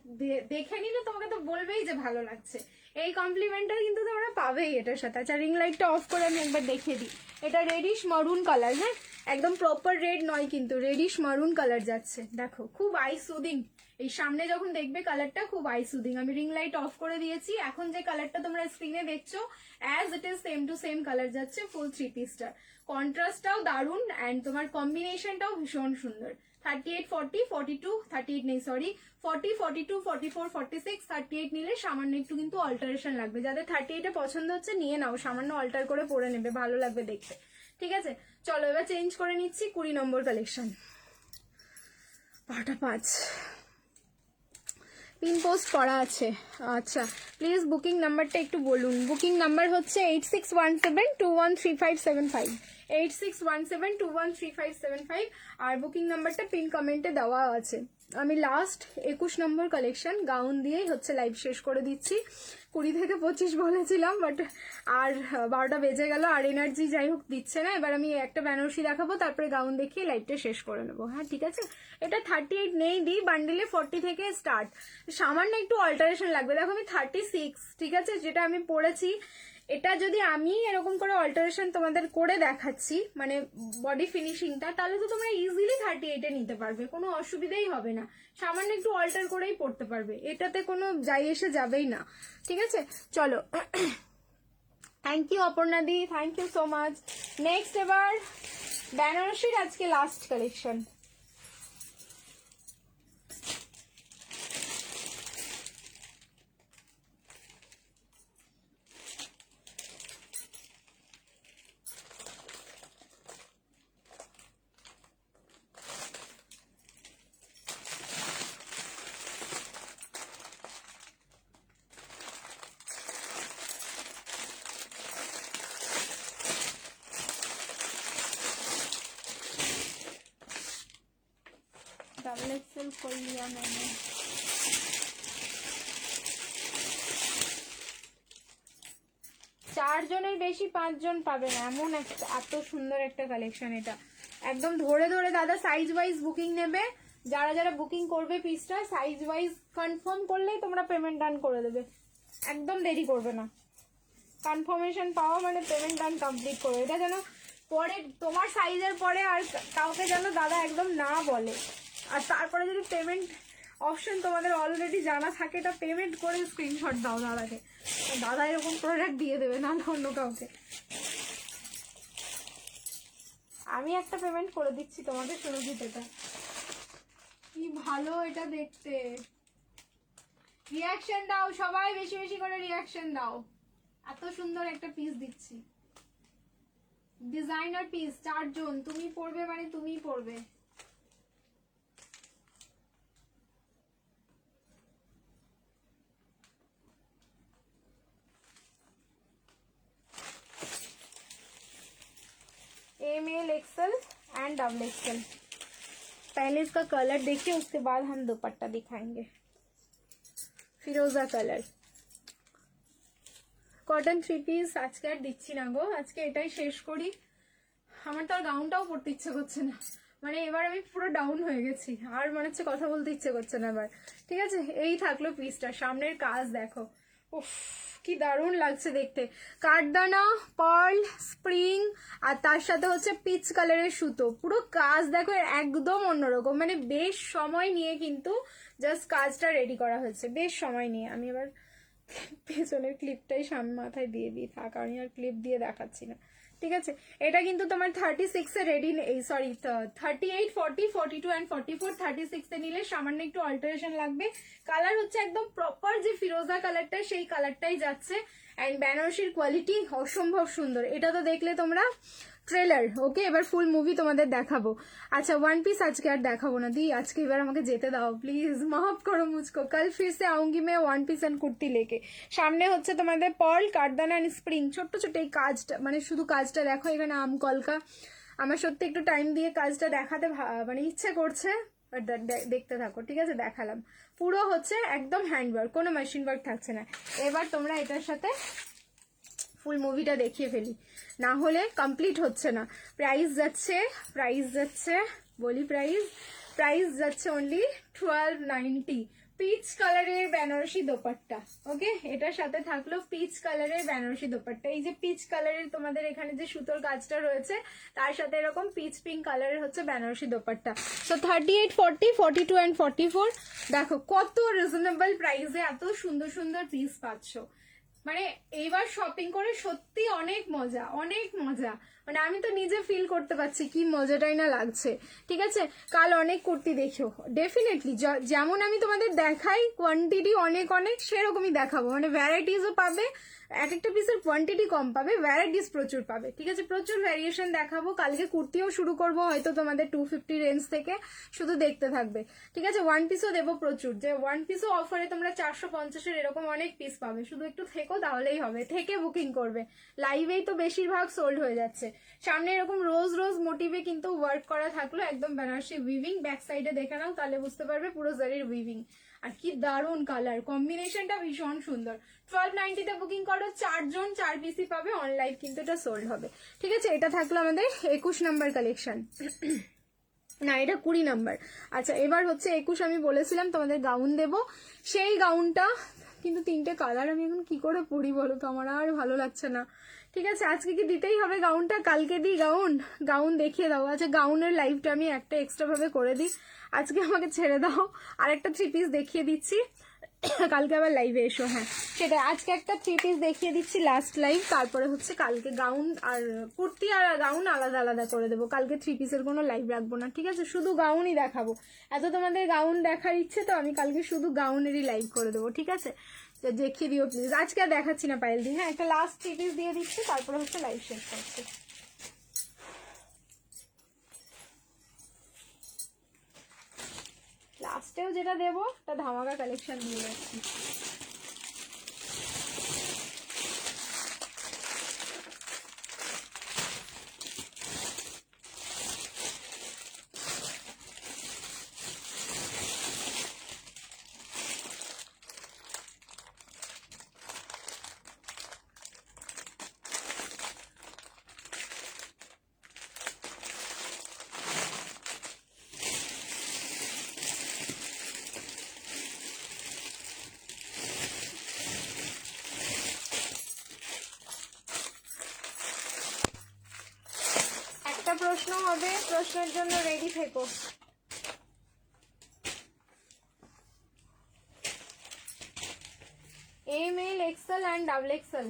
Speaker 1: দেখে নিলে তোমাকে তো বলবেই যে ভালো লাগছে। এই কমপ্লিমেন্টটা কিন্তু তোমরা পাবেই এটার সাথে। আচ্ছা রিং লাইটটা অফ করে আমি একবার দেখিয়ে দিই, এটা রেডিশ মারুন কালার, হ্যাঁ একদম প্রপার রেড নয় কিন্তু রেডিশ মারুন কালার যাচ্ছে। দেখো খুব আই সুদিং, এই সামনে যখন দেখবে কালারটা খুব আই সুদিং। আমি রিং লাইট অফ করে দিয়েছি, এখন যে কালারটা তোমরা স্ক্রিনে দেখছো as it is same to same colour যাচ্ছে ফুল 3 পিসটার। কন্ট্রাস্টটাও দারুণ অ্যান্ড তোমার কম্বিনেশনটাও ভীষণ সুন্দর। 38, 40, 42, 38 নেই সরি, 40, 42, 44, 46, 38 নিলে সামান্য একটু কিন্তু অল্টারেশন লাগবে। যাদের 38 পছন্দ হচ্ছে নিয়ে নাও, সামান্য অল্টার করে পরে নেবে, ভালো লাগবে দেখতে। ঠিক আছে, চলো এবার চেঞ্জ করে নিচ্ছি 20 নম্বর কালেকশন। 5 পিন পোস্ট করা আছে। আচ্ছা প্লিজ বুকিং নাম্বারটা একটু বলুন। বুকিং নাম্বার হচ্ছে 8617213575, 8617213575, আর বুকিং নাম্বারটা পিন কমেন্টে দেওয়া আছে। আমি লাস্ট 21 নম্বর কালেকশন গাউন দিয়েই হচ্ছে লাইভ শেষ করে দিচ্ছি। 20 থেকে 25 বলেছিলাম, বাট আর 12টা বেজে গেল, আর এনার্জি যাই হোক দিচ্ছে না। এবার আমি একটা বেনারসি দেখাবো, তারপরে গাউন দেখিয়ে লাইভটা শেষ করে নেবো। হ্যাঁ ঠিক আছে, এটা 38 নেই দিই, বান্ডিলে 40 থেকে স্টার্ট, সামান্য একটু অল্টারেশন লাগবে। দেখো আমি 36, ঠিক আছে, যেটা আমি পরেছি, এটা যদি আমি এরকম করে অল্টারেশন তোমাদের করে দেখাচ্ছি মানে বডি ফিনিশিংটা, তাহলে তো তোমরা ইজিলি 38-এ নিতে পারবে, কোনো অসুবিধাই হবে না। সামান্য একটু অল্টার করেই পড়তে পারবে, এটাতে কোনো যাই এসে যাবেই না। ঠিক আছে, চলো thank you Aparna di, thank you so much. Next এবার বেনারসির আজকে লাস্ট কালেকশন। कर लिया मैंने। চারজনের বেশি 5 জন পাবে না এমন একটা এত সুন্দর একটা কালেকশন। এটা একদম ধরে ধরে দাদা সাইজ ওয়াইজ বুকিং নেবে। যারা যারা বুকিং করবে পিসটা সাইজ ওয়াইজ কনফার্ম করলেই তোমরা পেমেন্ট ডান করে দেবে, একদম দেরি করবে না। কনফার্মেশন পাওয়া মানে পেমেন্ট ডান কমপ্লিট করবে। এটা যেন পরে তোমার সাইজের পরে আর কাউকে যেন দাদা একদম না বলে। আর তারপরে যদি পেমেন্ট অপশন তোমাদের অলরেডি জানা থাকে, এটা পেমেন্ট করে স্ক্রিনশট দাও দাদাকে, দাদা এরকম প্রোডাক্ট দিয়ে দেবে, না অন্য কাউকে। আমি একটা পেমেন্ট করে দিচ্ছি তোমাদের সুরজিৎ। এটা কি ভালো এটা দেখতে। রিয়াকশন দাও সবাই, বেশি বেশি করে রিয়াকশন দাও। এত সুন্দর একটা পিস দিচ্ছি, ডিজাইনার পিস। 4 জন তুমি পরবে মানে তুমিই পরবে। L XL and double XL. पहले इसका कलर देखिए, उसके बाद हम दुपट्टा दिखाएंगे। फिरोजा कलर कटन 3 পিস আজকে আর দিচ্ছি না গো, আজকে এটাই শেষ করি। আমার তো আর গাউনটাও পরতে ইচ্ছে করছে না, মানে এবার আমি পুরো ডাউন হয়ে গেছি, আর মনে হচ্ছে কথা বলতে ইচ্ছে করছে না এবার। ঠিক আছে, এই থাকলো পিসটা। সামনের কাজ দেখো, উফ কি দারুণ লাগছে দেখতে। কাঠদানা, পার্ল, স্প্রিং আর তার সাথে হচ্ছে পিচ কালারের সুতো। পুরো কাজ দেখো একদম অন্যরকম, মানে বেশ সময় নিয়ে কিন্তু জাস্ট কাজটা রেডি করা হয়েছে, বেশ সময় নিয়ে। আমি এবার পেছনের ক্লিপটাই সামনে মাথায় দিয়ে দিই, থাক আমি আর ক্লিপ দিয়ে দেখাচ্ছি না। ঠিক আছে, এটা কিন্তু তোমার 36 এ রেডি, এই সরি 38, 40, 42 এন্ড 44। 36 এ নিলে সামান্য একটু অল্টারেশন লাগবে। কালার হচ্ছে একদম প্রপার যে ফিরোজা কালারটা, সেই কালারটাই যাচ্ছে। এন্ড বেনারসির কোয়ালিটি অসম্ভব সুন্দর। এটা তো দেখলে তোমরা ট্রেলার, ওকে এবার ফুল মুভি তোমাদের দেখাবো। আচ্ছা ওয়ান পিস আজকে আর দেখাবো না দি, আজকে এবার আমাকে যেতে দাও প্লিজ, মাফ করো মুঝকো। কাল ফির সে আউঙ্গি মে ওয়ান পিস এন্ড কুর্তি লেকে। সামনে হচ্ছে তোমাদের পার্ল, কাঠদানা এন্ড স্প্রিং। ছোট্ট ছোট্ট এই কাজটা, মানে শুধু কাজটা দেখো, এখানে আম কলকা। আমার সত্যি একটু টাইম দিয়ে কাজটা দেখাতে মানে ইচ্ছে করছে, দেখতে থাকো। ঠিক আছে, দেখালাম। পুরো হচ্ছে একদম হ্যান্ডওয়ার্ক, কোনো মেশিন ওয়ার্ক থাকছে না। এবার তোমরা এটার সাথে ফুল মুভিটা দেখিয়ে ফেলি, না হলে কমপ্লিট হচ্ছে না। প্রাইস যাচ্ছে বলি প্রাইস যাচ্ছে অনলি 1290। পিচ কালারের বেনারসি দোপাট্টা, ওকে এটার সাথে থাকলো পিচ কালারের বেনারসি দোপাট্টা। এই যে পিচ কালারের তোমাদের এখানে যে সুতোর কাজটা রয়েছে, তার সাথে এরকম পিচ পিঙ্ক কালারের হচ্ছে বেনারসি দোপাট্টা। তো 38, 40, 42 এন্ড 44। দেখো কত রিজনেবল প্রাইসে এত সুন্দর সুন্দর পিস পাচ্ছ। মানে এইবার শপিং করে সত্যি অনেক মজা, অনেক মজা। মানে আমি তো নিজে ফিল করতে পারছি কি মজাটাই না লাগছে। ঠিক আছে, কাল অনেক কুর্তি দেখো ডেফিনেটলি, যেমন আমি তোমাদের দেখাই কোয়ান্টিটি অনেক অনেক, সেরকমই দেখাবো। মানে ভ্যারাইটিসও পাবে, এক একটা পিসের কোয়ান্টিটি কম পাবে, ভ্যারাইটিস প্রচুর পাবে। ঠিক আছে, প্রচুর ভ্যারিয়েশন দেখাবো। কালকে কুর্তিও শুরু করবো হয়তো তোমাদের 250 রেঞ্জ থেকে, শুধু দেখতে থাকবে। ঠিক আছে, ওয়ান পিসও দেবো প্রচুর, যে ওয়ান পিসও অফারে তোমরা 450-এর এরকম অনেক পিস পাবে। শুধু একটু থেকো, তাহলেই হবে, থেকে বুকিং করবে। লাইভেই তো বেশিরভাগ সোল্ড হয়ে যাচ্ছে। সামনে এরকম রোজ রোজ মোটিভে কিন্তু ওয়ার্ক করা থাকলো, একদম বেনারসি উইভিং। ব্যাক সাইডে দেখে নাও, তাহলে বুঝতে পারবে পুরো জারির উইভিং। আর কি দারুন কালার কম্বিনেশনটা, ভীষণ সুন্দর। 1290-তে বুকিং করো, 4 জন 4 পিসই পাবে। অনলাইন কিন্তু এটা সোল্ড হবে। ঠিক আছে, এটা থাকলো আমাদের 21 নাম্বার কালেকশন, না এটা 20 নাম্বার। আচ্ছা এবার হচ্ছে 21। আমি বলেছিলাম তোমাদের গাউন দেব, সেই গাউনটা কিন্তু 3টে কালার আমি এখন কি করে পরি বলো তো, আমার আর ভালো লাগছে না। ঠিক আছে, আজকে কি দিতেই হবে গাউনটা, কালকে দিই গাউন দেখিয়ে দাও। আচ্ছা গাউনের লাইভটা আমি একটা এক্সট্রা ভাবে করে দিই, আজকে আমাকে ছেড়ে দাও। আর একটা 3 পিস দেখিয়ে দিচ্ছি, কালকে আবার লাইভে এসো। হ্যাঁ সেটা, আজকে একটা 3 পিস দেখিয়ে দিচ্ছি লাস্ট লাইভ, তারপরে হচ্ছে কালকে গাউন আর কুর্তি আর গাউন আলাদা আলাদা করে দেবো। কালকে 3 পিসের কোনো লাইভ রাখবো না। ঠিক আছে, শুধু গাউনই দেখাবো। এত তোমাদের গাউন দেখার ইচ্ছে তো, আমি কালকে শুধু গাউনেরই লাইভ করে দেবো। ঠিক আছে, দেখিয়ে দিও প্লিজ। আজকে আর দেখাচ্ছি না পায়েল দি। হ্যাঁ একটা লাস্ট 3 পিস দিয়ে দিচ্ছি, তারপরে হচ্ছে লাইভ শেষ করছি। লাস্টেও যেটা দেবো তা ধামাকা কালেকশন দিয়ে যাচ্ছি। প্রশ্ন হবে, প্রশ্নের জন্য রেডি থেকো। M L, XL and double XL.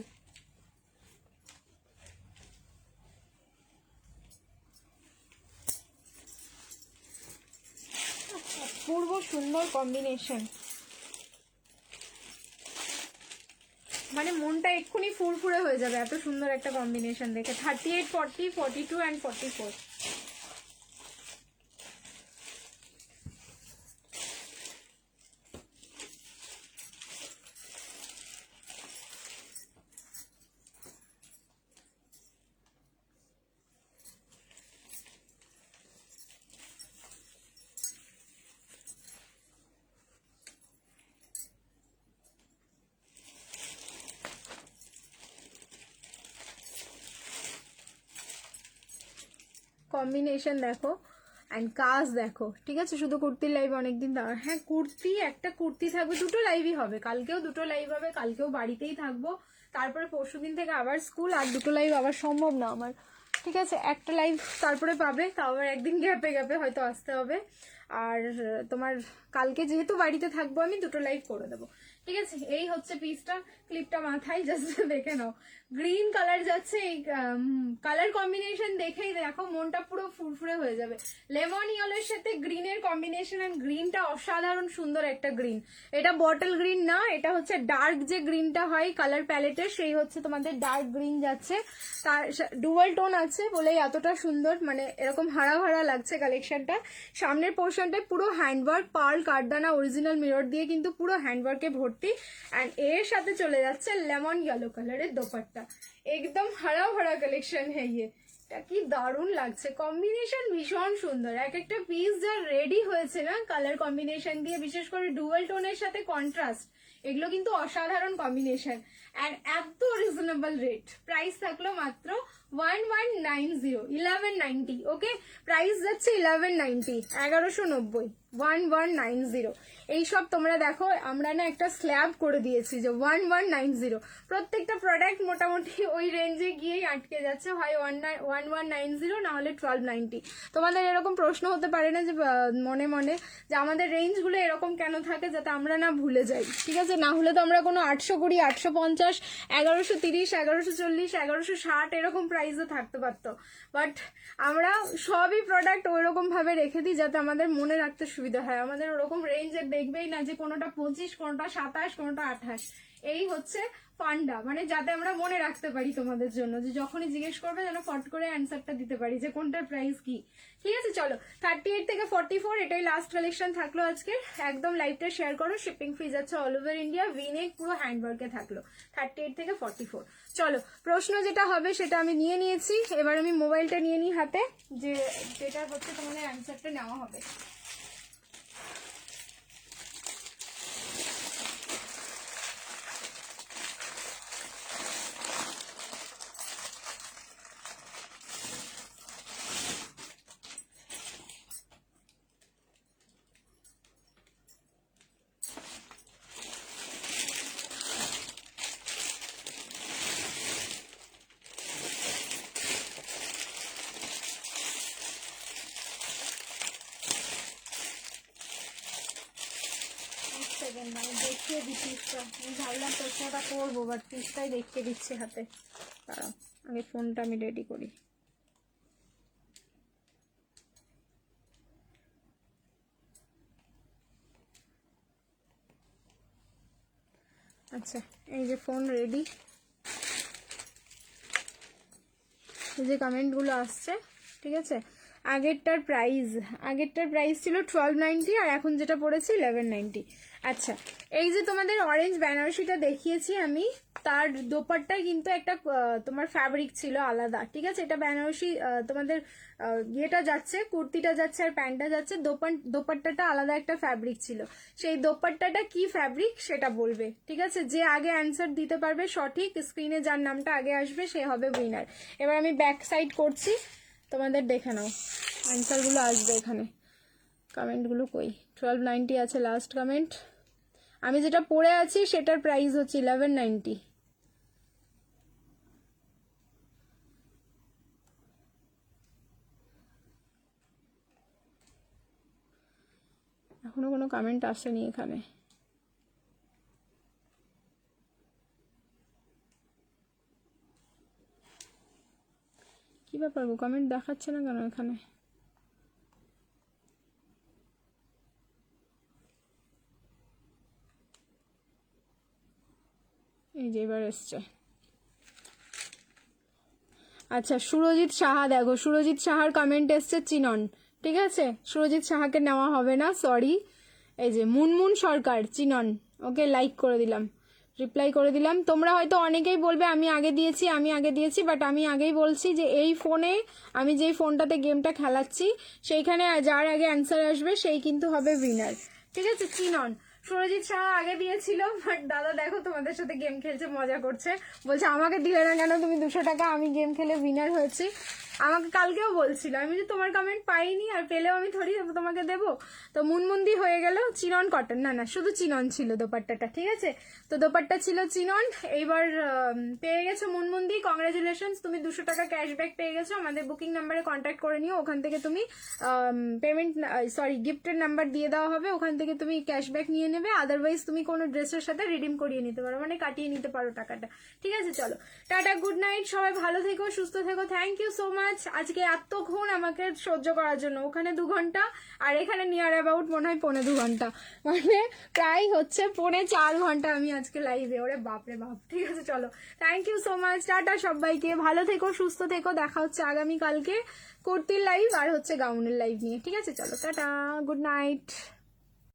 Speaker 1: পূর্ব সুন্দর কম্বিনেশন, মানে মনটা এক্ষুনি ফুরফুরে হয়ে যাবে এত সুন্দর একটা কম্বিনেশন দেখে। 38, 40, 42 অ্যান্ড 44। কম্বিনেশন দেখো অ্যান্ড কাজ দেখো, ঠিক আছে। শুধু কুর্তির লাইভ অনেকদিন দাঁড়া, হ্যাঁ কুর্তি, একটা কুর্তি থাকবে, দুটো লাইভই হবে, কালকেও দুটো লাইভ হবে, কালকেও বাড়িতেই থাকবো, তারপরে পরশুদিন থেকে আবার স্কুল, আর দুটো লাইভ আবার সম্ভব না আমার, ঠিক আছে। একটা লাইভ তারপরে পাবে, তাও আবার একদিন গ্যাপে গ্যাপে হয়তো আসতে হবে। আর তোমার কালকে যেহেতু বাড়িতে থাকবো আমি, দুটো লাইভ করে দেবো, ঠিক আছে। এই হচ্ছে পিসটা, ক্লিপটা মাথায় জাস্ট দেখে নাও। গ্রিন কালার যাচ্ছে, এই কালার কম্বিনেশন দেখেই দেখো মনটা পুরো ফুরফুরে হয়ে যাবে। লেমন ইয়েলোর সাথে গ্রিনের কম্বিনেশন, এন্ড গ্রিনটা অসাধারণ সুন্দর একটা গ্রিন। এটা বটল গ্রিন না, এটা হচ্ছে ডার্ক যে গ্রিনটা হয় কালার প্যালেটের, সেই হচ্ছে তোমাদের ডার্ক গ্রিন যাচ্ছে। তার ডুয়াল টোন আছে বলেই এতটা সুন্দর, মানে এরকম হারা হারা লাগছে কালেকশনটা। সামনের পোর্শনটায় পুরো হ্যান্ডওয়ার্ক, পার্ল, কারদানা, অরিজিনাল মিরর দিয়ে কিন্তু পুরো হ্যান্ডওয়ার্কে ভর্তি। অ্যান্ড এর সাথে চলে যাচ্ছে লেমন ইয়েলো কালারের দোপাট্টা, একদম হারা ভরা কালেকশন হ্যাঁ। এটা কি দারুণ লাগছে, কম্বিনেশন ভীষণ সুন্দর। এক একটা পিস যা রেডি হয়েছে না কালার কম্বিনেশন দিয়ে, বিশেষ করে ডুয়াল টোনের সাথে কন্ট্রাস্ট, এগুলো কিন্তু অসাধারণ কম্বিনেশন। অ্যান্ড এত রিজনেবল রেট, প্রাইস থাকলো মাত্র 1190, 1190। ওকে, প্রাইস যাচ্ছে 1190, 1190, 1190। এইসব তোমরা দেখো, আমরা না একটা স্ল্যাব করে দিয়েছি যে 1190। প্রত্যেকটা প্রোডাক্ট মোটামুটি ওই রেঞ্জে গিয়েই আটকে যাচ্ছে, হয় 1190 না হলে 1290। তোমাদের এরকম প্রশ্ন হতে পারে না যে মনে মনে, যে আমাদের রেঞ্জগুলো এরকম কেন থাকে, যাতে আমরা না ভুলে যাই, ঠিক আছে। না হলে তো আমরা কোনো 820, 850, 1130, 1140, 1160 এরকম প্রাইসও থাকতে পারতো, বাট আমরা সবই প্রোডাক্ট ওইরকম ভাবে রেখে দিই যাতে আমাদের মনে রাখতে সুবিধা হয়। আমাদের ওরকম রেঞ্জের দেখবেই না যে কোনোটা 25, কোনোটা 27, কোনোটা 28। এই হচ্ছে ফান্ডা, মানে যাতে আমরা মনে রাখতে পারি তোমাদের জন্য, যে যখনই জিজ্ঞেস করবে যেন ফট করে অ্যান্সারটা দিতে পারি যে কোনটার প্রাইস কি, ঠিক আছে। চলো 38 থেকে 44, এটাই লাস্ট কালেকশন থাকলো আজকে। একদম লাইভটা শেয়ার করো, শিপিং ফ্রি যাচ্ছে অল ওভার ইন্ডিয়া, ভিনেক পুরো হ্যান্ডওয়ার্কে থাকলো 38 থেকে 44। চলো প্রশ্ন যেটা হবে সেটা আমি নিয়ে নিয়েছি, এবার আমি মোবাইলটা নিয়ে নিই হাতে, যেটা হচ্ছে তোমাদের অ্যান্সারটা নেওয়া হবে। মানে দেখিয়ে দিই পিসটা, আমি ভাবলাম প্রশ্নটা করবো, বাট পিসটাই দেখিয়ে দিচ্ছি হাতে। দাঁড়াও, আগে ফোনটা আমি রেডি করি। আচ্ছা, এই যে ফোন রেডি, এই যে কমেন্টগুলো আসছে, ঠিক আছে। আগেরটার প্রাইস ছিল 1290, আর এখন যেটা পড়েছি 1190। আচ্ছা, এই যে তোমাদের অরেঞ্জ বেনারসিটা দেখিয়েছি আমি, তার দোপাট্টায় কিন্তু একটা তোমার ফ্যাব্রিক ছিল আলাদা, ঠিক আছে। এটা বেনারসি তোমাদের ইয়েটা যাচ্ছে, কুর্তিটা যাচ্ছে আর প্যান্টটা যাচ্ছে, দোপাট্টাটা আলাদা একটা ফ্যাব্রিক ছিল। সেই দোপাট্টাটা কি ফ্যাব্রিক সেটা বলবে, ঠিক আছে। যে আগে অ্যান্সার দিতে পারবে সঠিক, স্ক্রিনে যার নামটা আগে আসবে সে হবে উইনার। এবার আমি ব্যাক সাইড করছি, তোমাদের দেখে নাও অ্যান্সারগুলো আসবে এখানে। কমেন্টগুলো কই, 1290 আছে লাস্ট কমেন্ট। আমি যেটা পড়ে আছি সেটার প্রাইস হচ্ছে 1190। এখনো কোনো কমেন্ট আসেনি এখানে। কি ব্যাপার গো, কমেন্ট দেখাচ্ছে না কেন এখানে? এই যে এবার এসছে। আচ্ছা সুরজিৎ সাহা, দেখো সুরজিৎ সাহার কমেন্ট এসছে চিনন, ঠিক আছে সুরজিৎ সাহাকে নেওয়া হবে না, সরি। এই যে মুনমুন সরকার চিনন, ওকে লাইক করে দিলাম, রিপ্লাই করে দিলাম। তোমরা হয়তো অনেকেই বলবে আমি আগে দিয়েছি, বাট আমি আগেই বলছি যে এই ফোনে আমি যেই ফোনটাতে গেমটা খেলাচ্ছি সেইখানে যার আগে অ্যান্সার আসবে সেই কিন্তু হবে উইনার, ঠিক আছে। চিনন সুরজিৎ সাহা আগে দিয়েছিল, বাট দাদা দেখো তোমাদের সাথে গেম খেলছে, মজা করছে, বলছে আমাকে দিলে না কেন তুমি 200 টাকা, আমি গেম খেলে উইনার হয়েছি। আমাকে কালকেও বলছিল, আমি যে তোমার কমেন্ট পাইনি আর পেলেও আমি থরি তোমাকে দেবো। তো মুনমুন্দি হয়ে গেল, চিনন কটন, না শুধু চিনন ছিল দোপাট্টাটা, ঠিক আছে। তো দোপাট্টা ছিল চিনন, এইবার পেয়ে গেছো মুনমুন্দি, কংগ্রাচুলেশনস, তুমি 200 টাকা ক্যাশব্যাক পেয়ে গেছো। আমাদের বুকিং নাম্বারে কন্ট্যাক্ট করে নিও, ওখান থেকে তুমি পেমেন্ট গিফটের নাম্বার দিয়ে দেওয়া হবে, ওখান থেকে তুমি ক্যাশব্যাক নিয়ে নেবে। আদারওয়াইজ তুমি কোনো ড্রেসের সাথে রিডিম করিয়ে নিতে পারো, মানে কাটিয়ে নিতে পারো টাকাটা, ঠিক আছে। চলো টাটা, গুড নাইট, সবাই ভালো থেকো, সুস্থ থেকো, থ্যাংক ইউ সো মাচ আজকে এতক্ষণ আমাকে সহ্য করার জন্য। ওখানে 2 ঘন্টা আর এখানে নিয়ার অ্যাবাউট মনে হয় 3.25 ঘন্টা, মানে প্রায় হচ্ছে 3.25 ঘন্টা আমি আজকে লাইভে, ওরে বাপরে বাপ, ঠিক আছে। চলো thank you so much, tata সবাইকে, ভালো থেকো সুস্থ থেকো, দেখা হচ্ছে আগামীকালকে কুর্তির লাইভ আর হচ্ছে গাউনের লাইভ নিয়ে, ঠিক আছে। চলো টাটা, গুড নাইট।